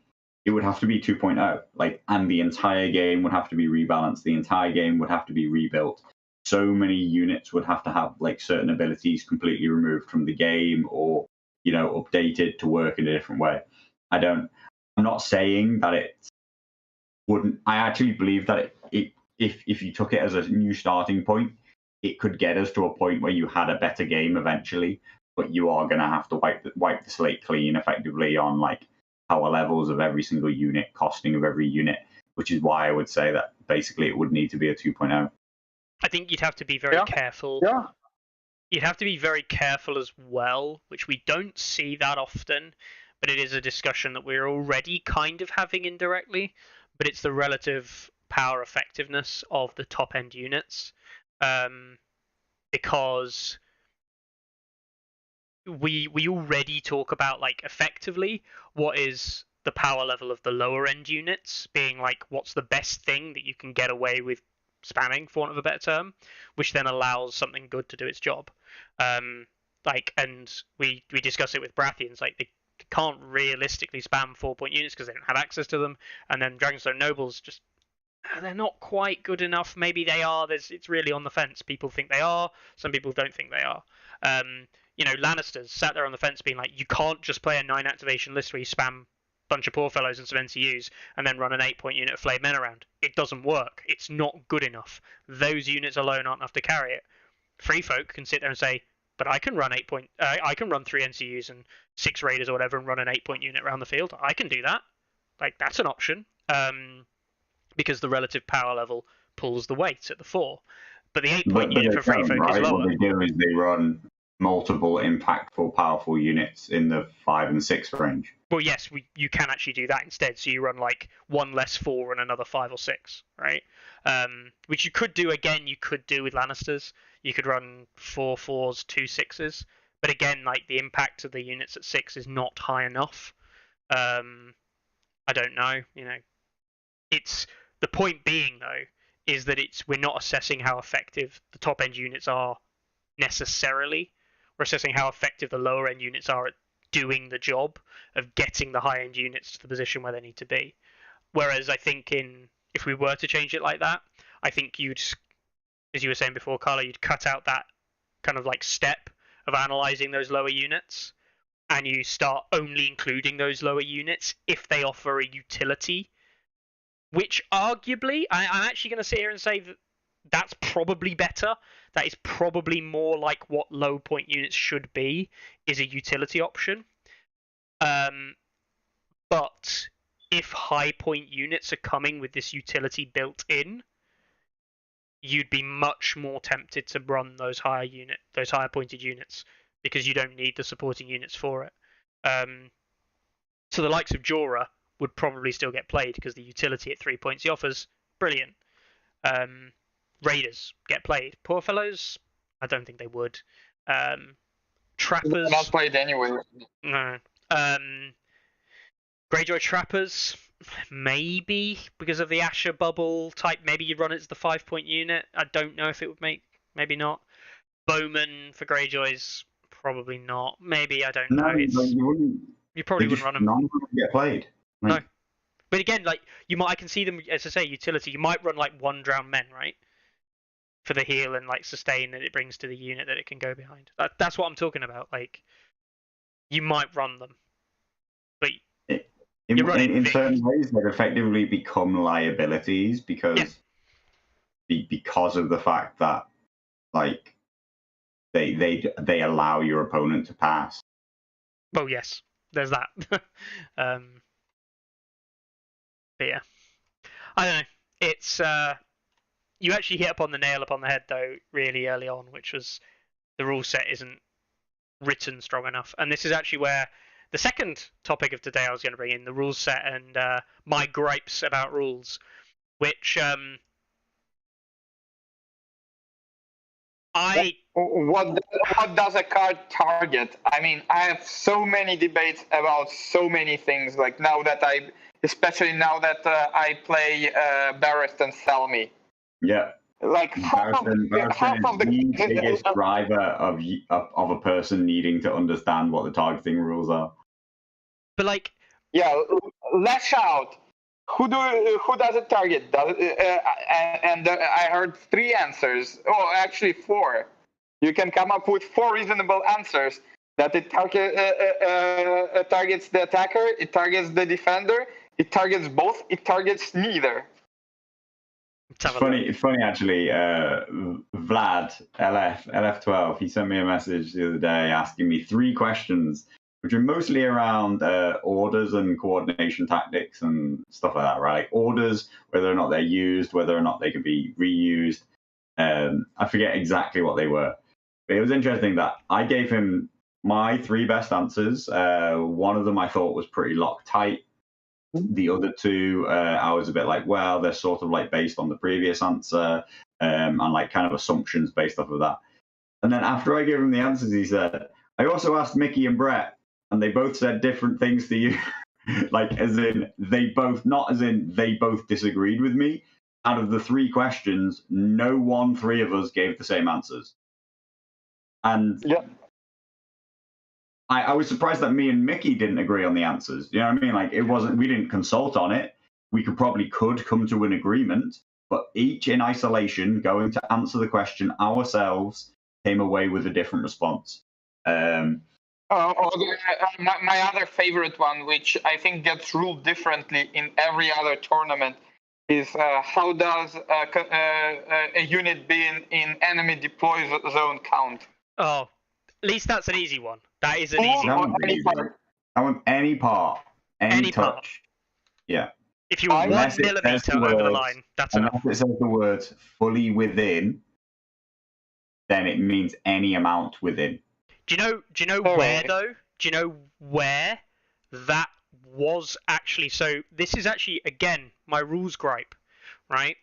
be 2.0, and the entire game would have to be rebalanced. The entire game would have to be rebuilt. So many units would have to have certain abilities completely removed from the game, or updated to work in a different way. I'm not saying that it wouldn't. I actually believe that if you took it as a new starting point, it could get us to a point where you had a better game eventually, but you are going to have to wipe the slate clean effectively on power levels of every single unit, costing of every unit, which is why I would say that basically it would need to be a 2.0. I think you'd have to be very careful. Yeah. You'd have to be very careful as well, which we don't see that often, but it is a discussion that we're already kind of having indirectly, but it's the relative power effectiveness of the top end units, because we already talk about effectively what is the power level of the lower end units being what's the best thing that you can get away with spamming, for want of a better term, which then allows something good to do its job. And we discuss it with Brathians, they can't realistically spam 4-point units because they don't have access to them, and then Dragonstone Nobles just they're not quite good enough. Maybe they are. It's really on the fence. People think they are. Some people don't think they are. Lannisters sat there on the fence being you can't just play a 9 activation list where you spam a bunch of poor fellows and some NCUs and then run an 8-point unit of Flayed Men around. It doesn't work. It's not good enough. Those units alone aren't enough to carry it. Free folk can sit there and say, but I can run 3 NCUs and 6 Raiders or whatever and run an 8-point unit around the field. I can do that. That's an option. Because the relative power level pulls the weight at the 4. But the 8-point unit for free folk is lower. What they do is they run multiple impactful, powerful units in the 5 and 6 range. Well, yes, you can actually do that instead. So you run 1 less 4 and another 5 or 6, right? Which you could do again. You could do with Lannisters. You could run 4 4s, 2 6s. But again, the impact of the units at 6 is not high enough. I don't know. It's the point being though is that we're not assessing how effective the top end units are necessarily. We're assessing how effective the lower end units are at doing the job of getting the high end units to the position where they need to be. Whereas I think if we were to change it like that, I think you'd, as you were saying before, Carlo, you'd cut out that kind of step of analyzing those lower units, and you start only including those lower units if they offer a utility, which arguably, I'm actually going to sit here and say that that's probably better. That is probably more like what low point units should be, is a utility option. But if high point units are coming with this utility built in, you'd be much more tempted to run those higher pointed units because you don't need the supporting units for it. So the likes of Jorah would probably still get played because the utility at 3 points he offers, brilliant. Raiders get played. Poor fellows, I don't think they would. Trappers, they're not played anyway. No. Greyjoy Trappers, maybe because of the Asher bubble type. Maybe you'd run it as the 5-point unit. I don't know if it would make. Maybe not. Bowman for Greyjoys, probably not. Maybe, I don't know. You probably wouldn't run them. None of them get played. No. But again, like I can see them as I say, utility. You might run like 1 drowned men, right? For the heal and like sustain that it brings to the unit that it can go behind. That's what I'm talking about. Like, you might run them, but in certain ways they've effectively become liabilities because of the fact that like they allow your opponent to pass. Well, yes, there's that. But yeah, I don't know. It's you actually hit upon the nail upon the head though really early on, which was the rule set isn't written strong enough, and this is actually where the second topic of today I was going to bring in, the rules set and my gripes about rules, which What does a card target? I mean, I have so many debates about so many things. Like especially now that I play Barrett and Selmy. Yeah. Like half of the biggest driver of a person needing to understand what the targeting rules are. But like, yeah, lash out. Who does it target? I heard 3 answers. Oh, actually 4. You can come up with 4 reasonable answers. That it targets the attacker, it targets the defender, it targets both, it targets neither. It's funny actually. Vlad LF12. He sent me a message the other day asking me 3 questions, which are mostly around orders and coordination tactics and stuff like that, right? Like orders, whether or not they're used, whether or not they can be reused. I forget exactly what they were, but it was interesting that I gave him my 3 best answers. One of them I thought was pretty Loctite. The other 2, I was a bit like, well, they're sort of like based on the previous answer and like kind of assumptions based off of that. And then after I gave him the answers, he said, I also asked Mickey and Brett, and they both said different things to you. Like, as in, they both disagreed with me. Out of the 3 questions, no 3 of us gave the same answers. And I was surprised that me and Mickey didn't agree on the answers. You know what I mean? Like, we didn't consult on it. We could come to an agreement, but each in isolation, going to answer the question ourselves, came away with a different response. My other favorite one, which I think gets ruled differently in every other tournament, is how does a unit being in enemy deploy zone count? Oh, at least that's an easy one. That is an easy one. I want any part, any touch. Part. Yeah. If you're 1 millimeter over the line, that's enough. If it says the words fully within, then it means any amount within. Do you know where though? Do you know where that was actually? So this is actually again my rules gripe, right?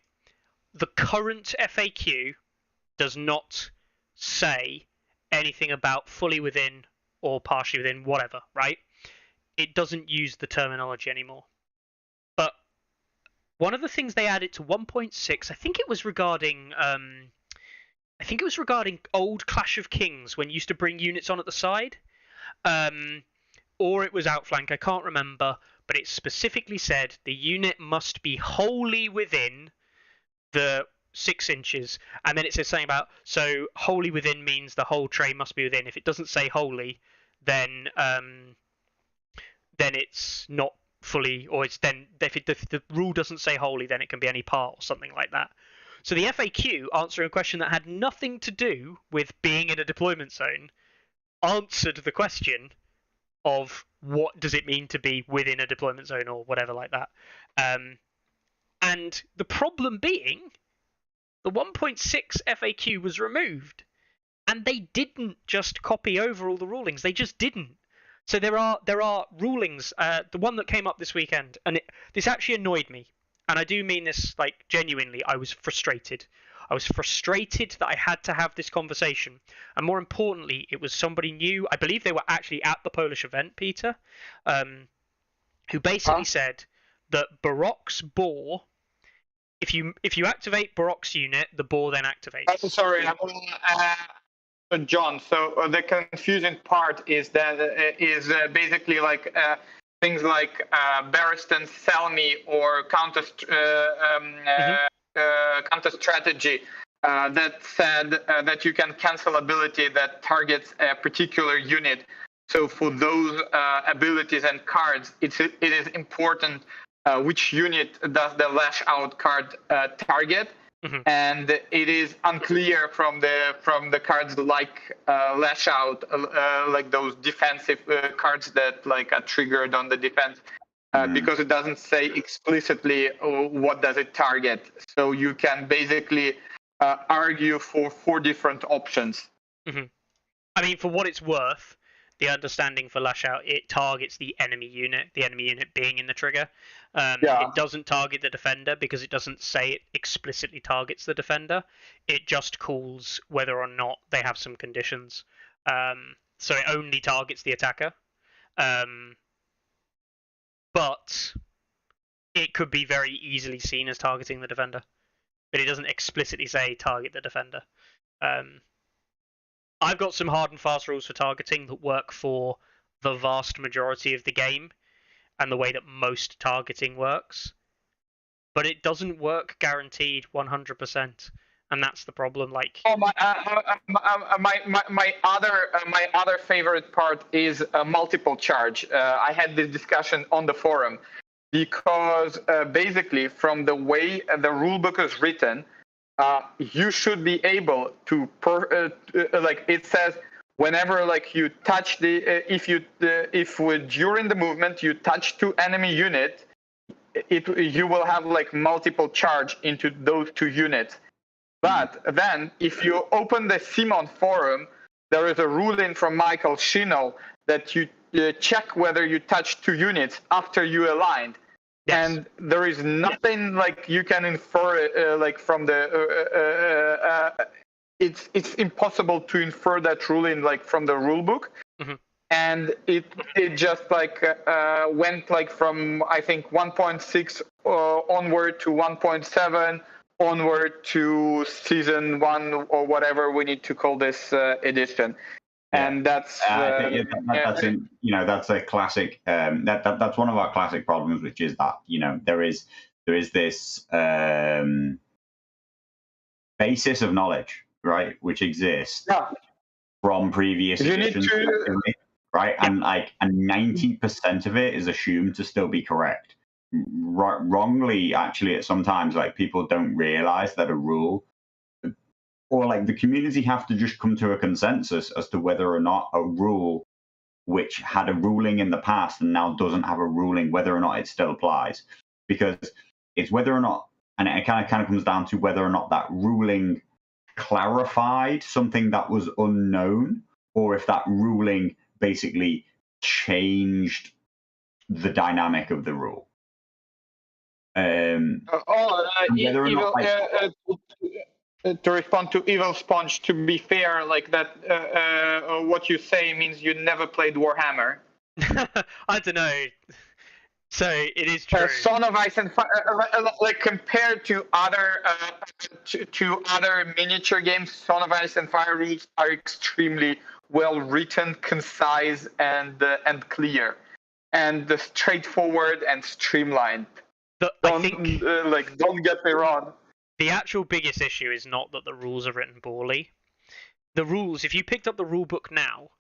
The current FAQ does not say anything about fully within or partially within, whatever, right? It doesn't use the terminology anymore. But one of the things they added to 1.6, I think it was regarding old Clash of Kings when you used to bring units on at the side, or it was outflank. I can't remember, but it specifically said the unit must be wholly within the 6 inches, and then it says something about so wholly within means the whole tray must be within. If it doesn't say wholly, then it's not fully, or it's then if the rule doesn't say wholly, then it can be any part or something like that. So the FAQ, answering a question that had nothing to do with being in a deployment zone, answered the question of what does it mean to be within a deployment zone or whatever like that. And the problem being, the 1.6 FAQ was removed, and they didn't just copy over all the rulings. They just didn't. So there are rulings. The one that came up this weekend, and this actually annoyed me. And I do mean this like genuinely. I was frustrated. I was frustrated that I had to have this conversation. And more importantly, it was somebody new. I believe they were actually at the Polish event, Peter, who basically said that Barok's boar, if you activate Barok's unit, the boar then activates. Sorry, John. So the confusing part is that basically like things like Barristan Selmy or counter strategy that said that you can cancel ability that targets a particular unit. So for those abilities and cards, it is important which unit does the lash out card target. And it is unclear from the cards like lash out, like those defensive cards that like are triggered on the defense, because it doesn't say explicitly what does it target. So you can basically argue for 4 different options. I mean, for what it's worth, the understanding for lash out, it targets the enemy unit being in the trigger. It doesn't target the defender because it doesn't say it explicitly targets the defender. It just calls whether or not they have some conditions. So it only targets the attacker. But it could be very easily seen as targeting the defender. But it doesn't explicitly say target the defender. I've got some hard and fast rules for targeting that work for the vast majority of the game and the way that most targeting works. But it doesn't work guaranteed 100%, and that's the problem. Like, my other favorite part is multiple charge. I had this discussion on the forum because basically from the way the rulebook is written, you should be able to like it says whenever like you touch if during the movement you touch 2 enemy units, you will have like multiple charge into those 2 units. But then if you open the Simon forum, there is a ruling from Michael Shino that you check whether you touch 2 units after you aligned. Yes. And there is nothing like you can infer like from the it's impossible to infer that ruling like from the rule book. And it just like went like from I think 1.6 onward to 1.7 onward to season 1 or whatever we need to call this edition. And that's that's a classic. That's one of our classic problems, which is that there is this basis of knowledge, right, which exists from previous editions, right, and 90% of it is assumed to still be correct. Wrongly, actually, at sometimes like people don't realize that a rule. Or like the community have to just come to a consensus as to whether or not a rule which had a ruling in the past and now doesn't have a ruling, whether or not it still applies. Because it's whether or not, and it kind of comes down to whether or not that ruling clarified something that was unknown, or if that ruling basically changed the dynamic of the rule. Whether or not, to respond to Evil Sponge, to be fair, like that, what you say means you never played Warhammer. I don't know. So it is true. Son of Ice and Fire, like compared to other other miniature games, Son of Ice and Fire rules are extremely well written, concise, and clear, and straightforward and streamlined. Don't get me wrong. The actual biggest issue is not that the rules are written poorly. The rules, if you picked up the rule book now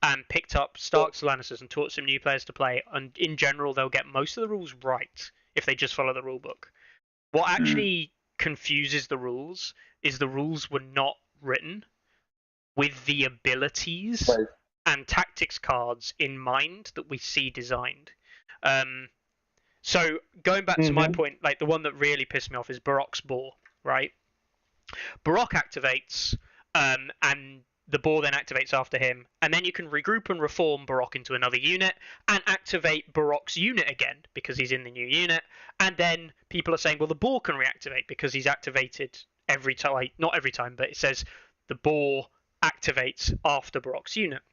and picked up Stark's Lannisters and taught some new players to play, and in general they'll get most of the rules right if they just follow the rule book. What actually confuses the rules is the rules were not written with the abilities and tactics cards in mind that we see designed. So going back to my point, like the one that really pissed me off is Barok's Boar, right? Barok activates, and the Boar then activates after him, and then you can regroup and reform Barok into another unit and activate Barok's unit again because he's in the new unit. And then people are saying, well, the Boar can reactivate because he's activated every time. Like, not every time, but it says the Boar activates after Barok's unit.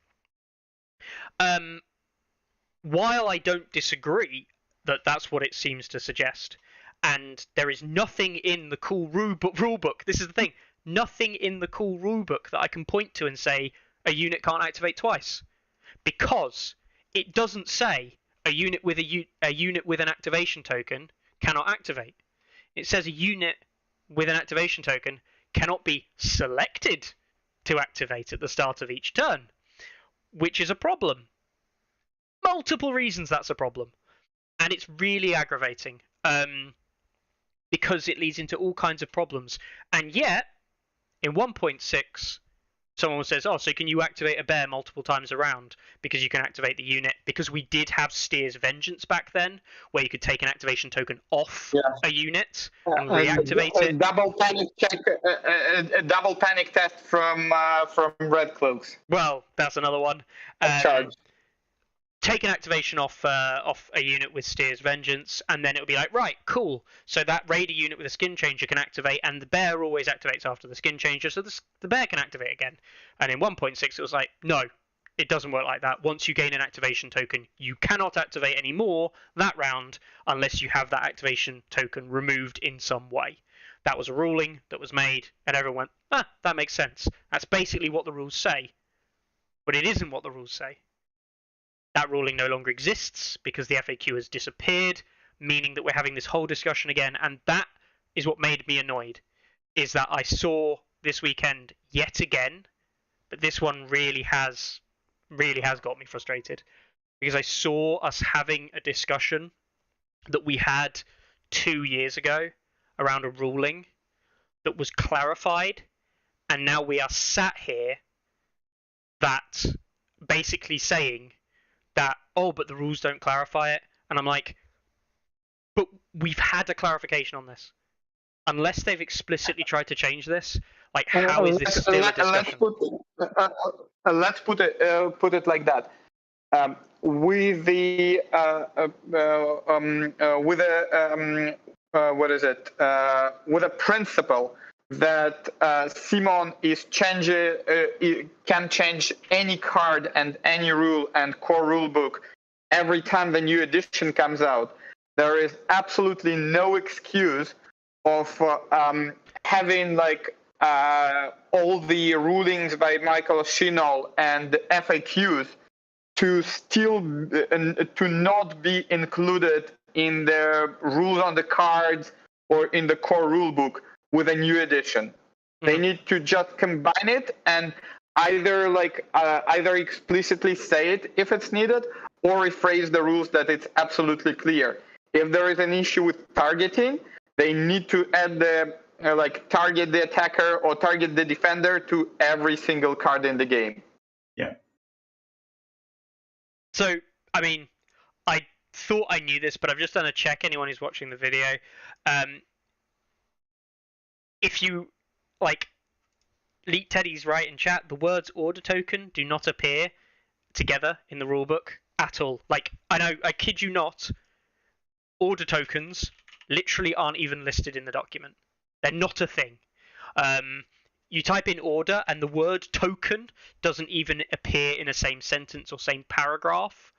While I don't disagree that that's what it seems to suggest, and there is nothing in the cool rulebook. This is the thing. Nothing in the cool rulebook that I can point to and say a unit can't activate twice, because it doesn't say a unit with a unit with an activation token cannot activate. It says a unit with an activation token cannot be selected to activate at the start of each turn, which is a problem. Multiple reasons that's a problem, and it's really aggravating because it leads into all kinds of problems. And yet, in 1.6, someone says, "Oh, so can you activate a bear multiple times around because you can activate the unit?" Because we did have Steer's Vengeance back then, where you could take an activation token off a unit and reactivate it. Double panic check, a double panic test from Red Cloaks. Well, that's another one. Charge. Take an activation off a unit with Steer's Vengeance, and then it'll be like, right, cool. So that Raider unit with a skin changer can activate, and the bear always activates after the skin changer, so the bear can activate again. And in 1.6, it was like, no, it doesn't work like that. Once you gain an activation token, you cannot activate anymore that round unless you have that activation token removed in some way. That was a ruling that was made, and everyone went, that makes sense. That's basically what the rules say. But it isn't what the rules say. That ruling no longer exists because the FAQ has disappeared, meaning that we're having this whole discussion again. And that is what made me annoyed, is that I saw this weekend yet again, but this one really has got me frustrated, because I saw us having a discussion that we had 2 years ago around a ruling that was clarified, and now we are sat here that basically saying that, oh, but the rules don't clarify it. And I'm like, but we've had a clarification on this. Unless they've explicitly tried to change this, like, how is this still a discussion? Let's put it like that. With the with a principle that Simon is can change any card and any rule and core rule book every time the new edition comes out. There is absolutely no excuse of having like all the rulings by Michael Shinall and the FAQs to still to not be included in the rules on the cards or in the core rule book with a new edition. They need to just combine it and either explicitly say it if it's needed, or rephrase the rules that it's absolutely clear. If there is an issue with targeting, they need to add the target the attacker or target the defender to every single card in the game. Yeah. So, I mean, I thought I knew this, but I've just done a check. Anyone who's watching the video, if you Leak Teddy's right in chat, the words order token do not appear together in the rulebook at all. I kid you not, order tokens literally aren't even listed in the document. They're not a thing. You type in order and the word token doesn't even appear in the same sentence or same paragraph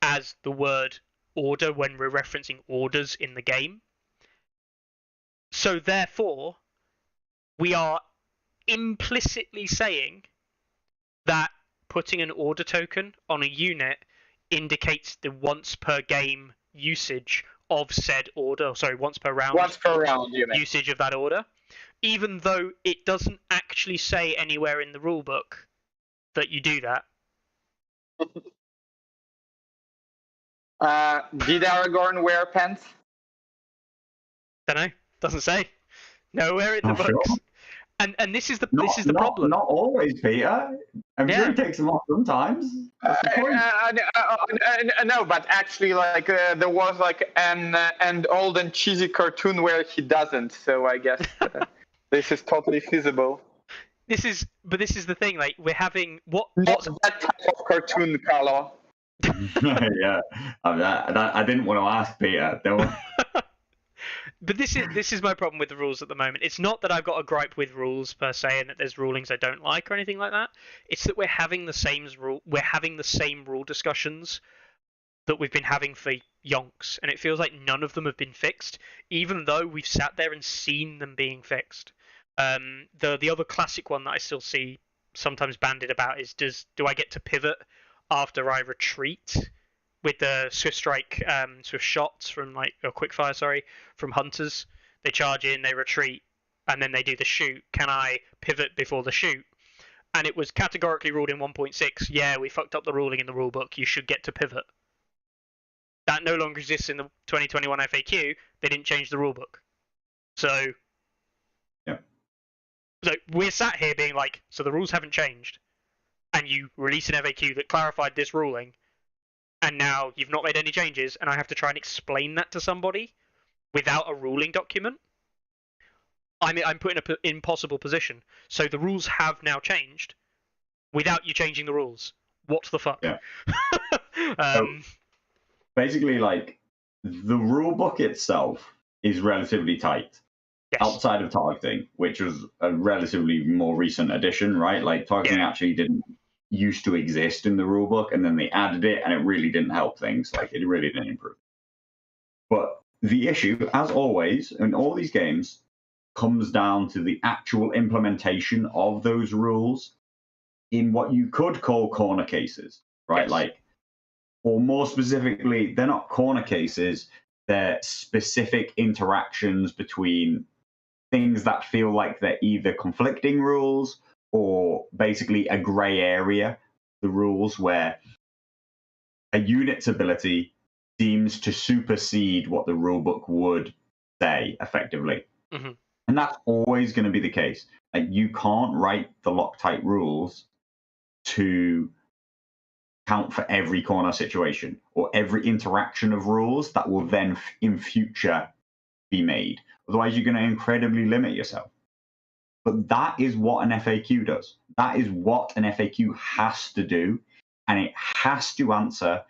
as the word order when we're referencing orders in the game. So therefore, we are implicitly saying that putting an order token on a unit indicates the once per game usage of said order. Sorry, once per round usage of that order, even though it doesn't actually say anywhere in the rulebook that you do that. Did Aragorn wear pants? Don't know. Doesn't say. Nowhere in the books. Sure. And this is the problem. Not always, Peter. I'm sure he takes them off sometimes. No, but actually, there was an old and cheesy cartoon where he doesn't. So I guess this is totally feasible. This is the thing. We're having Not that type of cartoon, Carlo. Yeah, I didn't want to ask Peter. Don't. But this is my problem with the rules at the moment. It's not that I've got a gripe with rules per se, and that there's rulings I don't like or anything like that. It's that we're having the same rule discussions that we've been having for yonks, and it feels like none of them have been fixed, even though we've sat there and seen them being fixed. The other classic one that I still see sometimes bandied about is do I get to pivot after I retreat with the swift strike, swift shots from or quick fire, sorry, from hunters. They charge in, they retreat, and then they do the shoot. Can I pivot before the shoot? And it was categorically ruled in 1.6. Yeah, we fucked up the ruling in the rulebook. You should get to pivot. That no longer exists in the 2021 FAQ. They didn't change the rulebook. So, yeah. So we're sat here being like, so the rules haven't changed, and you release an FAQ that clarified this ruling, and now you've not made any changes, and I have to try and explain that to somebody without a ruling document. I'm put in an impossible position. So the rules have now changed without you changing the rules. What the fuck? Yeah. So basically, like, the rule book itself is relatively tight. Yes. Outside of targeting, which was a relatively more recent addition, right? Like, targeting actually didn't used to exist in the rulebook, and then they added it, and it really didn't help things. Like, it really didn't improve. But the issue, as always, in all these games, comes down to the actual implementation of those rules in what you could call corner cases, right? Yes. Like, or more specifically, they're not corner cases, they're specific interactions between things that feel like they're either conflicting rules or basically a gray area, the rules where a unit's ability seems to supersede what the rulebook would say effectively. Mm-hmm. And that's always going to be the case. Like, you can't write the Loctite rules to count for every corner situation or every interaction of rules that will then in future be made. Otherwise, you're going to incredibly limit yourself. But that is what an FAQ does. That is what an FAQ has to do. And it has to answer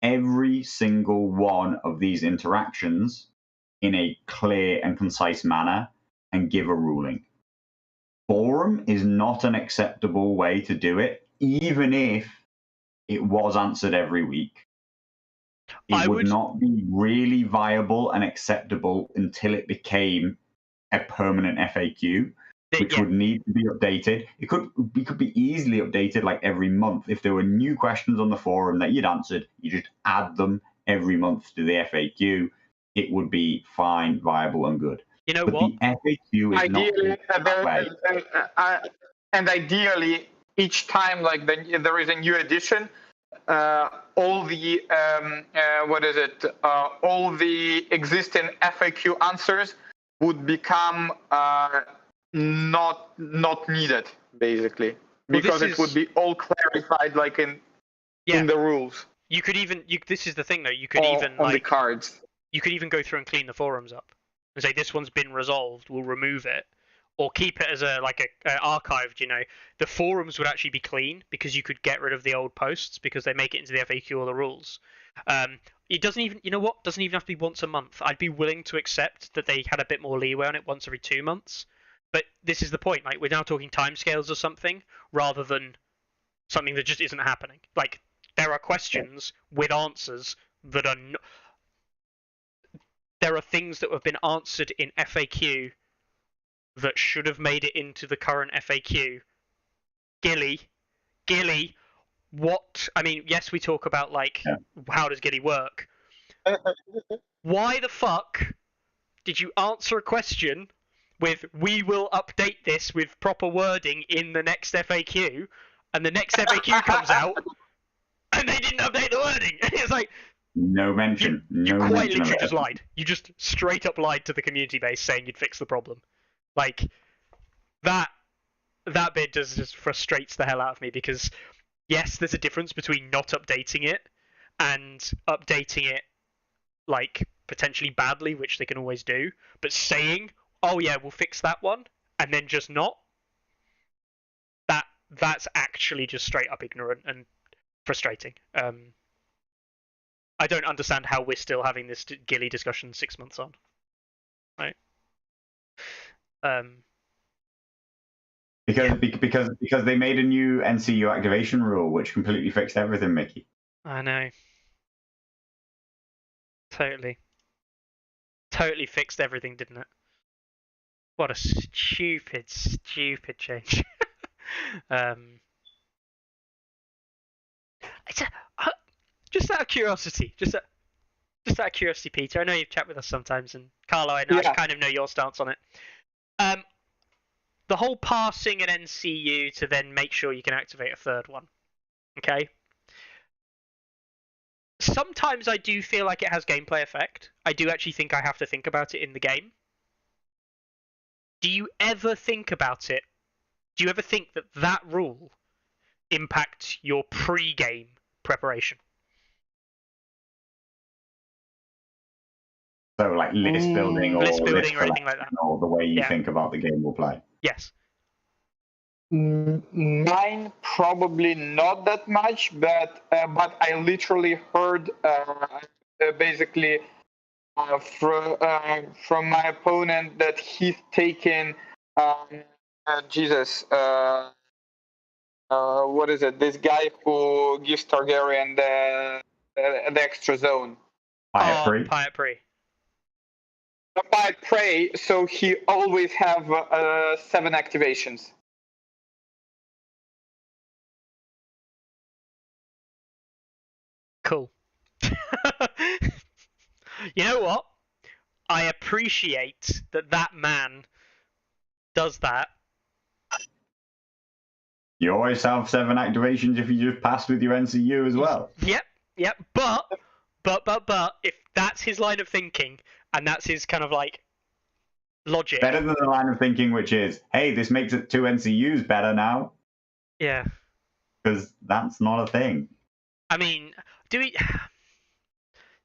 every single one of these interactions in a clear and concise manner and give a ruling. Forum is not an acceptable way to do it, even if it was answered every week. It would not be really viable and acceptable until it became a permanent FAQ, which would need to be updated. It could be easily updated like every month. If there were new questions on the forum that you'd answered, you just add them every month to the FAQ. It would be fine, viable, and good. You know but what? The FAQ is ideally, not that way. And ideally, each time there is a new edition, all the all the existing FAQ answers would become not needed, basically, because it would be all clarified in the rules. You could even this is the thing though. You could even on the cards. You could even go through and clean the forums up and say this one's been resolved. We'll remove it. Or keep it as a archived, The forums would actually be clean because you could get rid of the old posts because they make it into the FAQ or the rules. It doesn't even, doesn't even have to be once a month. I'd be willing to accept that they had a bit more leeway on it once every 2 months. But this is the point. Like, we're now talking timescales or something rather than something that just isn't happening. Like, there are questions with answers that are there are things that have been answered in FAQ that should have made it into the current FAQ. Gilly, what? I mean, yes, we talk about how does Gilly work? Why the fuck did you answer a question with "we will update this with proper wording in the next FAQ," and the next FAQ comes out and they didn't update the wording? It's like no mention. You no quite mention literally of just it. lied. You just straight up lied to the community base saying you'd fix the problem. Like, that bit just frustrates the hell out of me because, yes, there's a difference between not updating it and updating it, potentially badly, which they can always do, but saying, oh yeah, we'll fix that one, and then just not, that's actually just straight up ignorant and frustrating. I don't understand how we're still having this Gilly discussion 6 months on. Right? Because they made a new NCU activation rule which completely fixed everything, Mickey. I know. Totally fixed everything, didn't it? What a stupid change. It's just out of curiosity, just out of curiosity, Peter. I know you've chat with us sometimes, and Carlo, I kind of know your stance on it. The whole passing an NCU to then make sure you can activate a third one. Okay. Sometimes I do feel like it has gameplay effect. I do actually think I have to think about it in the game. Do you ever think about it? Do you ever think that that rule impacts your pre-game preparation? So like list building or anything like that, or the way you think about the game will play. Yes. Mine probably not that much, but I literally heard basically from my opponent that he's taken what is it? This guy who gives Targaryen the extra zone. Pirate Prey. By Prey, so he always have 7 activations. Cool. You know what? I appreciate that man does that. You always have 7 activations if you just pass with your NCU as well. Yep. But if that's his line of thinking and that's his kind of like logic. Better than the line of thinking which is, hey, this makes it 2 NCUs better now. Yeah. Because that's not a thing. I mean, do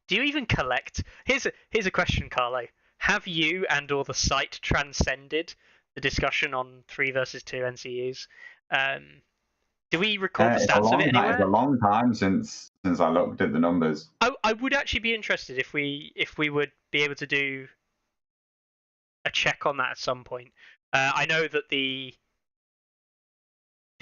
you even collect? Here's a question, Carlo. Have you and/or the site transcended the discussion on 3 versus 2 NCUs? Do we record the stats of it anywhere? It's a long time since I looked at the numbers. I would actually be interested if we would be able to do a check on that at some point. I know that the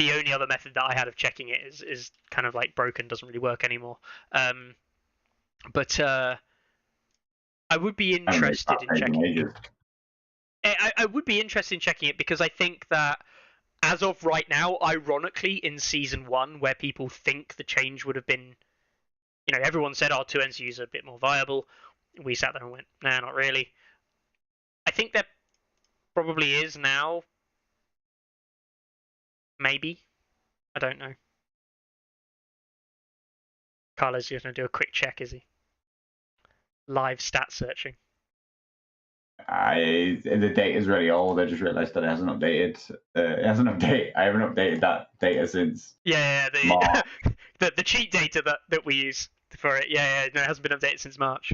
only other method that I had of checking it is kind of like broken, doesn't really work anymore. But I would be interested in checking it. I would be interested in checking it because I think that as of right now, ironically, in Season 1, where people think the change would have been, everyone said, 2 NCUs are a bit more viable. We sat there and went, nah, not really. I think there probably is now. Maybe. I don't know. Carlo's going to do a quick check, is he? Live stat searching. The data's really old. I just realised that it hasn't updated. I haven't updated that data since. Yeah, the cheat data that we use for it. Yeah, no, it hasn't been updated since March.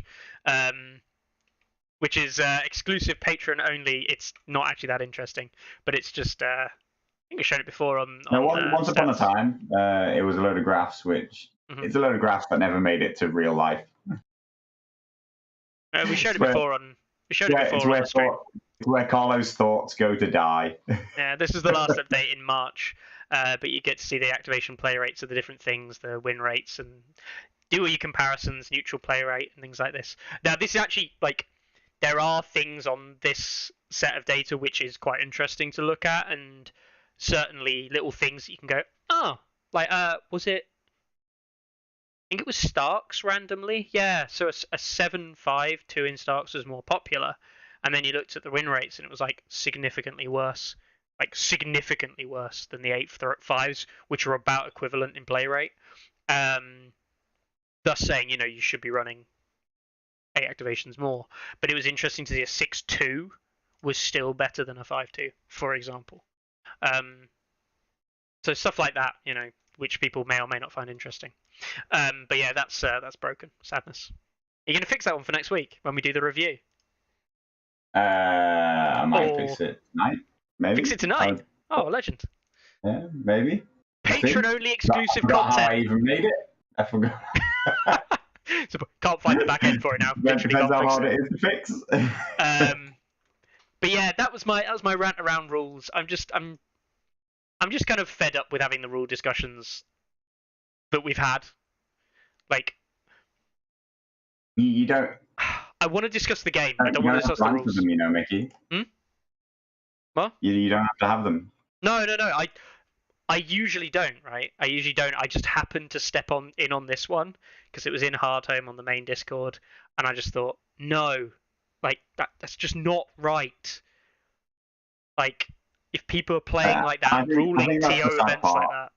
Which is exclusive Patreon only. It's not actually that interesting, but it's just. I think I showed it before on once upon a time, it was a load of graphs, which it's a load of graphs that never made it to real life. We showed it before on. We showed it before on the stream. It's where Carlo's thoughts go to die. Yeah, this is the last update in March, but you get to see the activation play rates of the different things, the win rates, and do all your comparisons, neutral play rate, and things like this. Now, this is actually there are things on this set of data which is quite interesting to look at, and certainly little things that you can go, was it? I think it was Starks randomly. Yeah, so a 7-5 2 in Starks was more popular. And then you looked at the win rates and it was significantly worse. Significantly worse than the 8-5s, which are about equivalent in play rate. Thus saying, you should be running 8 activations more. But it was interesting to see a 6-2 was still better than a 5-2, for example. So stuff like that, which people may or may not find interesting. But yeah, that's broken. Sadness. Are you going to fix that one for next week when we do the review? I might fix it tonight. Maybe. Fix it tonight? Legend. Yeah, maybe. Patron-only exclusive I content. How I even made it. I forgot. So, can't find the back end for it now. Depends how hard it is to fix. But yeah, that was my rant around rules. I'm just kind of fed up with having the rule discussions that we've had. You don't. I want to discuss the game. I don't want to discuss the rules. Mickey. What? You don't have to have them. No. I usually don't, right? I usually don't. I just happened to step in on this one because it was in Hardhome on the main Discord, and I just thought, no, like that's just not right. Like, if people are playing like that, I think that's TO the sad events part. like that.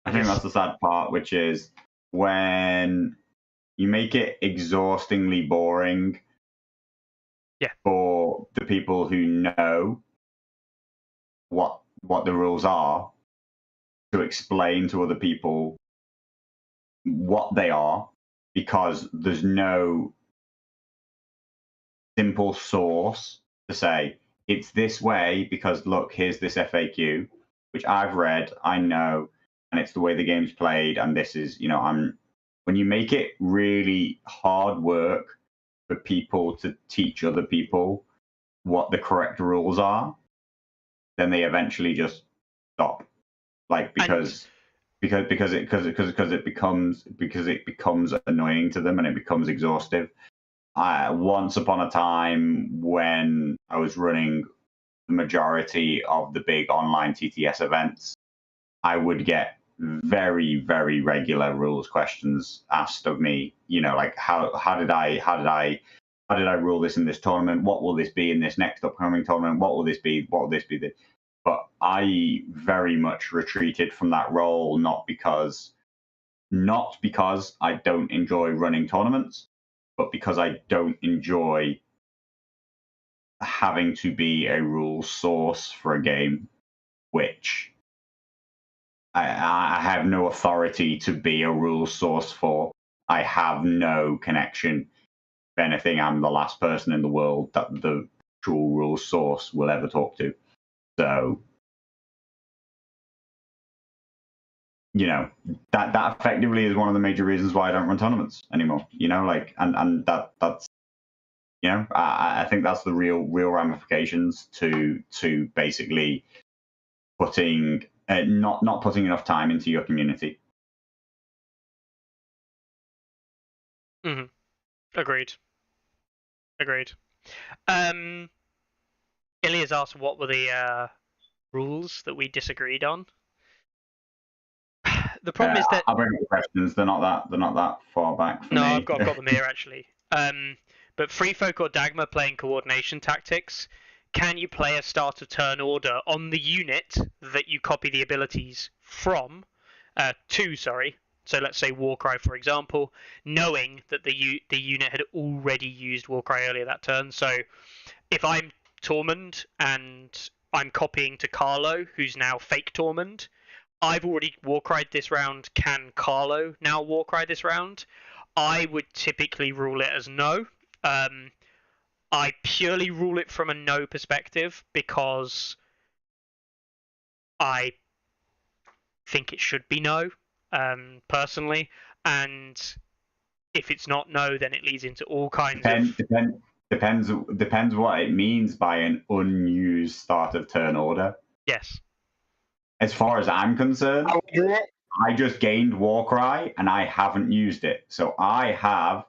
I think that's the sad part, which is when you make it exhaustingly boring for the people who know what the rules are, to explain to other people what they are, because there's no simple source to say it's this way because look, here's this FAQ, which I've read, I know, and it's the way the game's played, and this is, when you make it really hard work for people to teach other people what the correct rules are, then they eventually just stop. Like because it becomes annoying to them and it becomes exhaustive. Once upon a time, when I was running the majority of the big online TTS events, I would get very, very regular rules questions asked of me. Like how did I rule this in this tournament? What will this be in this next upcoming tournament? What will this be? What will this be? But I very much retreated from that role, not because I don't enjoy running tournaments, but because I don't enjoy having to be a rule source for a game, which I have no authority to be a rule source for. I have no connection. If anything, I'm the last person in the world that the actual rule source will ever talk to. So, that effectively is one of the major reasons why I don't run tournaments anymore. And that's I think that's the real ramifications to basically putting not putting enough time into your community. Mm-hmm. Agreed. Ilias asked what were the rules that we disagreed on. The problem is that I'll bring up the questions. They're not that far back for me. No, I've got them here actually. But Free Folk or Dagmar playing coordination tactics. Can you play a start of turn order on the unit that you copy the abilities from? So let's say Warcry, for example, knowing that the unit had already used Warcry earlier that turn. So if I'm Tormund and I'm copying to Carlo, who's now fake Tormund, I've already Warcried this round. Can Carlo now Warcry this round? I would typically rule it as no. I purely rule it from a no perspective because I think it should be no, personally. And if it's not no, then it leads into all kinds of... Depends what it means by an unused start of turn order. Yes. As far as I'm concerned, I just gained Warcry and I haven't used it. So I have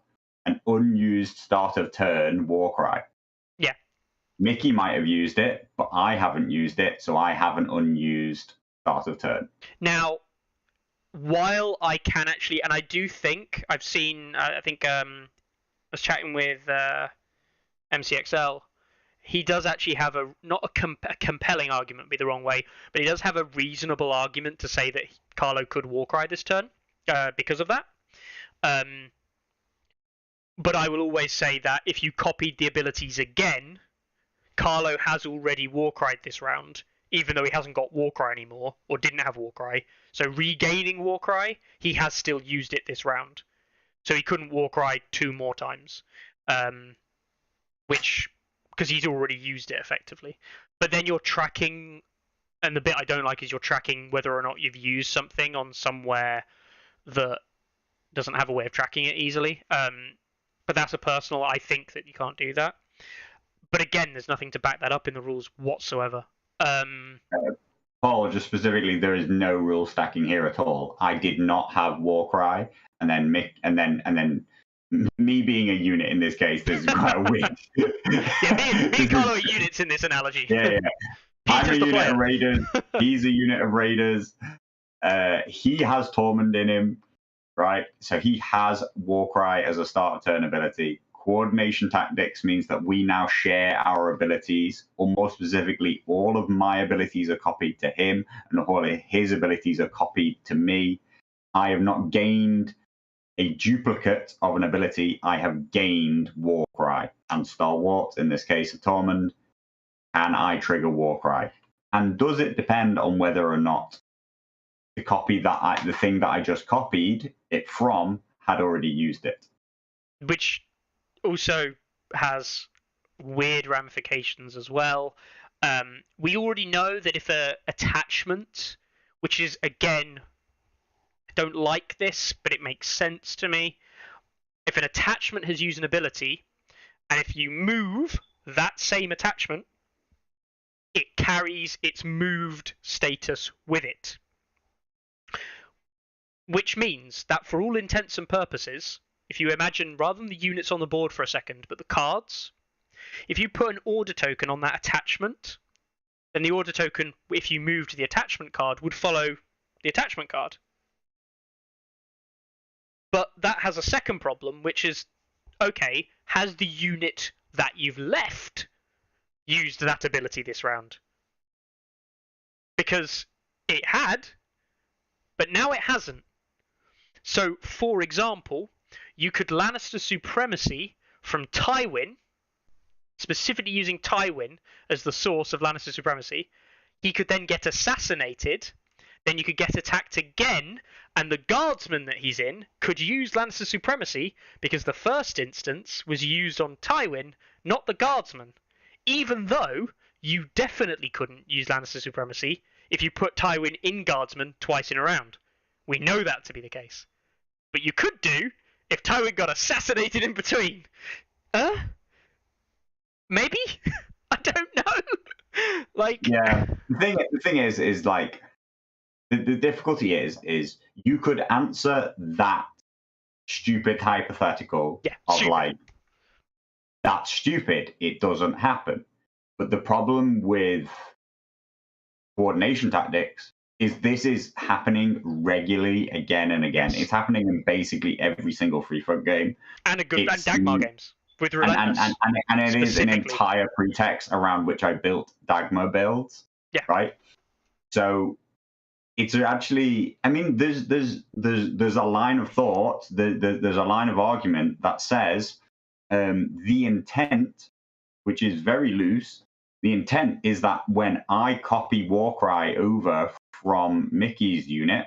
an unused start of turn Warcry. Yeah. Mickey might have used it, but I haven't used it, so I have an unused start of turn. Now, while I can actually, and I do think, I've seen, I was chatting with MCXL, he does actually have not a compelling argument, would be the wrong way, but he does have a reasonable argument to say that Carlo could Warcry this turn because of that. But I will always say that if you copied the abilities again, Carlo has already Warcried this round, even though he hasn't got Warcry anymore, or didn't have Warcry. So regaining Warcry, he has still used it this round. So he couldn't Warcry 2 more times. Because he's already used it effectively. But then you're tracking, and the bit I don't like is you're tracking whether or not you've used something on somewhere that doesn't have a way of tracking it easily. But that's a personal, I think that you can't do that. But again, there's nothing to back that up in the rules whatsoever. Paul, just specifically, there is no rule stacking here at all. I did not have Warcry, and then me being a unit in this case, this is quite weird. Yeah, me and Carlo are units in this analogy. Yeah. I'm a Peter's the unit player. of raiders. He's a unit of raiders. He has Torment in him, right? So he has Warcry as a start of turn ability. Coordination tactics means that we now share our abilities, or more specifically, all of my abilities are copied to him, and all of his abilities are copied to me. I have not gained a duplicate of an ability. I have gained Warcry and Stalwart, in this case, a Torment. Can I trigger Warcry? And does it depend on whether or not the thing that I just copied it from had already used it? Which also has weird ramifications as well. We already know that if a attachment, which is, again, I don't like this, but it makes sense to me. If an attachment has used an ability, and if you move that same attachment, it carries its moved status with it. Which means that for all intents and purposes, if you imagine, rather than the units on the board for a second, but the cards, if you put an order token on that attachment, then the order token, if you moved the attachment card, would follow the attachment card. But that has a second problem, which is, okay, has the unit that you've left used that ability this round? Because it had, but now it hasn't. So, for example, you could Lannister Supremacy from Tywin, specifically using Tywin as the source of Lannister Supremacy. He could then get assassinated, then you could get attacked again, and the guardsman that he's in could use Lannister Supremacy because the first instance was used on Tywin, not the guardsman. Even though you definitely couldn't use Lannister Supremacy if you put Tywin in guardsman twice in a round. We know that to be the case. But you could do if Tywin got assassinated in between. Maybe? I don't know. Yeah. The thing is like the difficulty is you could answer that stupid hypothetical of stupid. like, that's stupid, it doesn't happen. But the problem with coordination tactics is this is happening regularly again and again. It's happening in basically every single free throw game. And Dagmar games. With Relentless. And it is an entire pretext around which I built Dagmar builds. Yeah. Right? So it's actually, I mean, there's a line of thought, there's a line of argument that says the intent, which is very loose, the intent is that when I copy Warcry over from Mickey's unit,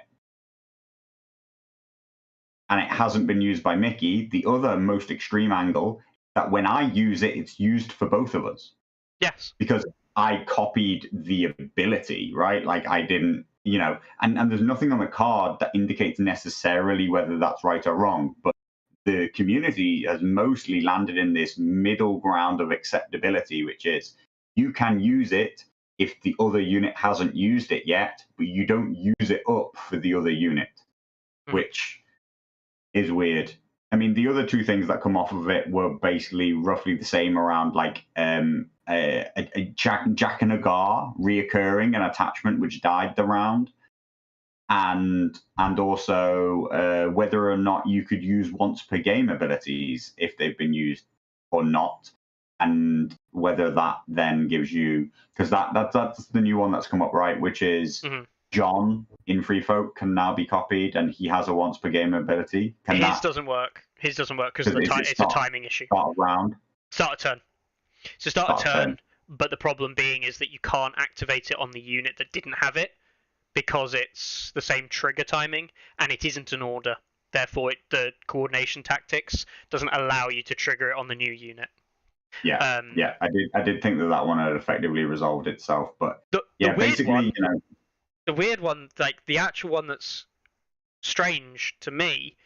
and it hasn't been used by Mickey, the other most extreme angle, that when I use it, it's used for both of us. Yes. Because I copied the ability, right? Like I didn't, and there's nothing on the card that indicates necessarily whether that's right or wrong, but the community has mostly landed in this middle ground of acceptability, which is you can use it if the other unit hasn't used it yet, but you don't use it up for the other unit, which is weird. I mean, the other two things that come off of it were basically roughly the same around like a Jack and Agar reoccurring, an attachment which died the round, and also whether or not you could use once per game abilities if they've been used or not, and whether that then gives you, because that's the new one that's come up, right? Which is John in Free Folk can now be copied, and he has a once per game ability. His doesn't work. His doesn't work because it's a timing issue. Start a round. Start a turn. So start a turn, but the problem being is that you can't activate it on the unit that didn't have it because it's the same trigger timing, and it isn't an order. Therefore, the coordination tactics doesn't allow you to trigger it on the new unit. Yeah, I did think that one had effectively resolved itself, but basically, the weird one, like the actual one that's strange to me,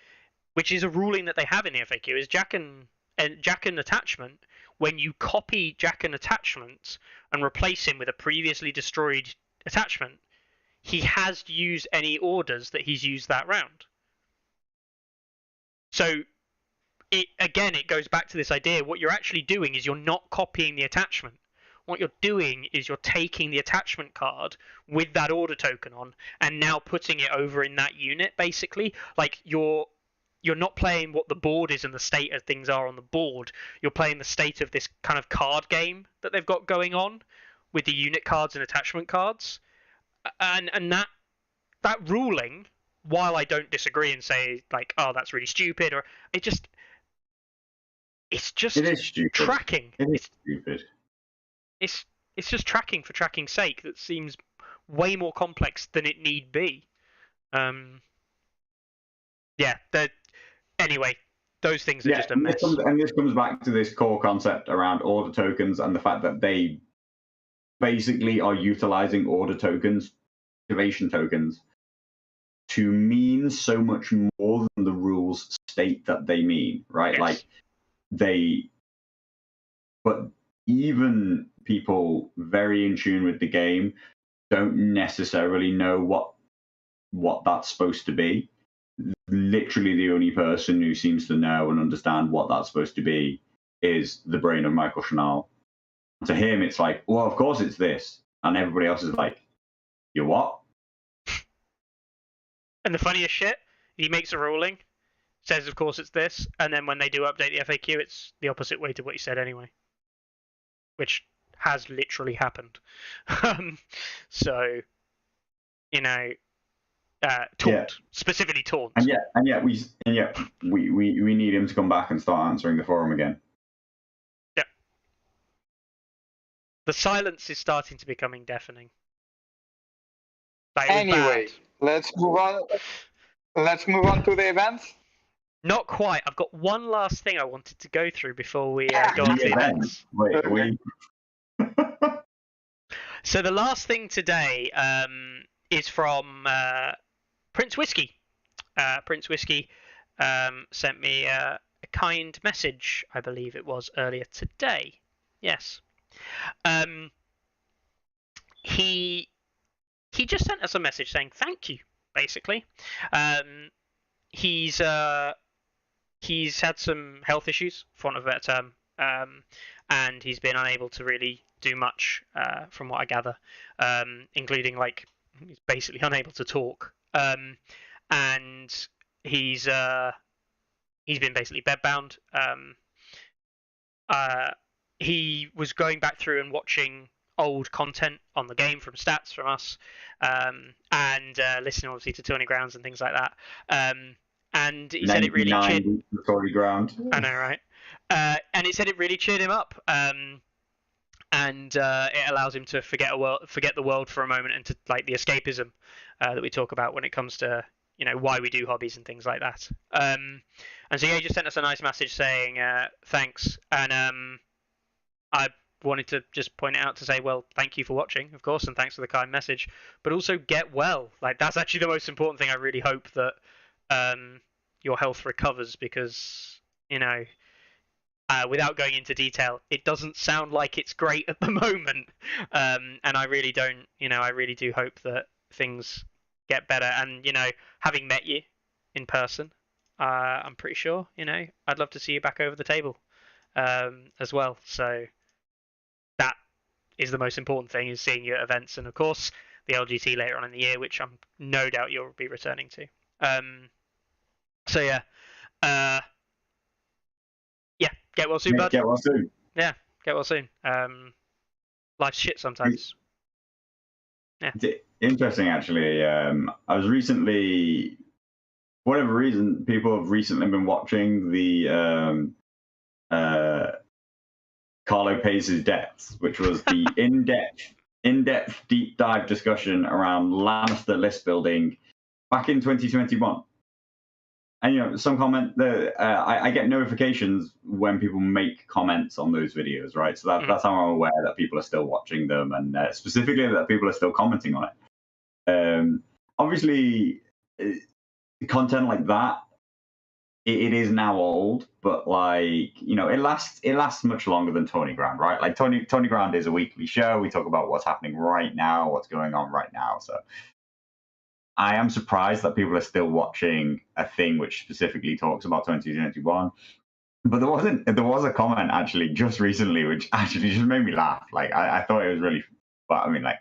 which is a ruling that they have in the FAQ, is Jack and attachment. When you copy Jack and attachment and replace him with a previously destroyed attachment, he has used any orders that he's used that round. So it goes back to this idea. What you're actually doing is you're not copying the attachment. What you're doing is you're taking the attachment card with that order token on and now putting it over in that unit, basically. Like you're not playing what the board is and the state of things are on the board. You're playing the state of this kind of card game that they've got going on with the unit cards and attachment cards. And that ruling, while I don't disagree and say like, oh, that's really stupid, or it's just It is stupid. tracking. It is stupid. It's just tracking for tracking's sake. That seems way more complex than it need be. Yeah. Anyway, those things are just a mess. And this comes back to this core concept around order tokens and the fact that they basically are utilizing order tokens, activation tokens, to mean so much more than the rules state that they mean, right? Yes. Like but even people very in tune with the game don't necessarily know what that's supposed to be. Literally the only person who seems to know and understand what that's supposed to be is the brain of Michael Chanel. To him, it's like, well, of course it's this. And everybody else is like, you what? And the funniest shit, he makes a ruling, says of course it's this, and then when they do update the FAQ, it's the opposite way to what he said anyway. Which has literally happened. So, taunt, specifically taunt. And yet we need him to come back and start answering the forum again. Yeah. The silence is starting to becoming deafening. Anyway, let's move on. Let's move on to the event. Not quite. I've got one last thing I wanted to go through before we go on to the events. Wait. So the last thing today is from Prince Whiskey. Prince Whiskey sent me a kind message, I believe it was earlier today. Yes. He just sent us a message saying thank you, basically. He's had some health issues, for want of a better term, and he's been unable to really do much, from what I gather, including like he's basically unable to talk, and he's been basically bedbound. He was going back through and watching old content on the game from stats from us, and listening obviously to Tourney Grounds and things like that. And he said it really cheered. Tourney Ground. I know, right? And he said it really cheered him up, and it allows him to forget the world for a moment, and to like the escapism that we talk about when it comes to why we do hobbies and things like that. And so yeah, he just sent us a nice message saying thanks, and I wanted to just point it out to say, well, thank you for watching, of course, and thanks for the kind message, but also get well. Like that's actually the most important thing. I really hope that your health recovers, because without going into detail, it doesn't sound like it's great at the moment, and I really don't. I really do hope that things get better. And having met you in person, I'm pretty sure I'd love to see you back over the table as well. So that is the most important thing, is seeing you at events, and of course the LGT later on in the year, which I'm no doubt you'll be returning to. So yeah, get well soon, bud. Get well soon. Yeah, get well soon. Life's shit sometimes. Yeah. It's interesting, actually. I was recently, for whatever reason, people have recently been watching the Carlo Pays His Debts, which was the in-depth deep dive discussion around Lannister list building back in 2021. And some comment I get notifications when people make comments on those videos, right? So that's how I'm aware that people are still watching them, and specifically that people are still commenting on it. Obviously, content like that, it is now old, but it lasts much longer than Tourney Ground, right? Like Tourney Ground is a weekly show. We talk about what's happening right now, what's going on right now. So I am surprised that people are still watching a thing which specifically talks about 2021. But there was a comment actually just recently which actually just made me laugh. Like I thought it was really, but I mean, like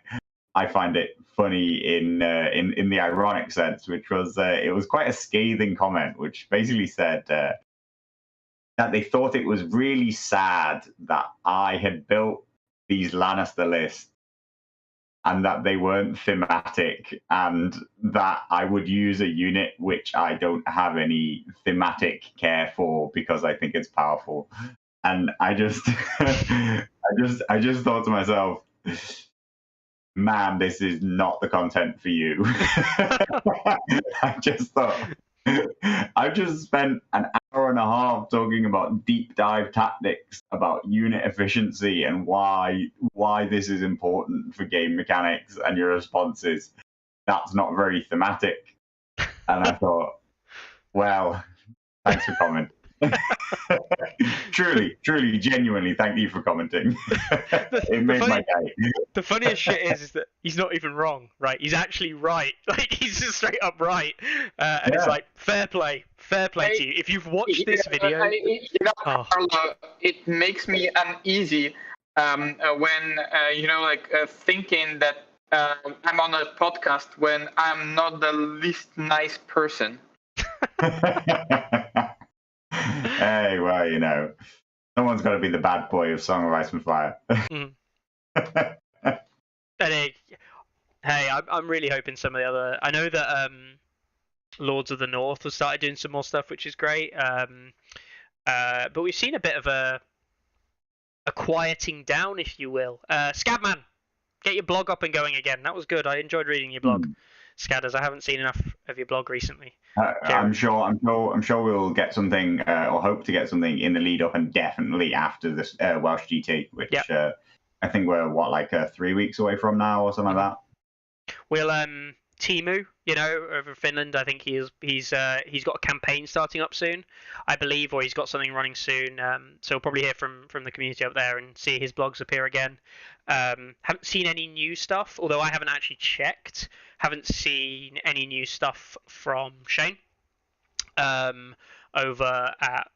I find it funny in the ironic sense, which was it was quite a scathing comment, which basically said that they thought it was really sad that I had built these Lannister lists and that they weren't thematic, and that I would use a unit which I don't have any thematic care for because I think it's powerful. And I just, I just thought to myself, man, this is not the content for you. I just thought, I've just spent an hour and a half talking about deep dive tactics, about unit efficiency, and why this is important for game mechanics, and your response is, that's not very thematic. And I thought, well, thanks for commenting. truly, genuinely, thank you for commenting. It made my day. The funniest shit is that he's not even wrong, right? He's actually right. Like, he's just straight up right. And it's like, fair play to you. If you've watched this video... Carlo, it makes me uneasy when, thinking that I'm on a podcast when I'm not the least nice person. Hey, well, someone's got to be the bad boy of Song of Ice and Fire. Hey, I'm really hoping some of the other... I know that Lords of the North have started doing some more stuff, which is great. But we've seen a bit of a quieting down, if you will. Scabman, get your blog up and going again. That was good. I enjoyed reading your blog. Scadders, I haven't seen enough of your blog recently. I'm sure we'll get something, or hope to get something in the lead up, and definitely after this Welsh GT, which I think we're like 3 weeks away from now, or something like that. We'll Timu, over Finland. I think he's got a campaign starting up soon, I believe, or he's got something running soon. So we'll probably hear from the community up there and see his blogs appear again. Haven't seen any new stuff, although I haven't actually checked. Haven't seen any new stuff from Shane over at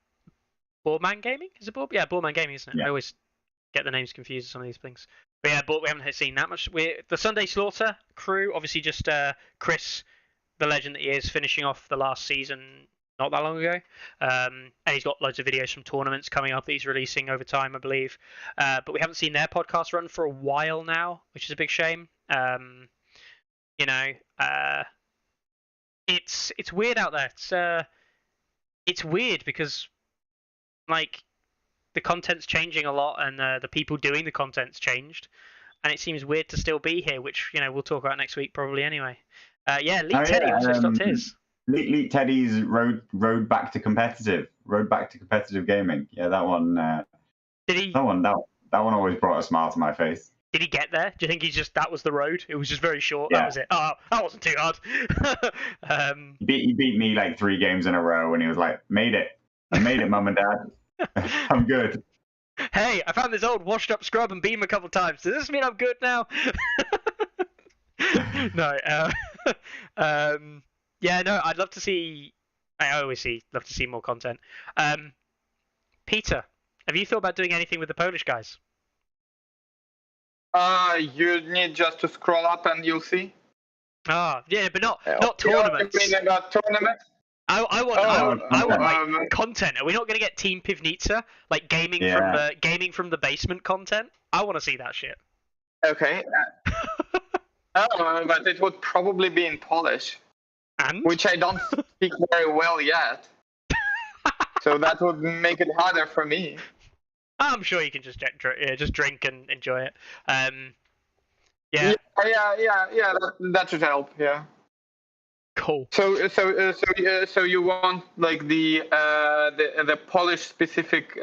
Boardman Gaming. Is it Board? Yeah, Boardman Gaming, isn't it? Yeah. I always get the names confused with some of these things. But yeah, we haven't seen that much. The Sunday Slaughter crew, obviously just Chris, the legend that he is, finishing off the last season not that long ago. And he's got loads of videos from tournaments coming up that he's releasing over time, I believe. But we haven't seen their podcast run for a while now, which is a big shame. It's weird out there. It's weird because, like, the content's changing a lot, and the people doing the content's changed, and it seems weird to still be here, which we'll talk about next week probably anyway. Leet Teddy also stopped his. Leet Teddy's road back to competitive gaming. Yeah, that one. Did he? That one always brought a smile to my face. Did he get there? Do you think that was the road? It was just very short. Yeah. That was it. Oh, that wasn't too hard. He beat me like 3 games in a row, and he was like, "Made it. I made it, Mum and Dad. I'm good." Hey, I found this old washed up scrub and beat him a couple times. Does this mean I'm good now? No. No. I'd love to see. I always love to see more content. Peter, have you thought about doing anything with the Polish guys? You need just to scroll up and you'll see. But not tournaments. You mean about tournaments? I want content. Are we not going to get Team Pivnica, like gaming from the basement content? I want to see that shit. Okay. But it would probably be in Polish, which I don't speak very well yet. So that would make it harder for me. I'm sure you can just drink and enjoy it. Yeah. That should help. Yeah. Cool. So you want like the Polish specific,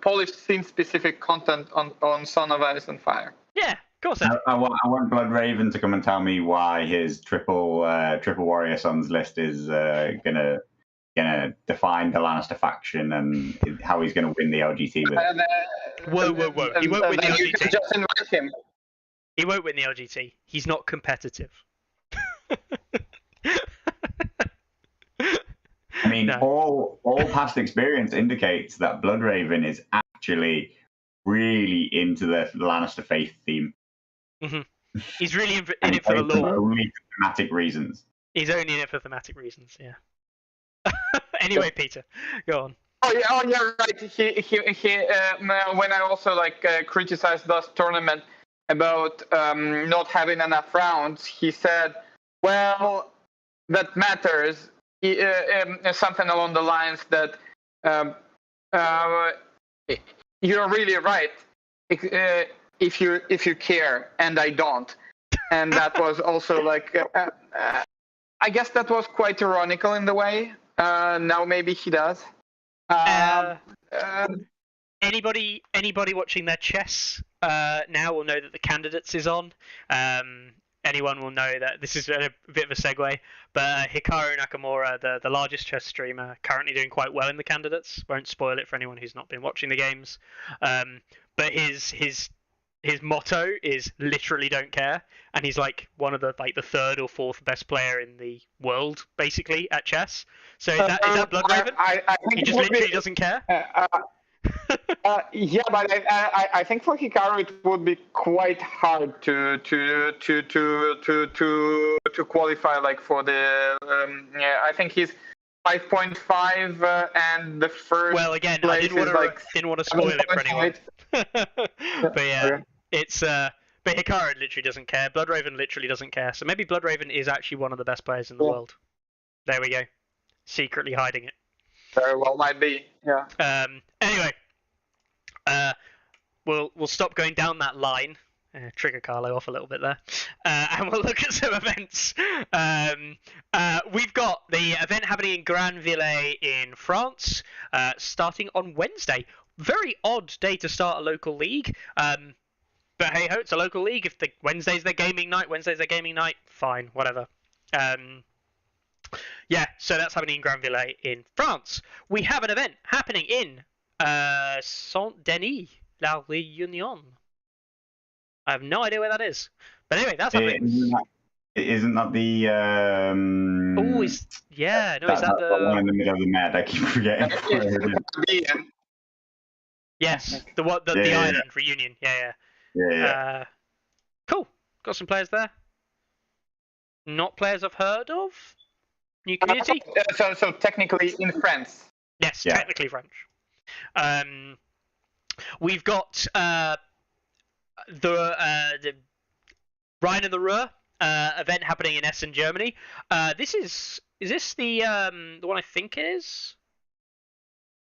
Polish scene specific content on Son of Ice and Fire? Yeah, of course. I want Blood Raven to come and tell me why his triple warrior sons list is gonna define the Lannister faction and how he's gonna win the LGT with it. Whoa! He won't win the LGT. You can just invite him. He won't win the LGT. He's not I mean, No. all past experience indicates that Bloodraven is actually really into the Lannister faith theme. He's really in And it for the plays them lore. only for thematic reasons. He's only in it for thematic reasons. Yeah. Anyway, Peter, go on. Oh yeah, right. When I also criticized this tournament about not having enough rounds, he said, "Well, that matters." Something along the lines that you're really right if you care, and I don't. And that was also I guess that was quite ironical in the way. Now maybe he does. Anybody watching their chess now will know that the candidates is on. Anyone will know that this is a bit of a segue, but Hikaru Nakamura, the largest chess streamer, currently doing quite well in the candidates. Won't spoil it for anyone who's not been watching the games. But his motto is literally don't care, and he's like one of the third or fourth best player in the world basically at chess. So is that Bloodraven? I think he just literally doesn't care. Yeah, but I think for Hikaru it would be quite hard to qualify for the. I think he's 5.5 and the first. Well, again, I didn't want to spoil it for anyone. But yeah, okay. It's but Hikaru literally doesn't care. Bloodraven literally doesn't care. So maybe Bloodraven is actually one of the best players in the world. There we go. Secretly hiding it. Very well might be. Yeah. Anyway, we'll stop going down that line. Trigger Carlo off a little bit there, and we'll look at some events. We've got the event happening in Granville in France, starting on Wednesday. Very odd day to start a local league. But hey ho, it's a local league. If Wednesday's their gaming night, fine, whatever. Yeah, so that's happening in Granville in France. We have an event happening in Saint-Denis, La Réunion. I have no idea where that is. But anyway, that's happening. Isn't that the... is that the one in the middle of the Med? I keep forgetting. Yes, the island reunion. Yeah. Cool. Got some players there. Not players I've heard of. New community. So technically in France. Yes, technically French. We've got the Rhine and the Ruhr event happening in Essen, Germany. Is this the one I think it is?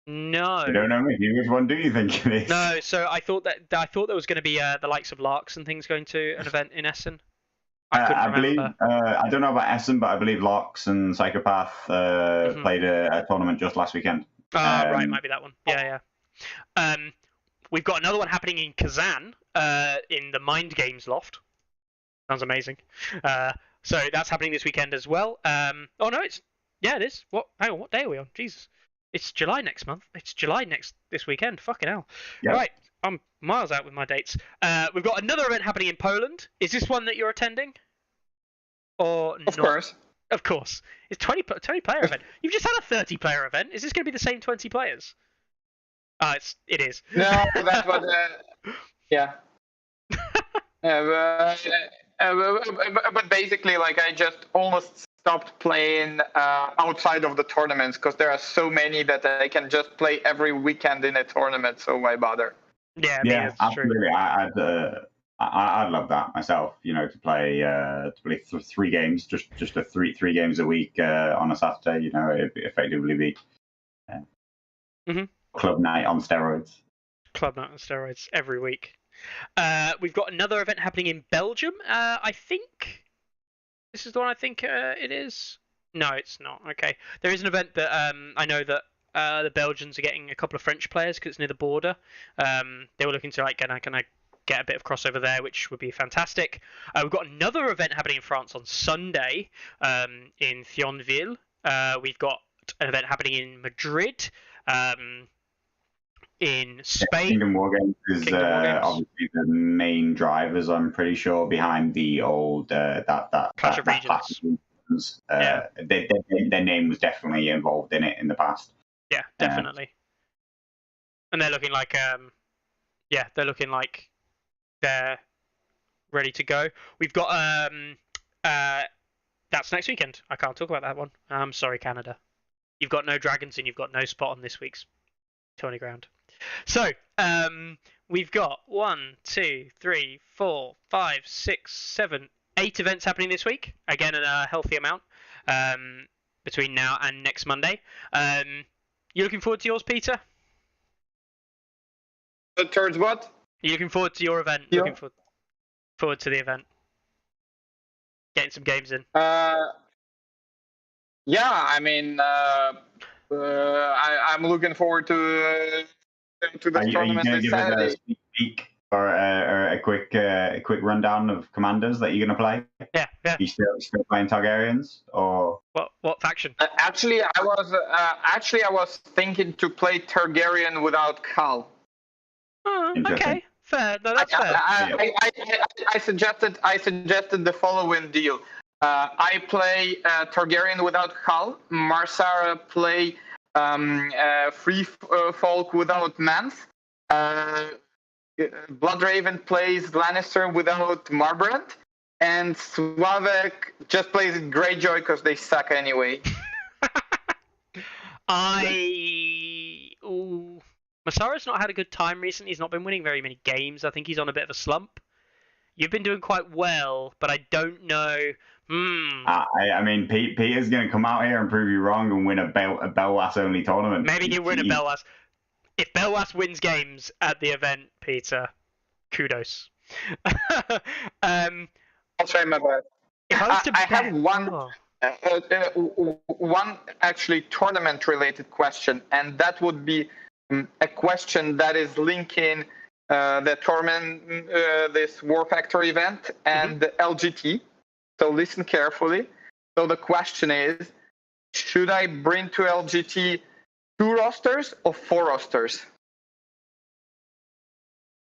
No. You don't know me. Which one do you think it is? No, so I thought there was going to be the likes of Larks and things going to an event in Essen. I believe I don't know about Essen, but I believe Larks and Psychopath played a tournament just last weekend. Right, might be that one. Yeah. We've got another one happening in Kazan in the Mind Games Loft. Sounds amazing. So that's happening this weekend as well. It is. Hang on, what day are we on? Jesus. It's July next month. It's July this weekend. Fucking hell. Yep. Right, I'm miles out with my dates. We've got another event happening in Poland. Is this one that you're attending? Or not? Of course. Of course. It's 20 player event. You've just had a 30 player event. Is this going to be the same 20 players? It is. No, that's what. Yeah. But basically, I just almost stopped playing outside of the tournaments because there are so many that I can just play every weekend in a tournament. So why bother? Yeah, absolutely. I'd love that myself. To play 3 games, just three games a week on a Saturday. It'd effectively be club night on steroids. Club night on steroids every week. We've got another event happening in Belgium. I think this is the one I think it is. No, it's not. Okay. There is an event that I know that the Belgians are getting a couple of French players because it's near the border. They were looking to can I get a bit of crossover there, which would be fantastic. We've got another event happening in France on Sunday in Thionville. We've got an event happening in Madrid. In Spain. Kingdom War Games is obviously the main drivers, I'm pretty sure, behind the old Clash of Regions. Targaryens. Their name was definitely involved in it in the past. Yeah, definitely. And they're looking like they're ready to go. We've got that's next weekend. I can't talk about that one. I'm sorry, Canada. You've got no dragons and you've got no spot on this week's Tourney ground. So, we've got 1, 2, 3, 4, 5, 6, 7, 8 events happening this week. Again, a healthy amount between now and next Monday. You looking forward to yours, Peter? Towards what? Are you looking forward to your event? Yeah. Looking forward to the event? Getting some games in. Yeah, I mean, I'm looking forward to the tournament this Saturday. Are you going to give us a sneak peek or a quick rundown of commanders that you're going to play? Yeah. Are you still playing Targaryens or what faction? Actually, I was thinking to play Targaryen without Khal. Oh, okay, fair. No, that's fair. I suggested the following deal. I play Targaryen without Khal. Marsara play Free Folk without Mance. Bloodraven plays Lannister without Marbrand. And Slavek just plays Greyjoy because they suck anyway. Masara's not had a good time recently. He's not been winning very many games. I think he's on a bit of a slump. You've been doing quite well, but I don't know. I mean, Peter's going to come out here and prove you wrong and win a Belwas only tournament. Maybe he'll win a Belwas. If Belwas wins games at the event, Peter, kudos. I'll try my best. I have one actually tournament-related question, and that would be a question that is linking the tournament, this War Factory event, and the LGT. So listen carefully. So the question is, should I bring to LGT 2 rosters or 4 rosters?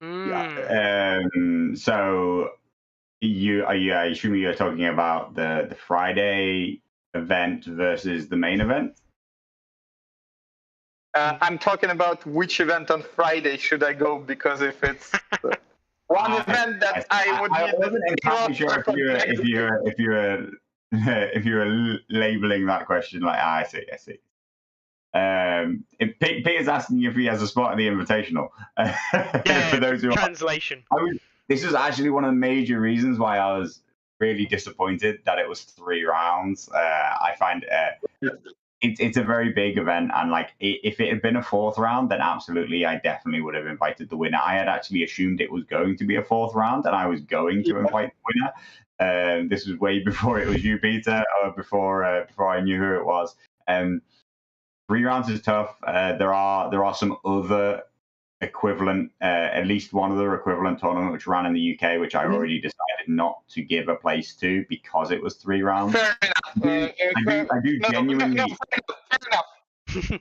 Yeah. So I assume you're talking about the Friday event versus the main event? I'm talking about which event on Friday should I go, because if it's one event that I would I wasn't entirely sure if you were labeling that question like I see. If Peter's asking if he has a spot in the Invitational. For those who translation. This is actually one of the major reasons why I was really disappointed that it was 3 rounds. I find it's a very big event, and like if it had been a 4th round, then absolutely I definitely would have invited the winner. I had actually assumed it was going to be a 4th round, and I was going to invite the winner. This was way before it was you, Peter, or before I knew who it was. 3 rounds is tough. There are some other equivalent, at least one other equivalent tournament which ran in the UK, which I already decided not to give a place to because it was 3 rounds. Fair enough. I do genuinely. Fair enough.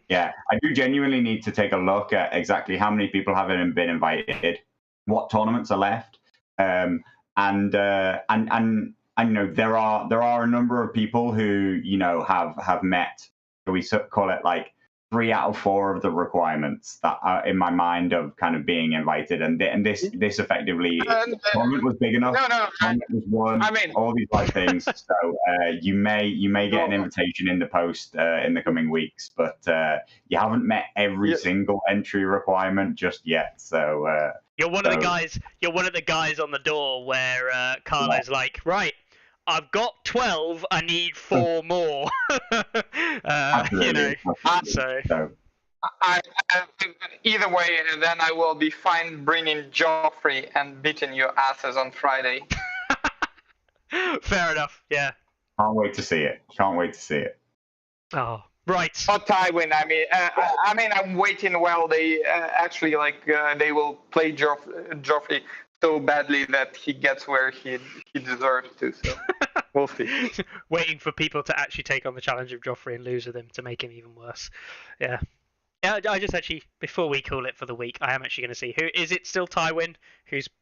Yeah, I do genuinely need to take a look at exactly how many people have been invited, what tournaments are left, and you know there are a number of people who have met. So we call it like 3 out of 4 of the requirements that are in my mind of kind of being invited, and this effectively tournament was big enough. Tournament was won. I mean, all these things. So you may get an invitation in the post in the coming weeks, but you haven't met every single entry requirement just yet. So you're one of the guys. You're one of the guys on the door where Carlo's like, right, I've got 12. I need 4 more. So. Either way, then I will be fine bringing Joffrey and beating your asses on Friday. Fair enough. Yeah. Can't wait to see it. Oh, right. Not Tywin. I mean, I'm waiting while they actually they will play Joffrey so badly that he gets where he deserves to. So. We'll see. Waiting for people to actually take on the challenge of Joffrey and lose with him to make him even worse. Yeah. I just actually, before we call it for the week, I am actually going to see who is it still Tywin,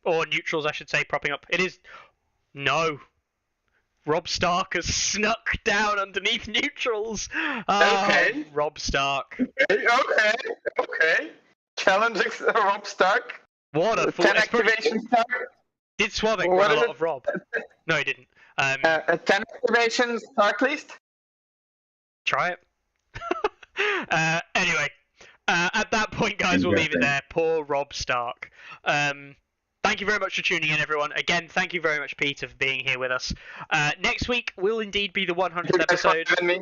or neutrals I should say, propping up. It is. No. Rob Stark has snuck down underneath neutrals. Oh, Okay. Rob Stark. Okay. Challenging Rob Stark. What a fool. 10 activation Stark. Did Swabek What run a is lot it? of Rob? No, he didn't. A 10 activation Stark list. Try it. Anyway, at that point, guys, we'll leave it there. Poor Rob Stark. Thank you very much for tuning in, everyone. Again, thank you very much, Peter, for being here with us. Next week will indeed be the 100th episode. Me.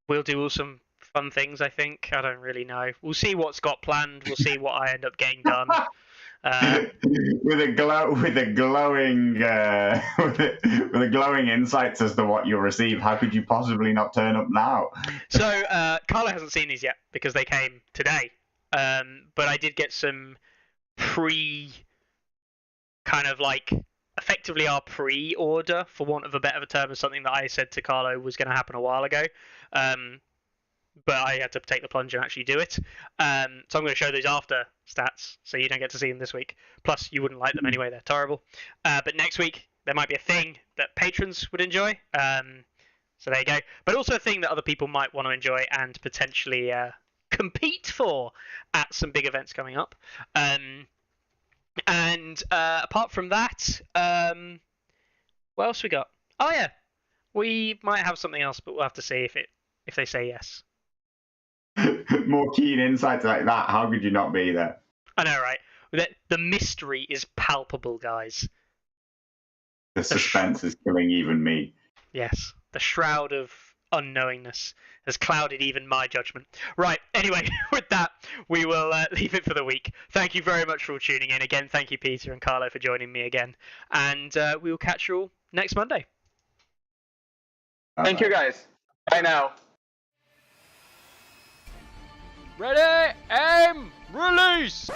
We'll do some fun things, I think. I don't really know. We'll see what's got planned. We'll see what I end up getting done. with a glowing insights as to what you'll receive. How could you possibly not turn up now? So Carlo hasn't seen these yet because they came today. But I did get some effectively our pre-order, for want of a better term, of something that I said to Carlo was going to happen a while ago. But I had to take the plunge and actually do it. So I'm going to show those after stats, so you don't get to see them this week. Plus, you wouldn't like them anyway; they're terrible. But next week there might be a thing that patrons would enjoy. So there you go. But also a thing that other people might want to enjoy and potentially compete for at some big events coming up. And apart from that, what else we got? Oh yeah, we might have something else, but we'll have to see if they say yes. More keen insights like that. How could you not be there? I know, right? The mystery is palpable, guys. The suspense is killing even me. Yes, the shroud of unknowingness has clouded even my judgment. Right, anyway, with that, we will leave it for the week. Thank you very much for all tuning in. Again, thank you, Peter and Carlo, for joining me again. And we will catch you all next Monday. Thank you, guys. Bye now. Ready, aim, release!